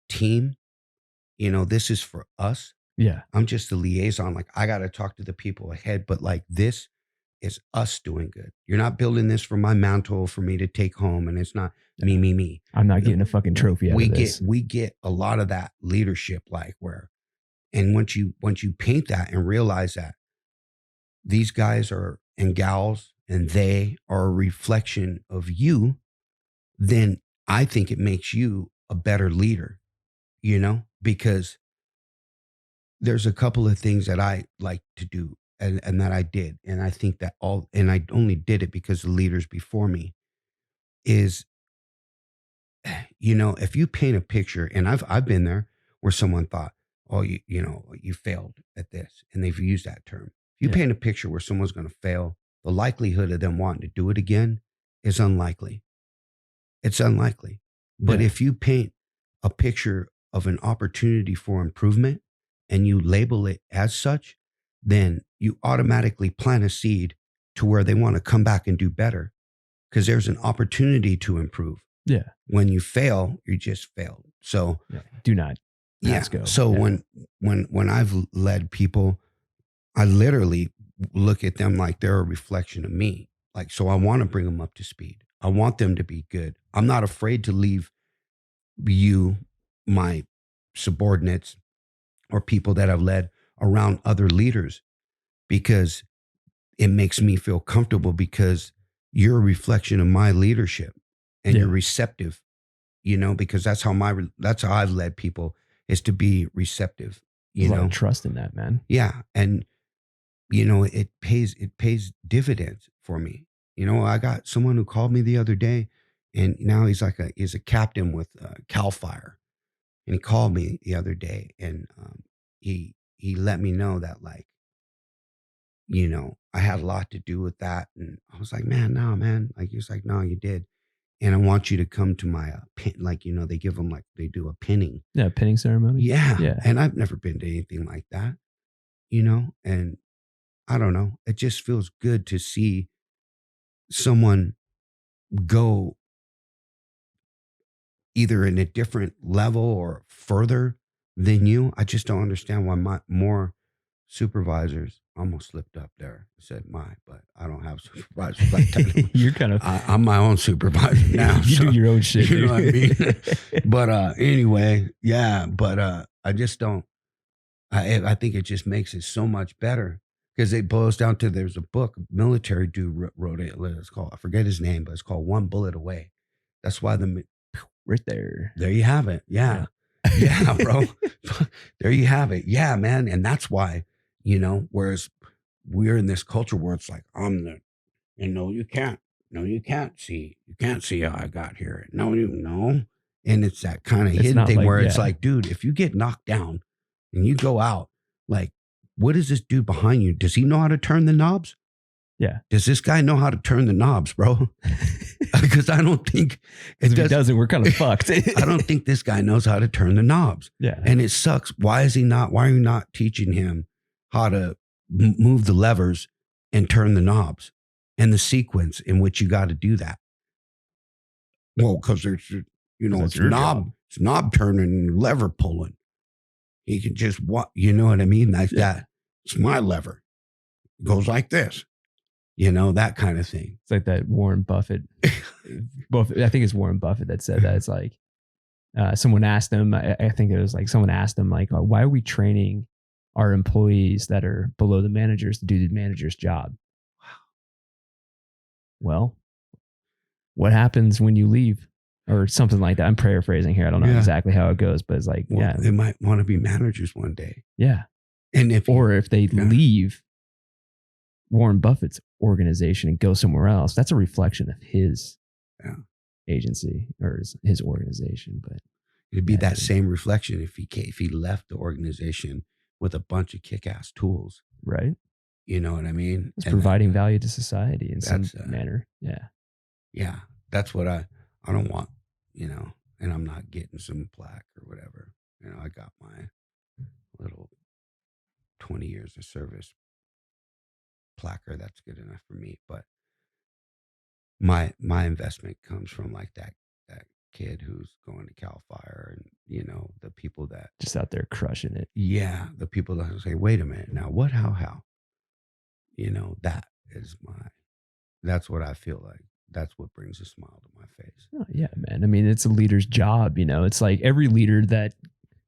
team, you know, this is for us. Yeah. I'm just the liaison. Like, I got to talk to the people ahead, but like this is us doing good. You're not building this for my mantle for me to take home. And it's not me. I'm not getting a fucking trophy out of this. We get a lot of that leadership, like where, and once you paint that and realize that these guys are and gals and they are a reflection of you, then I think it makes you a better leader, you know, because there's a couple of things that I like to do and that I did. And I think that and I only did it because the leaders before me is, you know, if you paint a picture, and I've been there where someone thought, oh, you know, you failed at this. And they've used that term. If you paint a picture where someone's going to fail, the likelihood of them wanting to do it again is unlikely. It's unlikely. But if you paint a picture of an opportunity for improvement and you label it as such, then you automatically plant a seed to where they want to come back and do better because there's an opportunity to improve. Yeah. When you fail, you just failed. So do not. Go. So when I've led people, I literally look at them like they're a reflection of me. Like, so I want to bring them up to speed. I want them to be good. I'm not afraid to leave you, my subordinates, or people that I've led around other leaders because it makes me feel comfortable because you're a reflection of my leadership and you're receptive, you know, because that's how I've led people is to be receptive, you know. A lot of trust in that, man. Yeah. And, you know, it pays dividends for me. You know, I got someone who called me the other day and now he's a captain with Cal Fire. And he called me the other day and he let me know that, like, you know, I had a lot to do with that. And I was like, man, no, man. Like, he was like, no, you did. And I want you to come to my pin. Like, you know, they give them, like, they do a pinning. Yeah, pinning ceremony. Yeah. And I've never been to anything like that, you know? And I don't know. It just feels good to see someone go either in a different level or further than you. I just don't understand why more supervisors almost slipped up there. I said my, but I don't have supervisors like that. You're kind of I'm my own supervisor now. you do your own shit. You Dude. know what I mean? But anyway, yeah. But I just don't. I think it just makes it so much better because it boils down to there's a book, military dude wrote it. It's called, I forget his name, but it's called One Bullet Away. That's why Right there. there you have it. Yeah. Yeah, bro. There you have it. Yeah, man. And that's why, whereas we're in this culture where it's like, I'm the, you can't. No, you can't see. You can't see how I got here. No, you know. And it's that kind of hidden thing where it's like, dude, if you get knocked down and you go out, like, what is this dude behind you? Does he know how to turn the knobs? Yeah. Does this guy know how to turn the knobs, bro? Because I don't think if he doesn't, we're kind of fucked. I don't think this guy knows how to turn the knobs. Yeah. And it sucks. Why are you not teaching him how to move the levers and turn the knobs and the sequence in which you got to do that? Well, because there's, it's knob turning and lever pulling. He can just you know what I mean? Like that. It's my lever. It goes like this. That kind of thing. It's like that Warren Buffett. I think it's Warren Buffett that said that. It's like someone asked him, I think it was like someone asked him, like, why are we training our employees that are below the managers to do the manager's job? Well, what happens when you leave? Or something like that. I'm paraphrasing here. I don't know exactly how it goes, but it's like, they might want to be managers one day. Yeah. And if they leave Warren Buffett's organization and go somewhere else, that's a reflection of his agency or his organization. But it'd be that same reflection if he left the organization with a bunch of kick-ass tools. Right. You know what I mean? It's providing value to society in some manner. Yeah. Yeah. That's what I don't want, and I'm not getting some plaque or whatever. I got my little 20 years of service placard. That's good enough for me. But my investment comes from like that kid who's going to Cal Fire and, the people that just out there crushing it. Yeah. The people that say, wait a minute now, what, how, that is that's what I feel like. That's what brings a smile to my face. Oh, yeah, man. I mean, it's a leader's job, It's like every leader that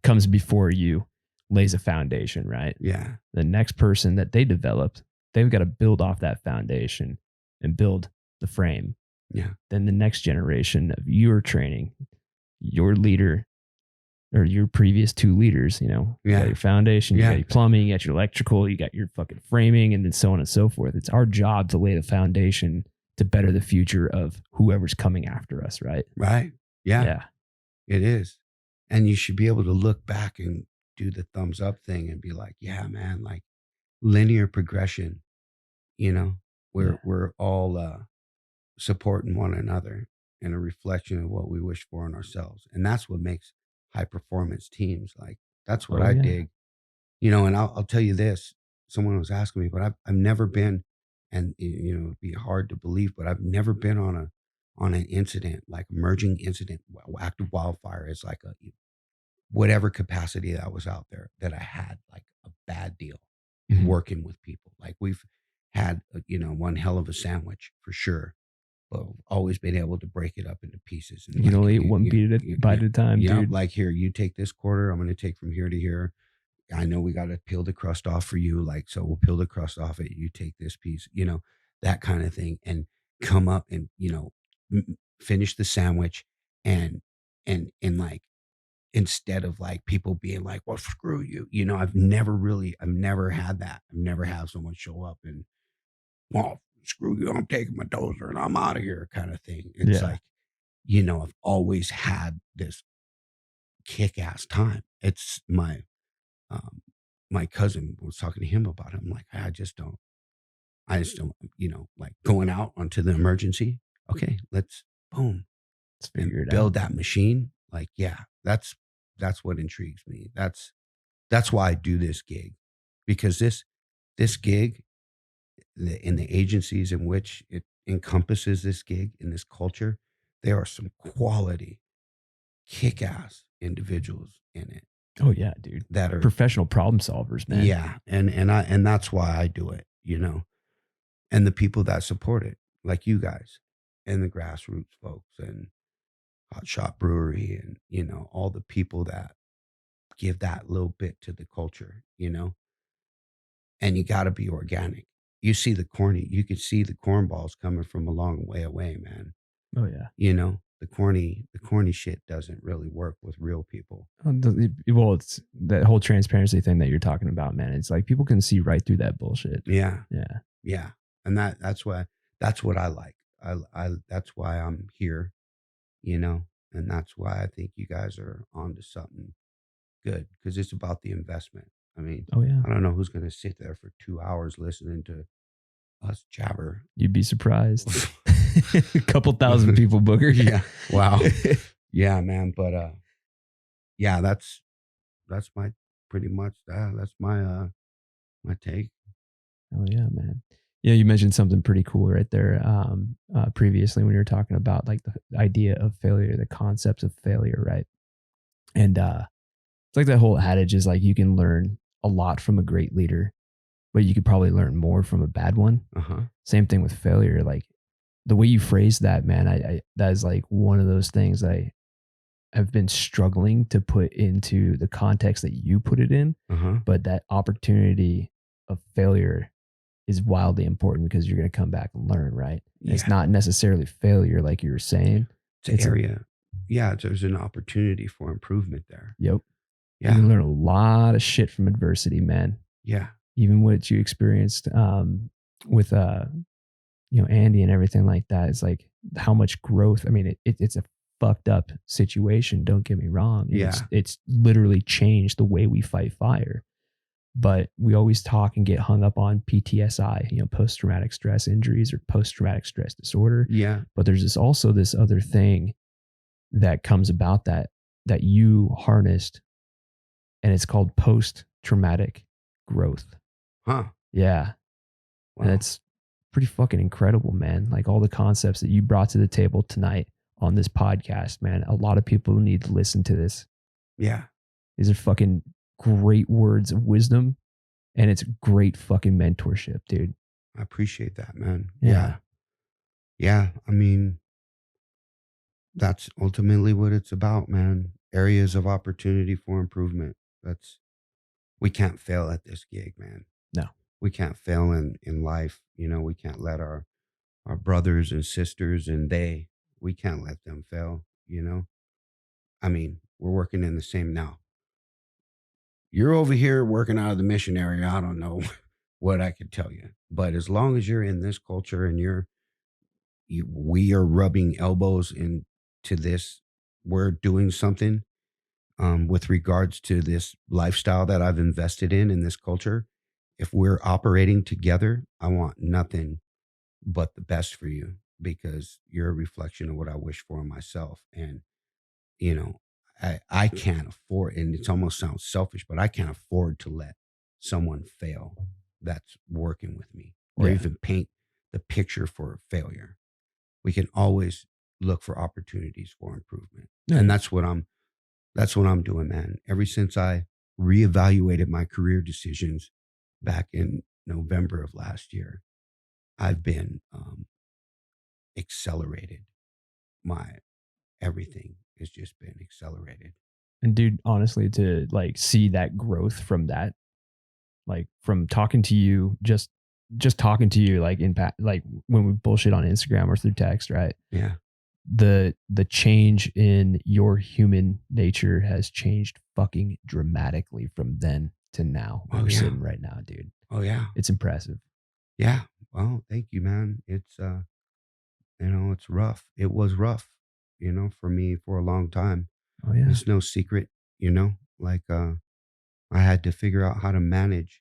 comes before you lays a foundation, right? Yeah. The next person that they developed, they've got to build off that foundation and build the frame. Yeah. Then the next generation of your training, your leader or your previous two leaders, you got your foundation, you got your plumbing, you got your electrical, you got your fucking framing, and then so on and so forth. It's our job to lay the foundation to better the future of whoever's coming after us, right? Right. Yeah. Yeah. It is. And you should be able to look back and do the thumbs up thing and be like, yeah, man, like linear progression, we're all supporting one another and a reflection of what we wish for in ourselves. And that's what makes high performance teams. Like that's what I dig, and I'll tell you this, someone was asking me, but I've never been, and it'd be hard to believe, but I've never been on an incident, like emerging incident, active wildfire. It's like whatever capacity that was out there that I had like a bad deal working with people. Like we've had, one hell of a sandwich for sure, but we've always been able to break it up into pieces. And you can only eat one bite at a time, dude. Like here, you take this quarter, I'm going to take from here to here. I know we got to peel the crust off for you. Like, so we'll peel the crust off it. You take this piece, that kind of thing, and come up and, finish the sandwich and like, instead of like people being like, well, screw you. I've never had that. I've never had someone show up and, well, screw you. I'm taking my dozer and I'm out of here kind of thing. It's like, I've always had this kick-ass time. It's my cousin was talking to him about it. I'm like, I just don't, like going out onto the emergency. Okay, let's figure it out. Build that machine. Like, yeah, that's what intrigues me. That's why I do this gig, because this gig, in the agencies in which it encompasses this gig in this culture, there are some quality, kick-ass individuals in it. Oh yeah, dude. that are, Professional problem solvers, man. yeah, and that's why I do it, and the people that support it, like you guys, and the grassroots folks, and Hotshot Brewery, and all the people that give that little bit to the culture, and you got to be organic. You could see the cornballs coming from a long way away, man. Oh yeah. The corny shit doesn't really work with real people. Well, it's that whole transparency thing that you're talking about, man. It's like people can see right through that bullshit. Yeah, Yeah. yeah, and that's what I like. That's why I'm here, and that's why I think you guys are onto something good, because it's about the investment. I mean, Oh yeah. I don't know who's going to sit there for 2 hours listening to us jabber. You'd be surprised. A couple thousand people, Booker. Yeah. Wow. Yeah, man. But yeah, that's my pretty much that's my take. Oh yeah, man. Yeah, you mentioned something pretty cool right there previously when you were talking about like the idea of failure, the concepts of failure, right? And it's like that whole adage is like you can learn a lot from a great leader, but you could probably learn more from a bad one. Uh-huh. Same thing with failure. Like the way you phrase that, man, I that is like one of those things I have been struggling to put into the context that you put it in. Uh-huh. But that opportunity of failure is wildly important because you're going to come back and learn, right? And it's Yeah. not necessarily failure, like you were saying. It's an area. Yeah, there's an opportunity for improvement there. Yep. Yeah. You can learn a lot of shit from adversity, man. Yeah. Even what you experienced with Andy and everything like that. It's like how much growth. I mean, it's a fucked up situation. Don't get me wrong. Yeah. It's literally changed the way we fight fire. But we always talk and get hung up on PTSI, post traumatic stress injuries or post traumatic stress disorder. Yeah. But there's also this other thing that comes about that you harnessed, and it's called post traumatic growth. Huh. Yeah. Wow. And it's pretty fucking incredible, man. Like all the concepts that you brought to the table tonight on this podcast, man. A lot of people need to listen to this. Yeah. These are fucking great words of wisdom, and it's great fucking mentorship, dude. I appreciate that, man. Yeah. Yeah. I mean, that's ultimately what it's about, man. Areas of opportunity for improvement. We can't fail at this gig, man. No. We can't fail in life. We can't let our brothers and sisters we can't let them fail, I mean, we're working in the same now. You're over here working out of the mission area. I don't know what I could tell you, but as long as you're in this culture and we are rubbing elbows into this, we're doing something with regards to this lifestyle that I've invested in this culture. If we're operating together, I want nothing but the best for you, because you're a reflection of what I wish for myself. And, I can't afford, and it almost sounds selfish, but I can't afford to let someone fail that's working with me, or Yeah. even paint the picture for failure. We can always look for opportunities for improvement. Yeah. And that's what I'm doing, man. Ever since I reevaluated my career decisions back in November of last year, I've been accelerated. My everything has just been accelerated. And dude, honestly, to like see that growth from that, like from talking to you, just talking to you, like like when we bullshit on Instagram or through text, right? Yeah. The change in your human nature has changed fucking dramatically from then to now. Where Oh, we're yeah. sitting right now, dude. Oh, yeah. It's impressive. Yeah. Well, thank you, man. It's it's rough. It was rough, for me for a long time. Oh yeah. It's no secret, like I had to figure out how to manage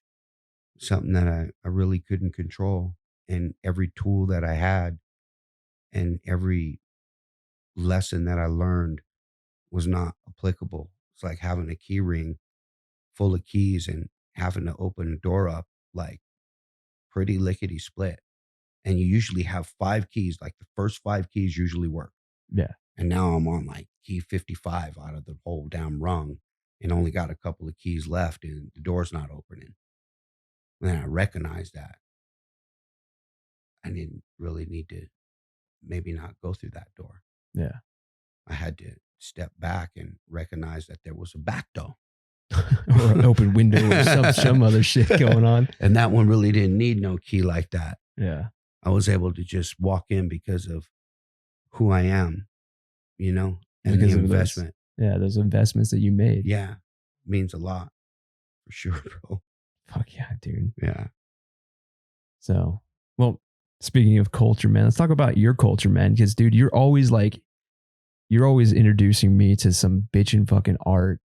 something that I really couldn't control. And every tool that I had and every lesson that I learned was not applicable. It's like having a key ring full of keys and having to open a door up like pretty lickety split. And you usually have 5 keys, like the first 5 keys usually work. Yeah. And now I'm on like key 55 out of the whole damn rung. and only got a couple of keys left and the door's not opening. And I recognized that I didn't really need to maybe not go through that door. Yeah. I had to step back and recognize that there was a back door. Or an open window or some other shit going on. And that one really didn't need no key like that. Yeah. I was able to just walk in because of who I am, you know, and Because the of investment. those investments that you made. Yeah. Means a lot for sure, bro. Fuck yeah, dude. Yeah. So, well, speaking of culture, man, let's talk about your culture, man. Because, dude, you're always introducing me to some bitchin' fucking art,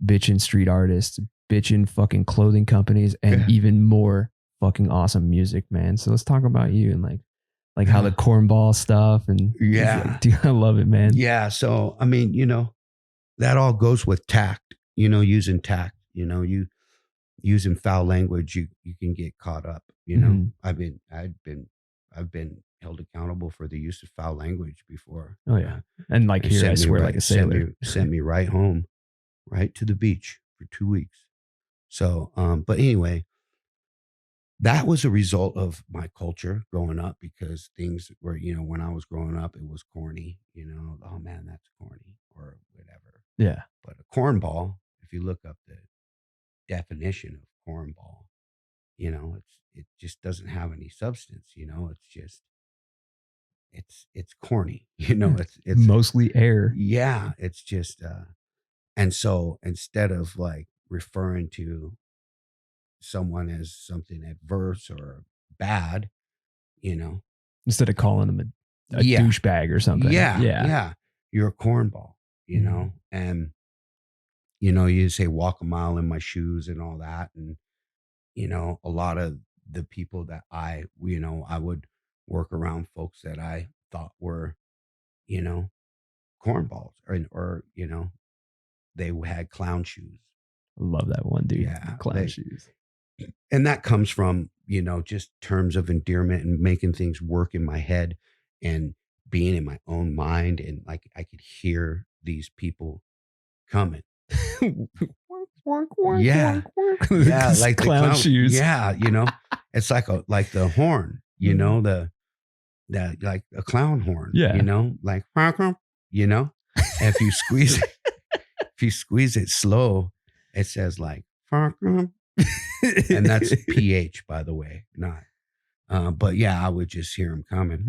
bitchin' street artists, bitchin' fucking clothing companies, and even more fucking awesome music, man. So let's talk about you and like how the cornball stuff and dude, I love it, man. Yeah. So, I mean, you know, that all goes with tact, you know, using tact, you know, you using foul language, you can get caught up, you know. I've been held accountable for the use of foul language before. Oh yeah. And like here, I swear like a sailor. Sent me right home, right to the beach for 2 weeks. So, but anyway, that was a result of my culture growing up because things were, you know, when I was growing up, it was corny, you know, oh man, that's corny or whatever. Yeah. But a cornball, if you look up the definition of cornball, you know, it just doesn't have any substance, you know, it's just, it's corny, you know, it's mostly air. Yeah. It's just, and so instead of like referring to someone as something adverse or bad, you know, instead of calling them a douchebag or something. Yeah. You're a cornball, you know, and, you know, you say walk a mile in my shoes and all that. And, you know, a lot of the people that I would work around folks that I thought were, you know, cornballs or, you know, they had clown shoes. I love that one, dude. Yeah. Clown shoes. And that comes from, you know, just terms of endearment and making things work in my head and being in my own mind. And like, I could hear these people coming. Yeah. Yeah. Like the clown shoes. Yeah. You know, it's like the horn, you know, that like a clown horn, you know, like, you know, and if you squeeze it slow, it says like, and that's PH, by the way, not. But yeah, I would just hear him coming,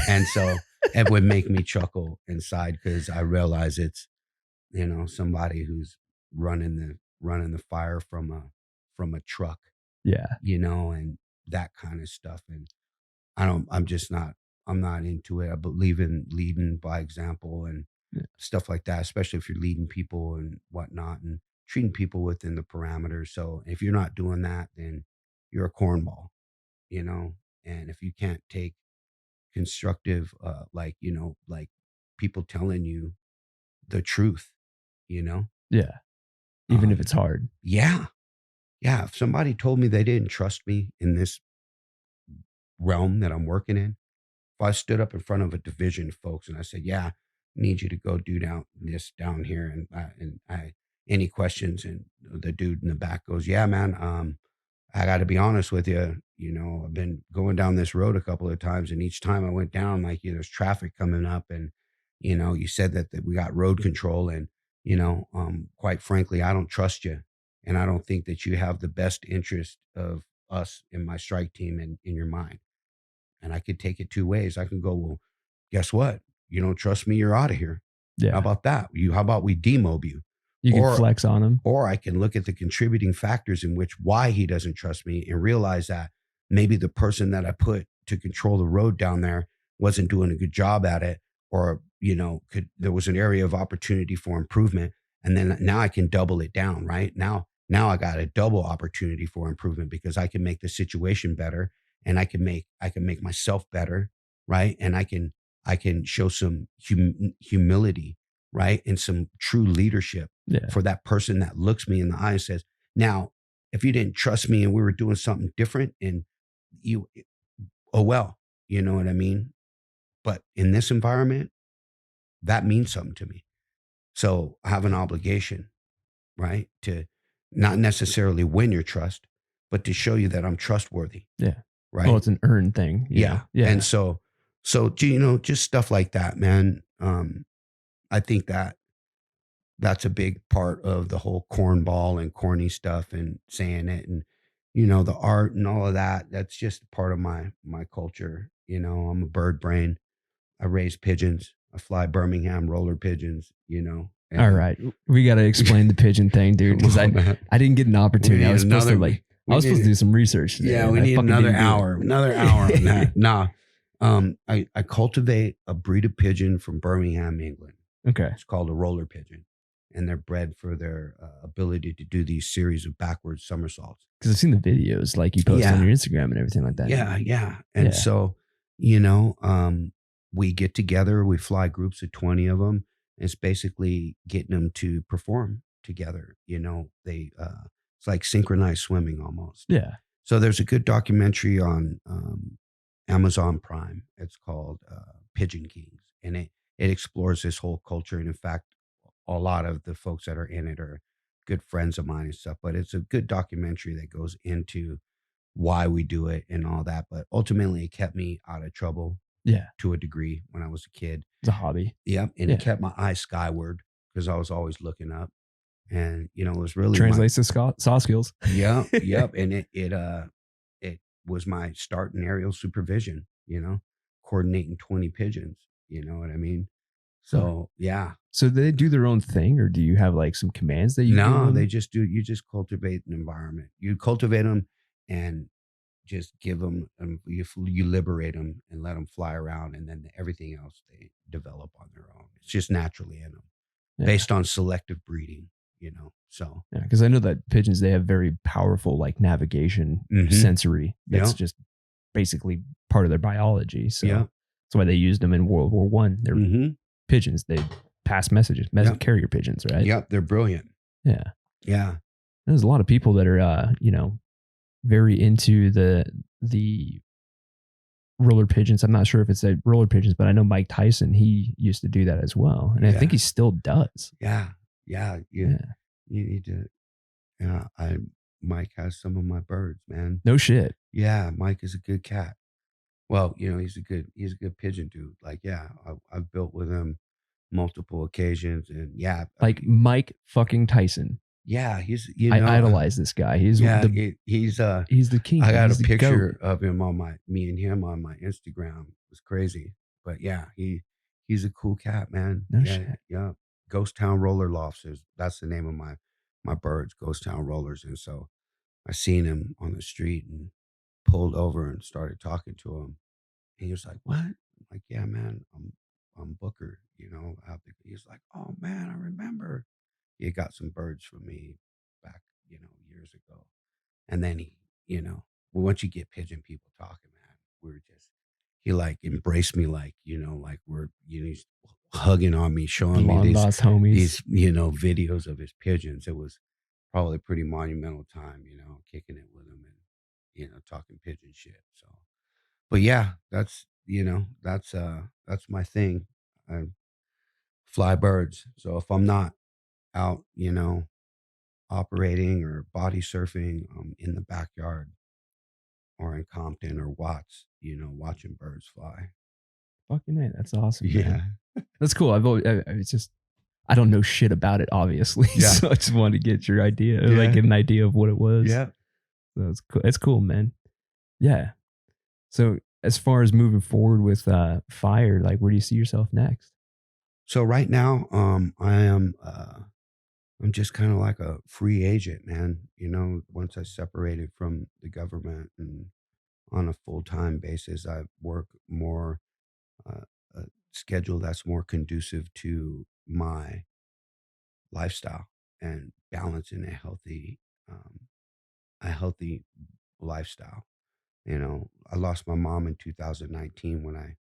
and so it would make me chuckle inside because I realize it's, you know, somebody who's running the fire from a truck, you know, and that kind of stuff. And I'm not into it. I believe in leading by example and stuff like that, especially if you're leading people and whatnot and treating people within the parameters. So if you're not doing that, then you're a cornball, you know. And if you can't take constructive, like, you know, like people telling you the truth, you know. Yeah. Even if it's hard. Yeah. Yeah. If somebody told me they didn't trust me in this realm that I'm working in, if I stood up in front of a division of folks and I said, yeah, I need you to go do this down here. And I, any questions? And the dude in the back goes, yeah, man. I got to be honest with you. You know, I've been going down this road a couple of times, and each time I went down, like, there's traffic coming up, and, you know, you said that we got road control, and, you know, quite frankly, I don't trust you, and I don't think that you have the best interest of us in my strike team in your mind. And I could take it two ways. I can go, well, guess what? You don't trust me, you're out of here. Yeah. How about that? How about we demob you? You can flex on him. Or I can look at the contributing factors in which why he doesn't trust me and realize that maybe the person that I put to control the road down there wasn't doing a good job at it, or, you know, there was an area of opportunity for improvement. And then now I can double it down, right? Now I got a double opportunity for improvement because I can make the situation better, and I can make myself better, right? And I can show some humility, right? And some true leadership for that person that looks me in the eye and says, now, if you didn't trust me and we were doing something different and you, oh, well, you know what I mean? But in this environment, that means something to me. So I have an obligation, right? To not necessarily win your trust, but to show you that I'm trustworthy, Yeah. Well, right? it's an earned thing. Yeah. And Yeah. so just stuff like that, man. I think that that's a big part of the whole cornball and corny stuff and saying it and the art and all of that. That's just part of my culture. I'm a bird brain. I raise pigeons. I fly Birmingham roller pigeons, All and right. We got to explain the pigeon thing, dude, come because on, man. I didn't get an We opportunity. need I was supposed to another. I We was supposed to need. do some research today, Yeah, and we I need fucking another didn't do hour. Another hour on it. that. Nah. I cultivate a breed of pigeon from Birmingham, England. Okay. It's called a roller pigeon, and they're bred for their ability to do these series of backwards somersaults. Because I've seen the videos like you post on Yeah, your Instagram and everything like that. yeah. And Yeah. so, we get together, we fly groups of 20 of them. It's basically getting them to perform together. It's like synchronized swimming almost. Yeah. So there's a good documentary on Amazon Prime. It's called Pigeon Kings, and it explores this whole culture. And in fact, a lot of the folks that are in it are good friends of mine and stuff. But it's a good documentary that goes into why we do it and all that. But ultimately, it kept me out of trouble Yeah. to a degree when I was a kid. It's a hobby. Yep, and Yeah. it kept my eyes skyward because I was always looking up. And it was really Translates to saw skills. yep, and it was my start in aerial supervision. Coordinating 20 pigeons. You know what I mean? So yeah. So do they do their own thing, or do you have like some commands that you give No, them? they just do. You just cultivate an environment. You cultivate them and just give them. You liberate them and let them fly around, and then everything else they develop on their own. It's just naturally in them, Yeah. based on selective breeding. So Yeah, because I know that pigeons, they have very powerful like navigation sensory. That's just basically part of their biology. So yeah, that's why they used them in World War One. They're pigeons. They pass messages, carrier pigeons, right? Yep, they're brilliant. Yeah. Yeah. There's a lot of people that are very into the roller pigeons. I'm not sure if it's a roller pigeons, but I know Mike Tyson, he used to do that as well. And I think he still does. Yeah. You need to. Yeah, Mike has some of my birds, man. No shit. Yeah, Mike is a good cat. Well, he's a good pigeon dude. Like, yeah, I've built with him multiple occasions, and yeah, Like Mike fucking Tyson. yeah, he's I idolize this guy. He's he's the king. I got He's a the picture goat. of him on me and him on my Instagram. It was crazy, but yeah, he's a cool cat, man. No Yeah, shit. yeah. Ghost Town Roller Lofts that's the name of my birds, Ghost Town Rollers, and so I seen him on the street and pulled over and started talking to him. And he was like, "What?" I'm like, "Yeah, man, I'm Booker, He was like, "Oh man, I remember." He had got some birds from me back, years ago. And then well, once you get pigeon people talking, man, he like embraced me like, like he's hugging on me, showing me Long lost homies. these, videos of his pigeons. It was probably a pretty monumental time, kicking it with him and, talking pigeon shit. So, but yeah, that's my thing. I fly birds. So if I'm not out, operating or body surfing, in the backyard or in Compton or Watts, watching birds fly. Fucking A, that's awesome, Yeah. man. That's cool. It's just I don't know shit about it, obviously. Yeah. So I just wanted to get your idea, like an idea of what it was. Yeah. So it's cool. It's cool, man. Yeah. So as far as moving forward with fire, like where do you see yourself next? So right now, I'm just kind of like a free agent, man. Once I separated from the government and on a full-time basis, I work more a schedule that's more conducive to my lifestyle and balancing a healthy lifestyle. I lost my mom in 2019 when I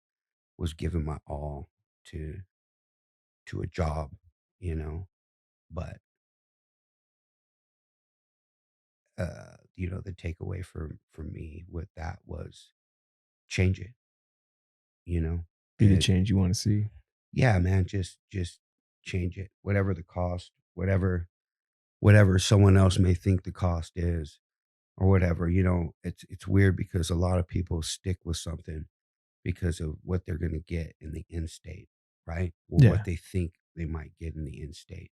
was giving my all to a job, but the takeaway from me with that was change it, Be the and change you want to see. yeah, man, just change it, whatever the cost, whatever someone else may think the cost is or whatever. It's weird because a lot of people stick with something because of what they're going to get in the end state, right? Or Yeah. what they think they might get in the end state,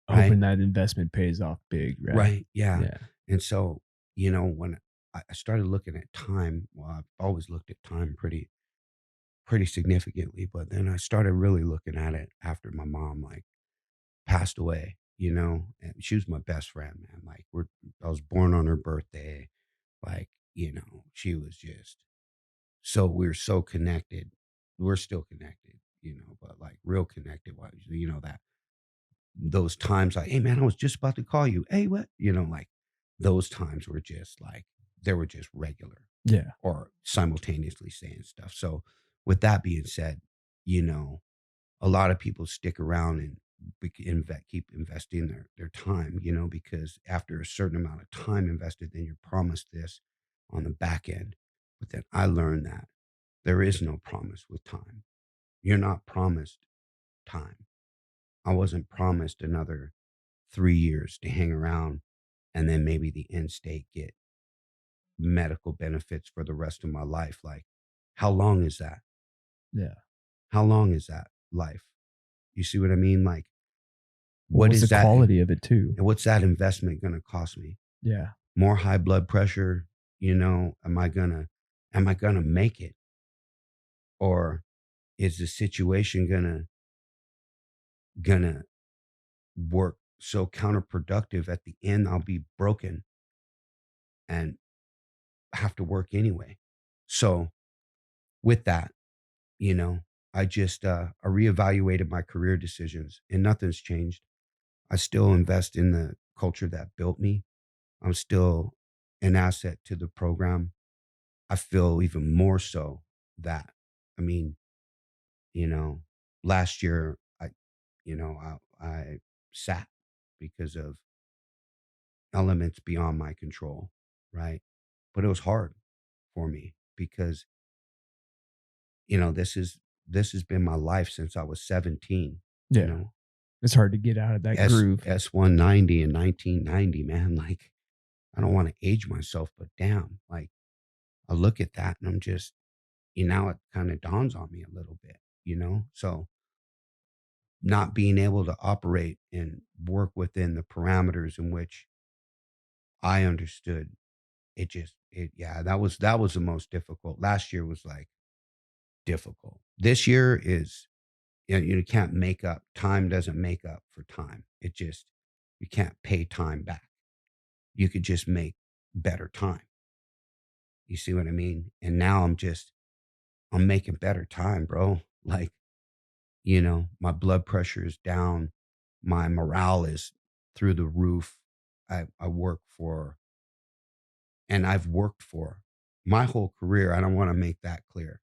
right? Hoping that investment pays off big, right? Right. Yeah. Yeah. And so, when I started looking at time, well, I've always looked at time pretty significantly, but then I started really looking at it after my mom like passed away, and she was my best friend, man. Like I was born on her birthday. Like, she was just so we were so connected. We're still connected, but like real connected wise, that those times like, hey man, I was just about to call you. Hey, what? Like those times were just like they were just regular Yeah. or simultaneously saying stuff. So with that being said, you know, a lot of people stick around and keep investing their time, because after a certain amount of time invested, then you're promised this on the back end. But then I learned that there is no promise with time. You're not promised time. I wasn't promised another 3 years to hang around and then maybe the end state get medical benefits for the rest of my life. Like, how long is that? Yeah. How long is that life? You see what I mean? Like, Well, what what's is the that? quality of it too? And what's that investment going to cost me? Yeah. More high blood pressure? Am I gonna make it? Or is the situation gonna work so counterproductive at the end I'll be broken and have to work anyway? So with that, you know, I just I reevaluated my career decisions and nothing's changed. I still invest in the culture that built me. I'm still an asset to the program. I feel even more so that, I mean, you know, last year I sat because of elements beyond my control, right? But it was hard for me because, this has been my life since I was 17, you Yeah. know. It's hard to get out of that S groove. S190 in 1990, man. Like, I don't want to age myself, but damn, like I look at that and I'm just, now it kind of dawns on me a little bit, So not being able to operate and work within the parameters in which I understood yeah, that was the most difficult. Last year was like difficult. This year is, you can't make up time, doesn't make up for time. You can't pay time back. You could just make better time. You see what I mean? And now I'm making better time, bro. Like, my blood pressure is down, my morale is through the roof. I work for and I've worked for my whole career. I don't want to make that clear.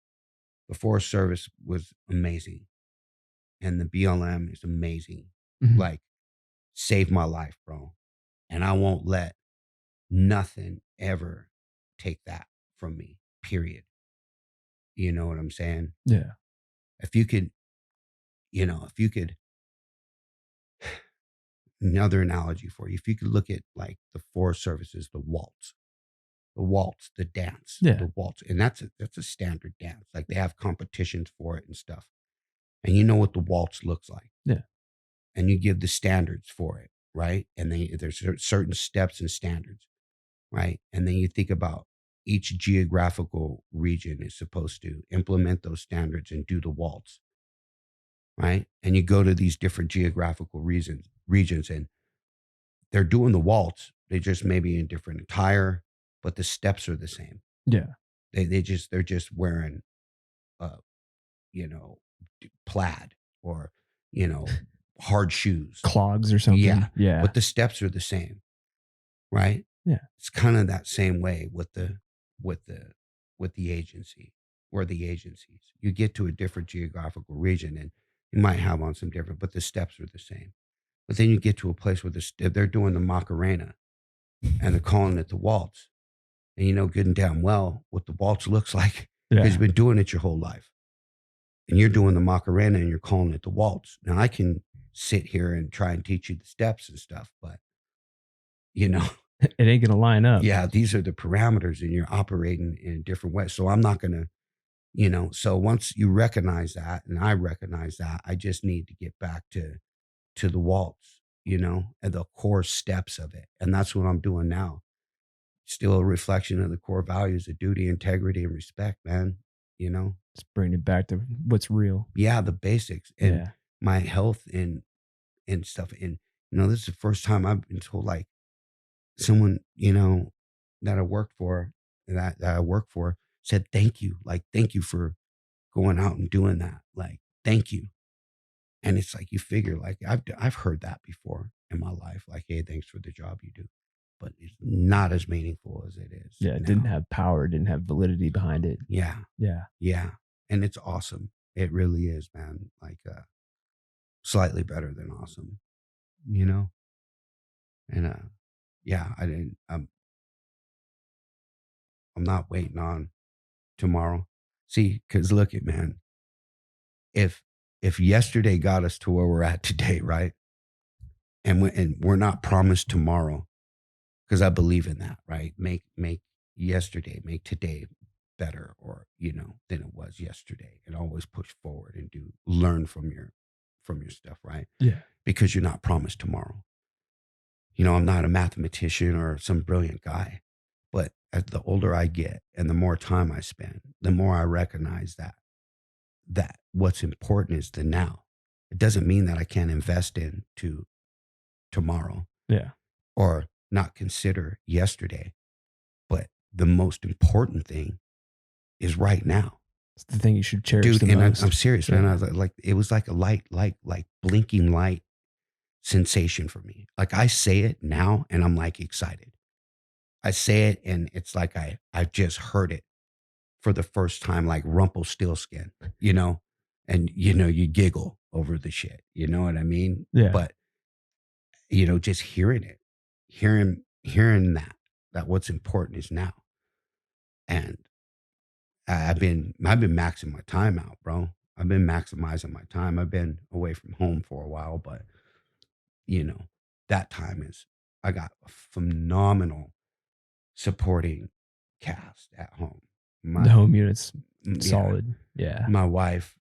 The Forest Service was amazing and the BLM is amazing. Mhm. Like, saved my life, bro. And I won't let nothing ever take that from me, period. You know what I'm saying? Yeah. If you could, if you could, another analogy for you, if you could look at like the Forest Services, the waltz, the dance, Yeah. the waltz, and that's a standard dance. Like they have competitions for it and stuff. And you know what the waltz looks like. Yeah. And you give the standards for it, right? And then there's certain steps and standards, right? And then you think about each geographical region is supposed to implement those standards and do the waltz, right? And you go to these different geographical regions, and they're doing the waltz. They just maybe in different attire, but the steps are the same. Yeah. They're just wearing uh you know plaid or you know hard shoes. Clogs or something. Yeah, Yeah. but the steps are the same, right? Yeah. It's kind of that same way with the with the agency or the agencies. You get to a different geographical region and you might have on some different, but the steps are the same. But then you get to a place where they're doing the Macarena and they're calling it the waltz. And you know good and damn well what the waltz looks like because Yeah. you've been doing it your whole life. And you're doing the Macarena and you're calling it the waltz. Now I can sit here and try and teach you the steps and stuff, but you know, It ain't gonna line up. yeah, these are the parameters and you're operating in a different way. So I'm not gonna, so once you recognize that and I recognize that, I just need to get back to the waltz, and the core steps of it. And that's what I'm doing now. Still a reflection of the core values of duty, integrity, and respect, man. Just bring it back to what's real. Yeah, the basics and Yeah. my health and stuff. And this is the first time I've been told like someone, that I worked for that I work for said thank you. Like, thank you for going out and doing that. Like, thank you. And it's like you figure like I've heard that before in my life. Like, hey, thanks for the job you do. But it's not as meaningful as it is. Yeah. It now. didn't have power, didn't have validity behind it. Yeah. Yeah. Yeah. And it's awesome. It really is, man. Like slightly better than awesome, And yeah, I'm not waiting on tomorrow. See, because look at man, if yesterday got us to where we're at today, right? And we're not promised tomorrow, because I believe in that, right? Make make today better, or than it was yesterday, and always push forward and learn from your stuff, right? Yeah. Because you're not promised tomorrow. I'm not a mathematician or some brilliant guy, but as the older I get and the more time I spend, the more I recognize that what's important is the now. It doesn't mean that I can't invest into tomorrow. Yeah. Or not consider yesterday. But the most important thing is right now. It's the thing you should cherish, dude. the And most. I'm serious, man. I was like, it was like a light, like blinking light sensation for me. Like, I say it now and I'm like excited. I say it and it's like I just heard it for the first time, like Rumpelstiltskin, and you giggle over the shit. You know what I mean? Yeah. But just hearing it, hearing that what's important is now. And I've been maxing my time out, bro. I've been maximizing my time. I've been away from home for a while, but that time is, I got a phenomenal supporting cast at home. The home unit's yeah, solid. Yeah. my wife,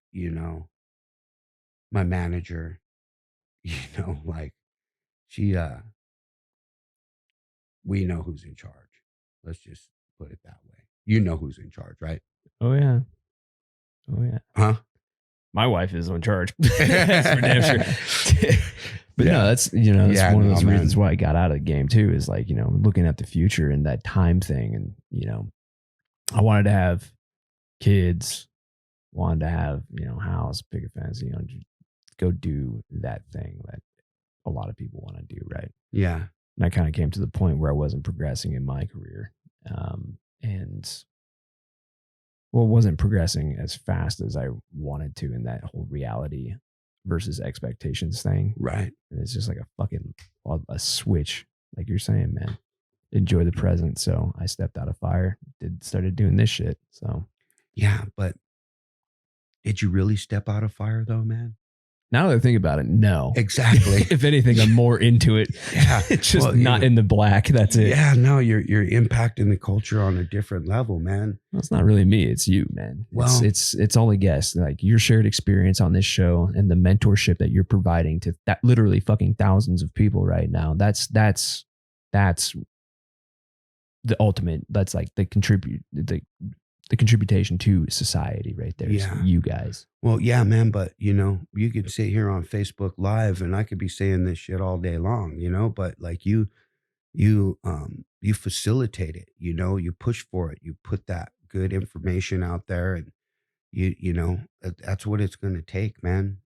my manager, like she, we know who's in charge. Let's just put it that way. You know who's in charge, right? Oh yeah. Oh yeah. Huh? My wife is in charge. That's for damn sure. But no, that's that's one of those reasons why I got out of the game too, is like, looking at the future and that time thing. And, I wanted to have kids, wanted to have, house, big fence, just go do that thing that a lot of people want to do. Right. Yeah. And I kind of came to the point where I wasn't progressing in my career. And wasn't progressing as fast as I wanted to in that whole reality versus expectations thing. Right. And it's just like a switch, like you're saying, man. Enjoy the present. So I stepped out of fire, started doing this shit. So yeah, but did you really step out of fire though, man? Now that I think about it, no. Exactly. If anything, I'm more into it. Yeah. It's just not in the black. That's it. Yeah, no, you're impacting the culture on a different level, man. Well, it's not really me. It's you, man. Well, it's all a guess. Like your shared experience on this show and the mentorship that you're providing to that literally fucking thousands of people right now. That's the ultimate. That's like the contribution to society right there. Yeah. So you guys. Well, yeah, man, but you could sit here on Facebook Live and I could be saying this shit all day long, but like you facilitate it, you push for it, you put that good information out there, and that's what it's going to take, man,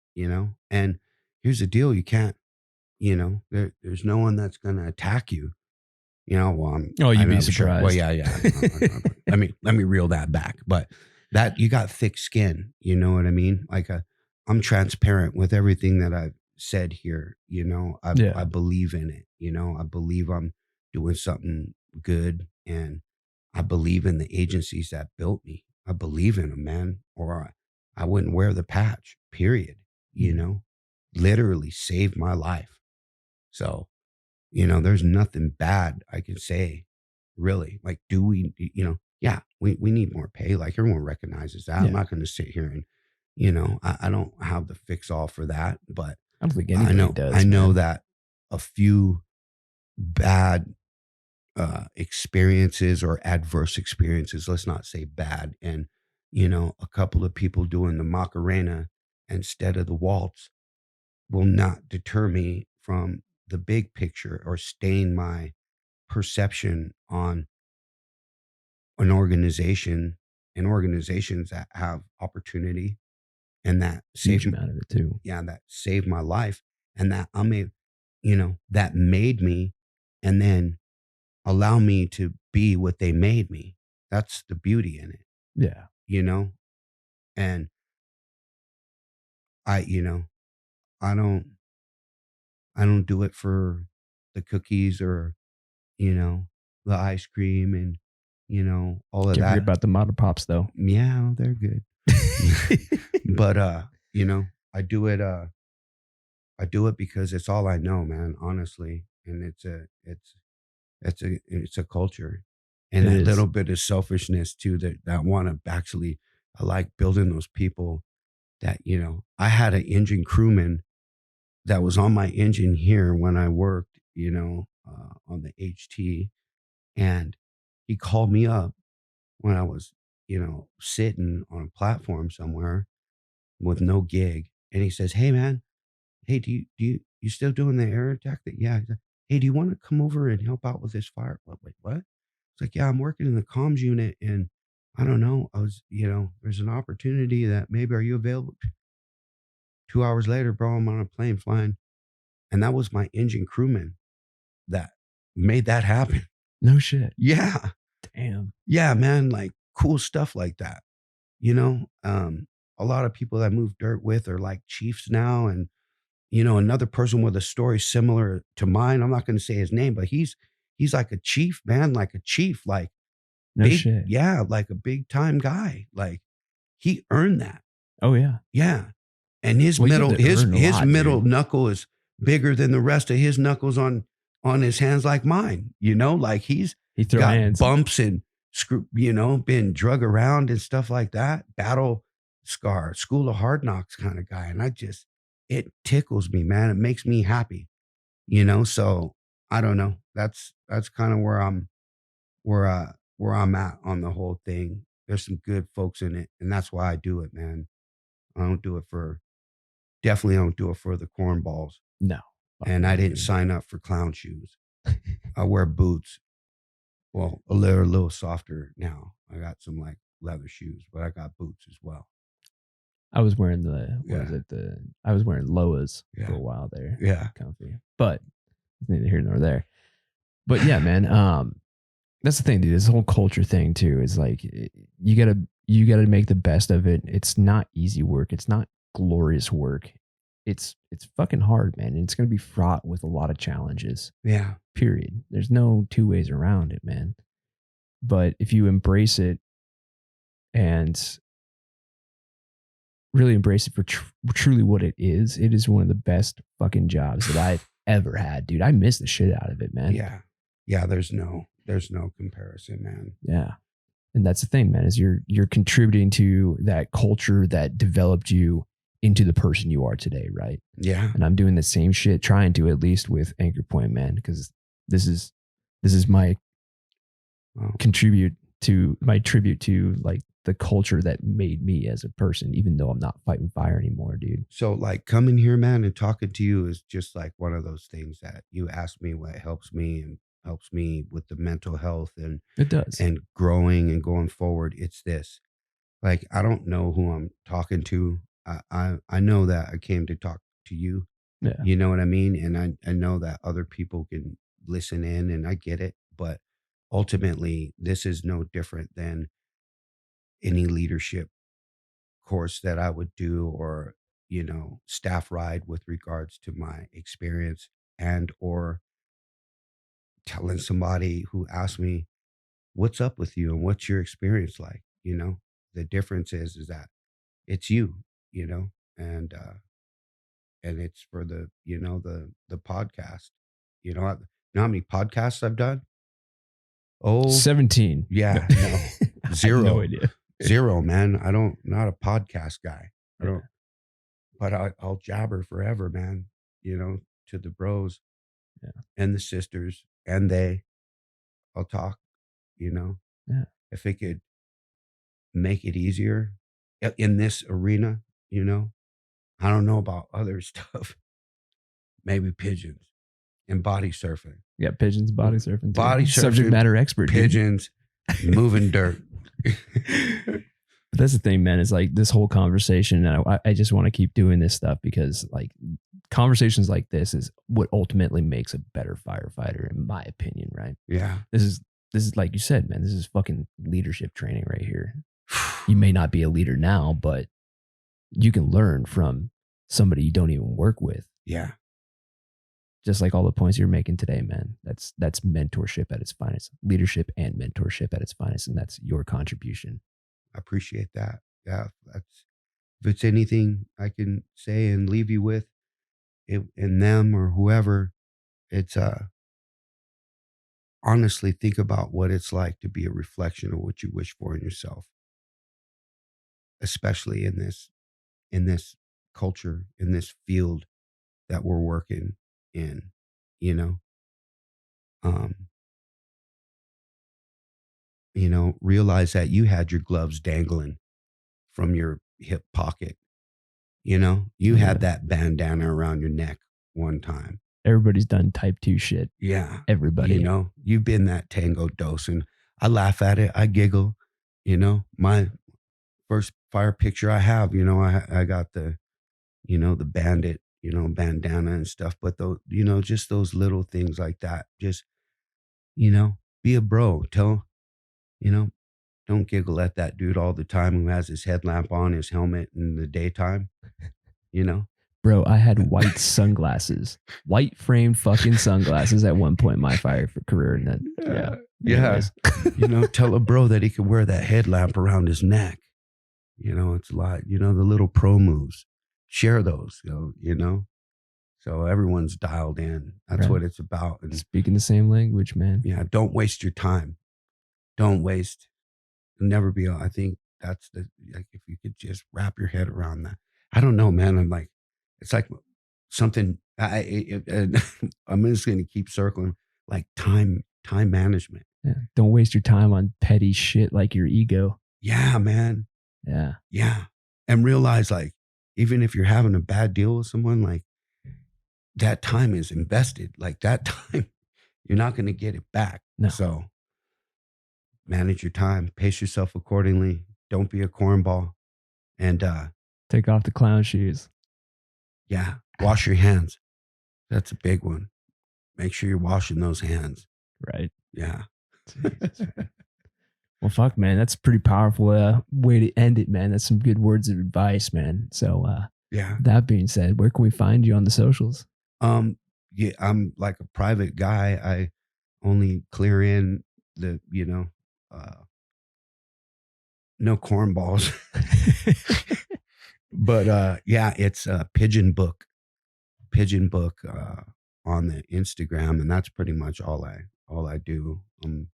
and here's the deal. You can't, there's no one that's going to attack you. Well, you'd be surprised. Sure. Well, yeah. Let me reel that back. But that you got thick skin. You know what I mean? Like I'm transparent with everything that I've said here. I believe in it. I believe I'm doing something good, and I believe in the agencies that built me. I believe in them, man. Or I wouldn't wear the patch. Period. literally saved my life. So, there's nothing bad I can say, really. Like, do we, yeah, we need more pay. Like, everyone recognizes that. I'm Yeah. not going to sit here and, I don't have the fix all for that, but I don't think I anybody know, I does, know man. that a few bad experiences or adverse experiences, let's not say bad, and, a couple of people doing the Macarena instead of the waltz will not deter me from the big picture or stain my perception on an organization and organizations that have opportunity and that Huge amount of it too. that saved my life, and that that made me, and then allow me to be what they made me. That's the beauty in it, Yeah. you know? And I, I don't I don't do it for the cookies or, you know, the ice cream and, all of Can't forget that. about the model pops though. Yeah, they're good. But you know, I do it I do it because it's all I know, man, honestly. And it's a culture. And It that is. little bit of selfishness too that want to actually, I like building those people that, I had an engine crewman that was on my engine here when I worked, on the HT. And he called me up when I was, sitting on a platform somewhere with no gig. And he says, "Hey man, hey, you still doing the air attack?" That Yeah. He's like, "Hey, do you want to come over and help out with this fire?" What, wait, what? It's like, "Yeah, I'm working in the comms unit and I don't know. There's an opportunity that maybe, are you available?" 2 hours later, bro, I'm on a plane flying. And that was my engine crewman that made that happen. No shit. Yeah. Damn. Yeah, man. Like, cool stuff like that. A lot of people that move dirt with are like chiefs now. And, another person with a story similar to mine, I'm not going to say his name, but he's like a chief, man, like a chief, like No shit. yeah, like a big time guy. Like, he earned that. Oh yeah. Yeah. And his Well, you have middle to his earn a his lot, middle dude. knuckle is bigger than the rest of his knuckles on his hands, like mine. Like, he's He throw got hands. bumps and been drug around and stuff like that. Battle scar, school of hard knocks kind of guy. And it tickles me, man. It makes me happy. So I don't know. That's kind of where I'm at on the whole thing. There's some good folks in it, and that's why I do it, man. I don't do it for Definitely don't do it for the cornballs. No. Fuck And I no, didn't dude. sign up for clown shoes. I wear boots. Well, a little softer now. I got some like leather shoes, but I got boots as well. I was wearing what was Yeah. it? I was wearing Loas for Yeah. a while there. Yeah. Comfy. But it's neither here nor there. But yeah, man. That's the thing, dude. This whole culture thing too is like you gotta make the best of it. It's not easy work. It's not glorious work. It's fucking hard, man. And it's gonna be fraught with a lot of challenges. Yeah. Period. There's no two ways around it, man. But if you embrace it and really embrace it for truly what it is one of the best fucking jobs that I've ever had, dude. I miss the shit out of it, man. Yeah. Yeah. There's no comparison, man. Yeah. And that's the thing, man, is you're contributing to that culture that developed you into the person you are today, right? Yeah. And I'm doing the same shit, trying to, at least with Anchor Point, man, because this is my Wow. tribute to like the culture that made me as a person, even though I'm not fighting fire anymore, dude. So, like, coming here, man, and talking to you is just like one of those things that you ask me what helps me and helps me with the mental health It does. and growing and going forward. It's this. Like, I don't know who I'm talking to. I know that I came to talk to you. Yeah. You know what I mean? And I know that other people can listen in, and I get it. But ultimately, this is no different than any leadership course that I would do, or, staff ride with regards to my experience, and or telling somebody who asked me, "What's up with you and what's your experience like?" The difference is that it's you, and and it's for the the podcast. You know how many podcasts I've done? Oh 17. yeah, no, I have no zero, idea. zero, man. I don't not a podcast guy. I Yeah. don't, but I'll jabber forever, man. To the bros Yeah. and the sisters and they. I'll talk. You know, Yeah. if it could make it easier in this arena, I don't know about other stuff. Maybe pigeons and body surfing. Yeah. Pigeons body surfing too. Body Subject surfing, matter expert. Dude. pigeons, moving dirt. But that's the thing, man, is like this whole conversation. And I just want to keep doing this stuff because like conversations like this is what ultimately makes a better firefighter, in my opinion, right? Yeah. This is like you said, man, this is fucking leadership training right here. You may not be a leader now, but you can learn from somebody you don't even work with. Yeah. Just like all the points you're making today, man. That's mentorship at its finest, leadership and mentorship at its finest. And that's your contribution. I appreciate that. Yeah. If it's anything I can say and leave you with in them or whoever, it's honestly think about what it's like to be a reflection of what you wish for in yourself, especially in this culture, in this field that we're working in, you know. Um, realize that you had your gloves dangling from your hip pocket. You had that bandana around your neck one time. Everybody's done type 2 shit. Yeah. Everybody. You've been that tango dose, and I laugh at it. I giggle. My first fire picture I have, I got the bandit, bandana and stuff. But those, just those little things like that. Just, be a bro. Don't giggle at that dude all the time who has his headlamp on, his helmet in the daytime. Bro, I had white sunglasses, white framed fucking sunglasses at one point in my fire career. And then, yeah. Tell a bro that he could wear that headlamp around his neck. It's a lot, the little pro moves, share those, so everyone's dialed in. That's Right. what it's about. And speaking the same language, man. yeah, don't waste your time. Don't waste. Never be. I think that's like, if you could just wrap your head around that. I don't know, man. I'm like, it's like something. I'm just going to keep circling, like time management. Yeah. Don't waste your time on petty shit like your ego. Yeah, man. Yeah. Yeah. And realize, like, even if you're having a bad deal with someone, like, that time is invested. Like, that time, you're not going to get it back. No. So manage your time, pace yourself accordingly. Don't be a cornball. And take off the clown shoes. Yeah. Wash your hands. That's a big one. Make sure you're washing those hands. Right. Yeah. Jesus, man. Well, fuck, man. That's a pretty powerful way to end it, man. That's some good words of advice, man. So, yeah. That being said, where can we find you on the socials? Yeah, I'm like a private guy. I only clear in the, no cornballs. But yeah, it's Pigeon Book on the Instagram, and that's pretty much all I do. I'm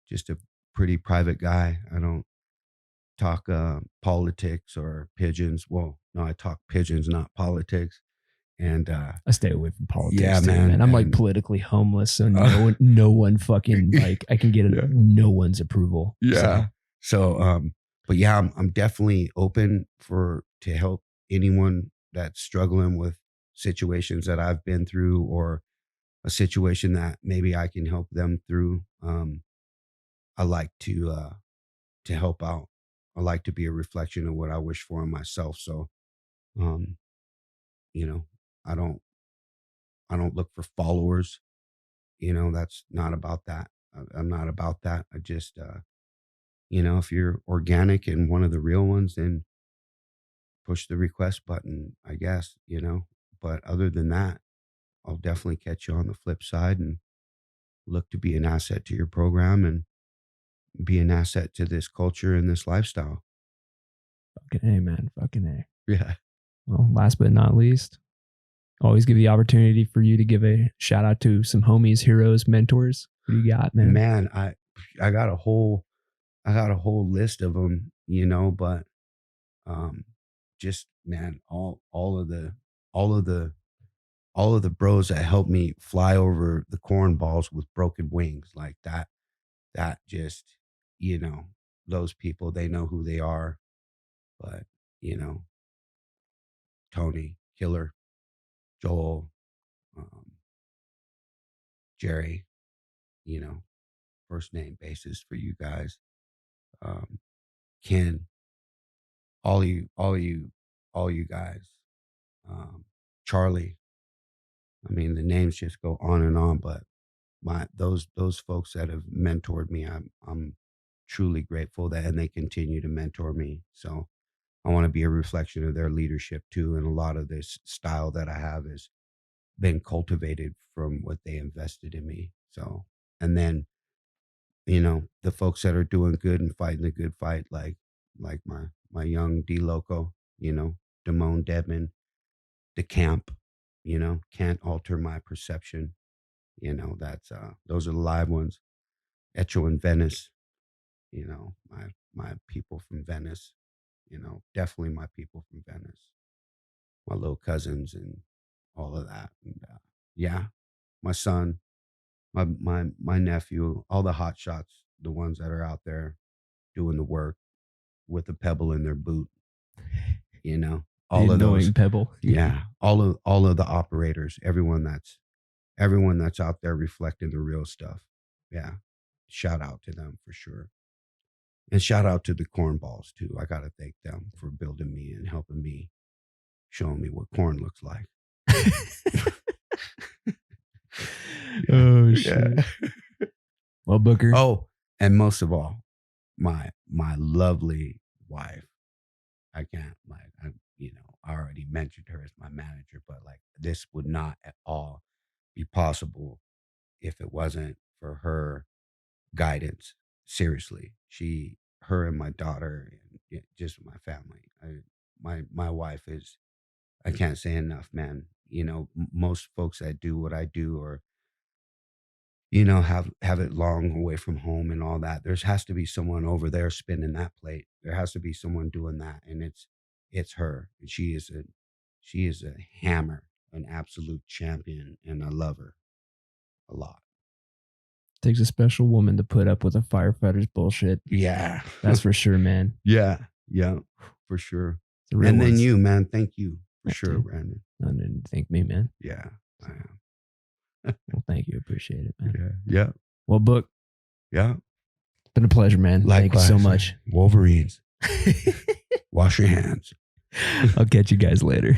just a pretty private guy. I don't talk politics or pigeons. Well, no, I talk pigeons, not politics. And I stay away from politics. Yeah, too, man. I'm like politically homeless, so no one fucking like I can get no one's approval. Yeah. So but yeah, I'm definitely open to help anyone that's struggling with situations that I've been through, or a situation that maybe I can help them through. I like to help out. I like to be a reflection of what I wish for in myself. So, I don't look for followers. That's not about that. I'm not about that. I just, if you're organic and one of the real ones, then push the request button, I guess, But other than that, I'll definitely catch you on the flip side and look to be an asset to your program and be an asset to this culture and this lifestyle. Fucking A, man. Fucking A. Yeah. Well, last but not least, Always give the opportunity for you to give a shout out to some homies, heroes, mentors. What do you got, man? Man, I got a whole list of them, but just man, all of the bros that helped me fly over the cornballs with broken wings, like that just, those people, they know who they are. But, Tony, Killer, Joel, Jerry, first name basis for you guys. Ken, all you guys. Charlie. I mean, the names just go on and on, but those folks that have mentored me, I'm truly grateful and they continue to mentor me. So I want to be a reflection of their leadership too. And a lot of this style that I have has been cultivated from what they invested in me. So, and then, the folks that are doing good and fighting the good fight, like my young D Loco, Damone Dedman, the camp, can't alter my perception. That's those are the live ones. Echo in Venice, my people from Venice, definitely my people from Venice, my little cousins and all of that. And yeah, my son, my nephew, all the hot shots, the ones that are out there doing the work with a pebble in their boot, all of those pebble. Yeah, all of the operators, everyone that's out there reflecting the real stuff. Yeah, shout out to them for sure. And shout out to the cornballs too. I got to thank them for building me and helping me, showing me what corn looks like. Oh shit. Yeah. Well, Booker. Oh, and most of all, my lovely wife. I can't I already mentioned her as my manager, but this would not at all be possible if it wasn't for her guidance. Seriously, her and my daughter and just my family. My wife is, I can't say enough, man. Most folks that do what I do or have it long away from home and all that. There has to be someone over there spinning that plate. There has to be someone doing that, and it's her. And she is a hammer, an absolute champion, and I love her a lot. Takes a special woman to put up with a firefighter's bullshit. Yeah, that's for sure, man. Yeah, for sure. And then you, man, thank you for sure, Brandon. No, didn't thank me, man. Yeah, I am. Well, thank you. Appreciate it, man. Yeah. Well, Book. Yeah. It's been a pleasure, man. Likewise, thank you so much. Wolverines. Wash your hands. I'll catch you guys later.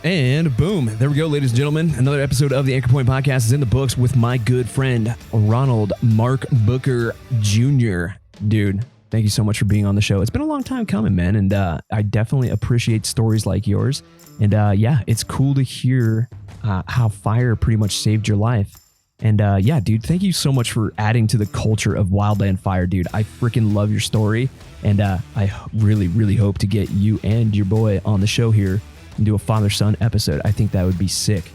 And boom, there we go, ladies and gentlemen. Another episode of the Anchor Point Podcast is in the books with my good friend, Ronald Mark Booker Jr. Dude, thank you so much for being on the show. It's been a long time coming, man, and I definitely appreciate stories like yours. And yeah, it's cool to hear how fire pretty much saved your life. And yeah, dude, thank you so much for adding to the culture of Wildland Fire, dude. I freaking love your story, and I really, really hope to get you and your boy on the show here and do a father-son episode. I think that would be sick.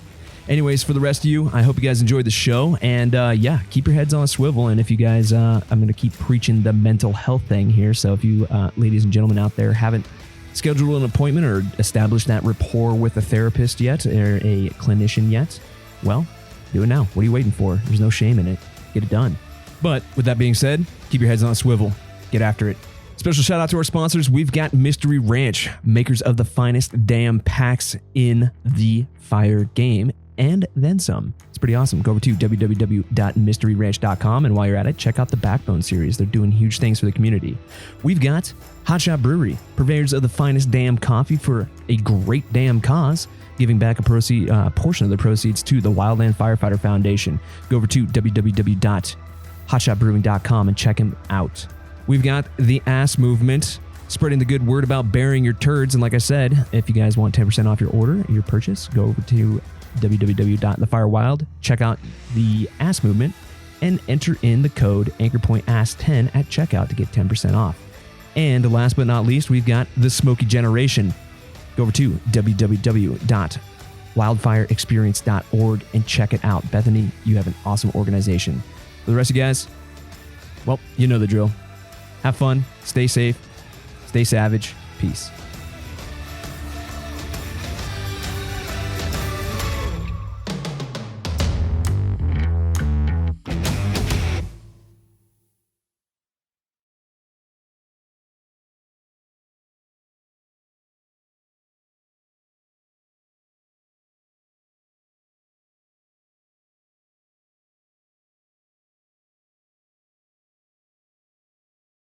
Anyways, for the rest of you, I hope you guys enjoyed the show. And yeah, keep your heads on a swivel. And if you guys, I'm going to keep preaching the mental health thing here. So if you ladies and gentlemen out there haven't scheduled an appointment or established that rapport with a therapist yet or a clinician yet, well, do it now. What are you waiting for? There's no shame in it. Get it done. But with that being said, keep your heads on a swivel. Get after it. Special shout out to our sponsors. We've got Mystery Ranch, makers of the finest damn packs in the fire game, and then some. It's pretty awesome. Go over to www.mysteryranch.com, and while you're at it, check out the Backbone series. They're doing huge things for the community. We've got Hotshot Brewery, purveyors of the finest damn coffee for a great damn cause, giving back a portion of the proceeds to the Wildland Firefighter Foundation. Go over to www.hotshotbrewing.com and check them out. We've got the Ass Movement, spreading the good word about burying your turds. And like I said, if you guys want 10% off your order, your purchase, go over to www.thefirewilds. Check out the Ass Movement. and enter in the code AnchorPointAsk10 at checkout to get 10% off. And last but not least, we've got the Smoky Generation. Go over to www.wildfireexperience.org and check it out. Bethany, you have an awesome organization. For the rest of you guys, well, you know the drill. Have fun, stay safe, stay savage. Peace.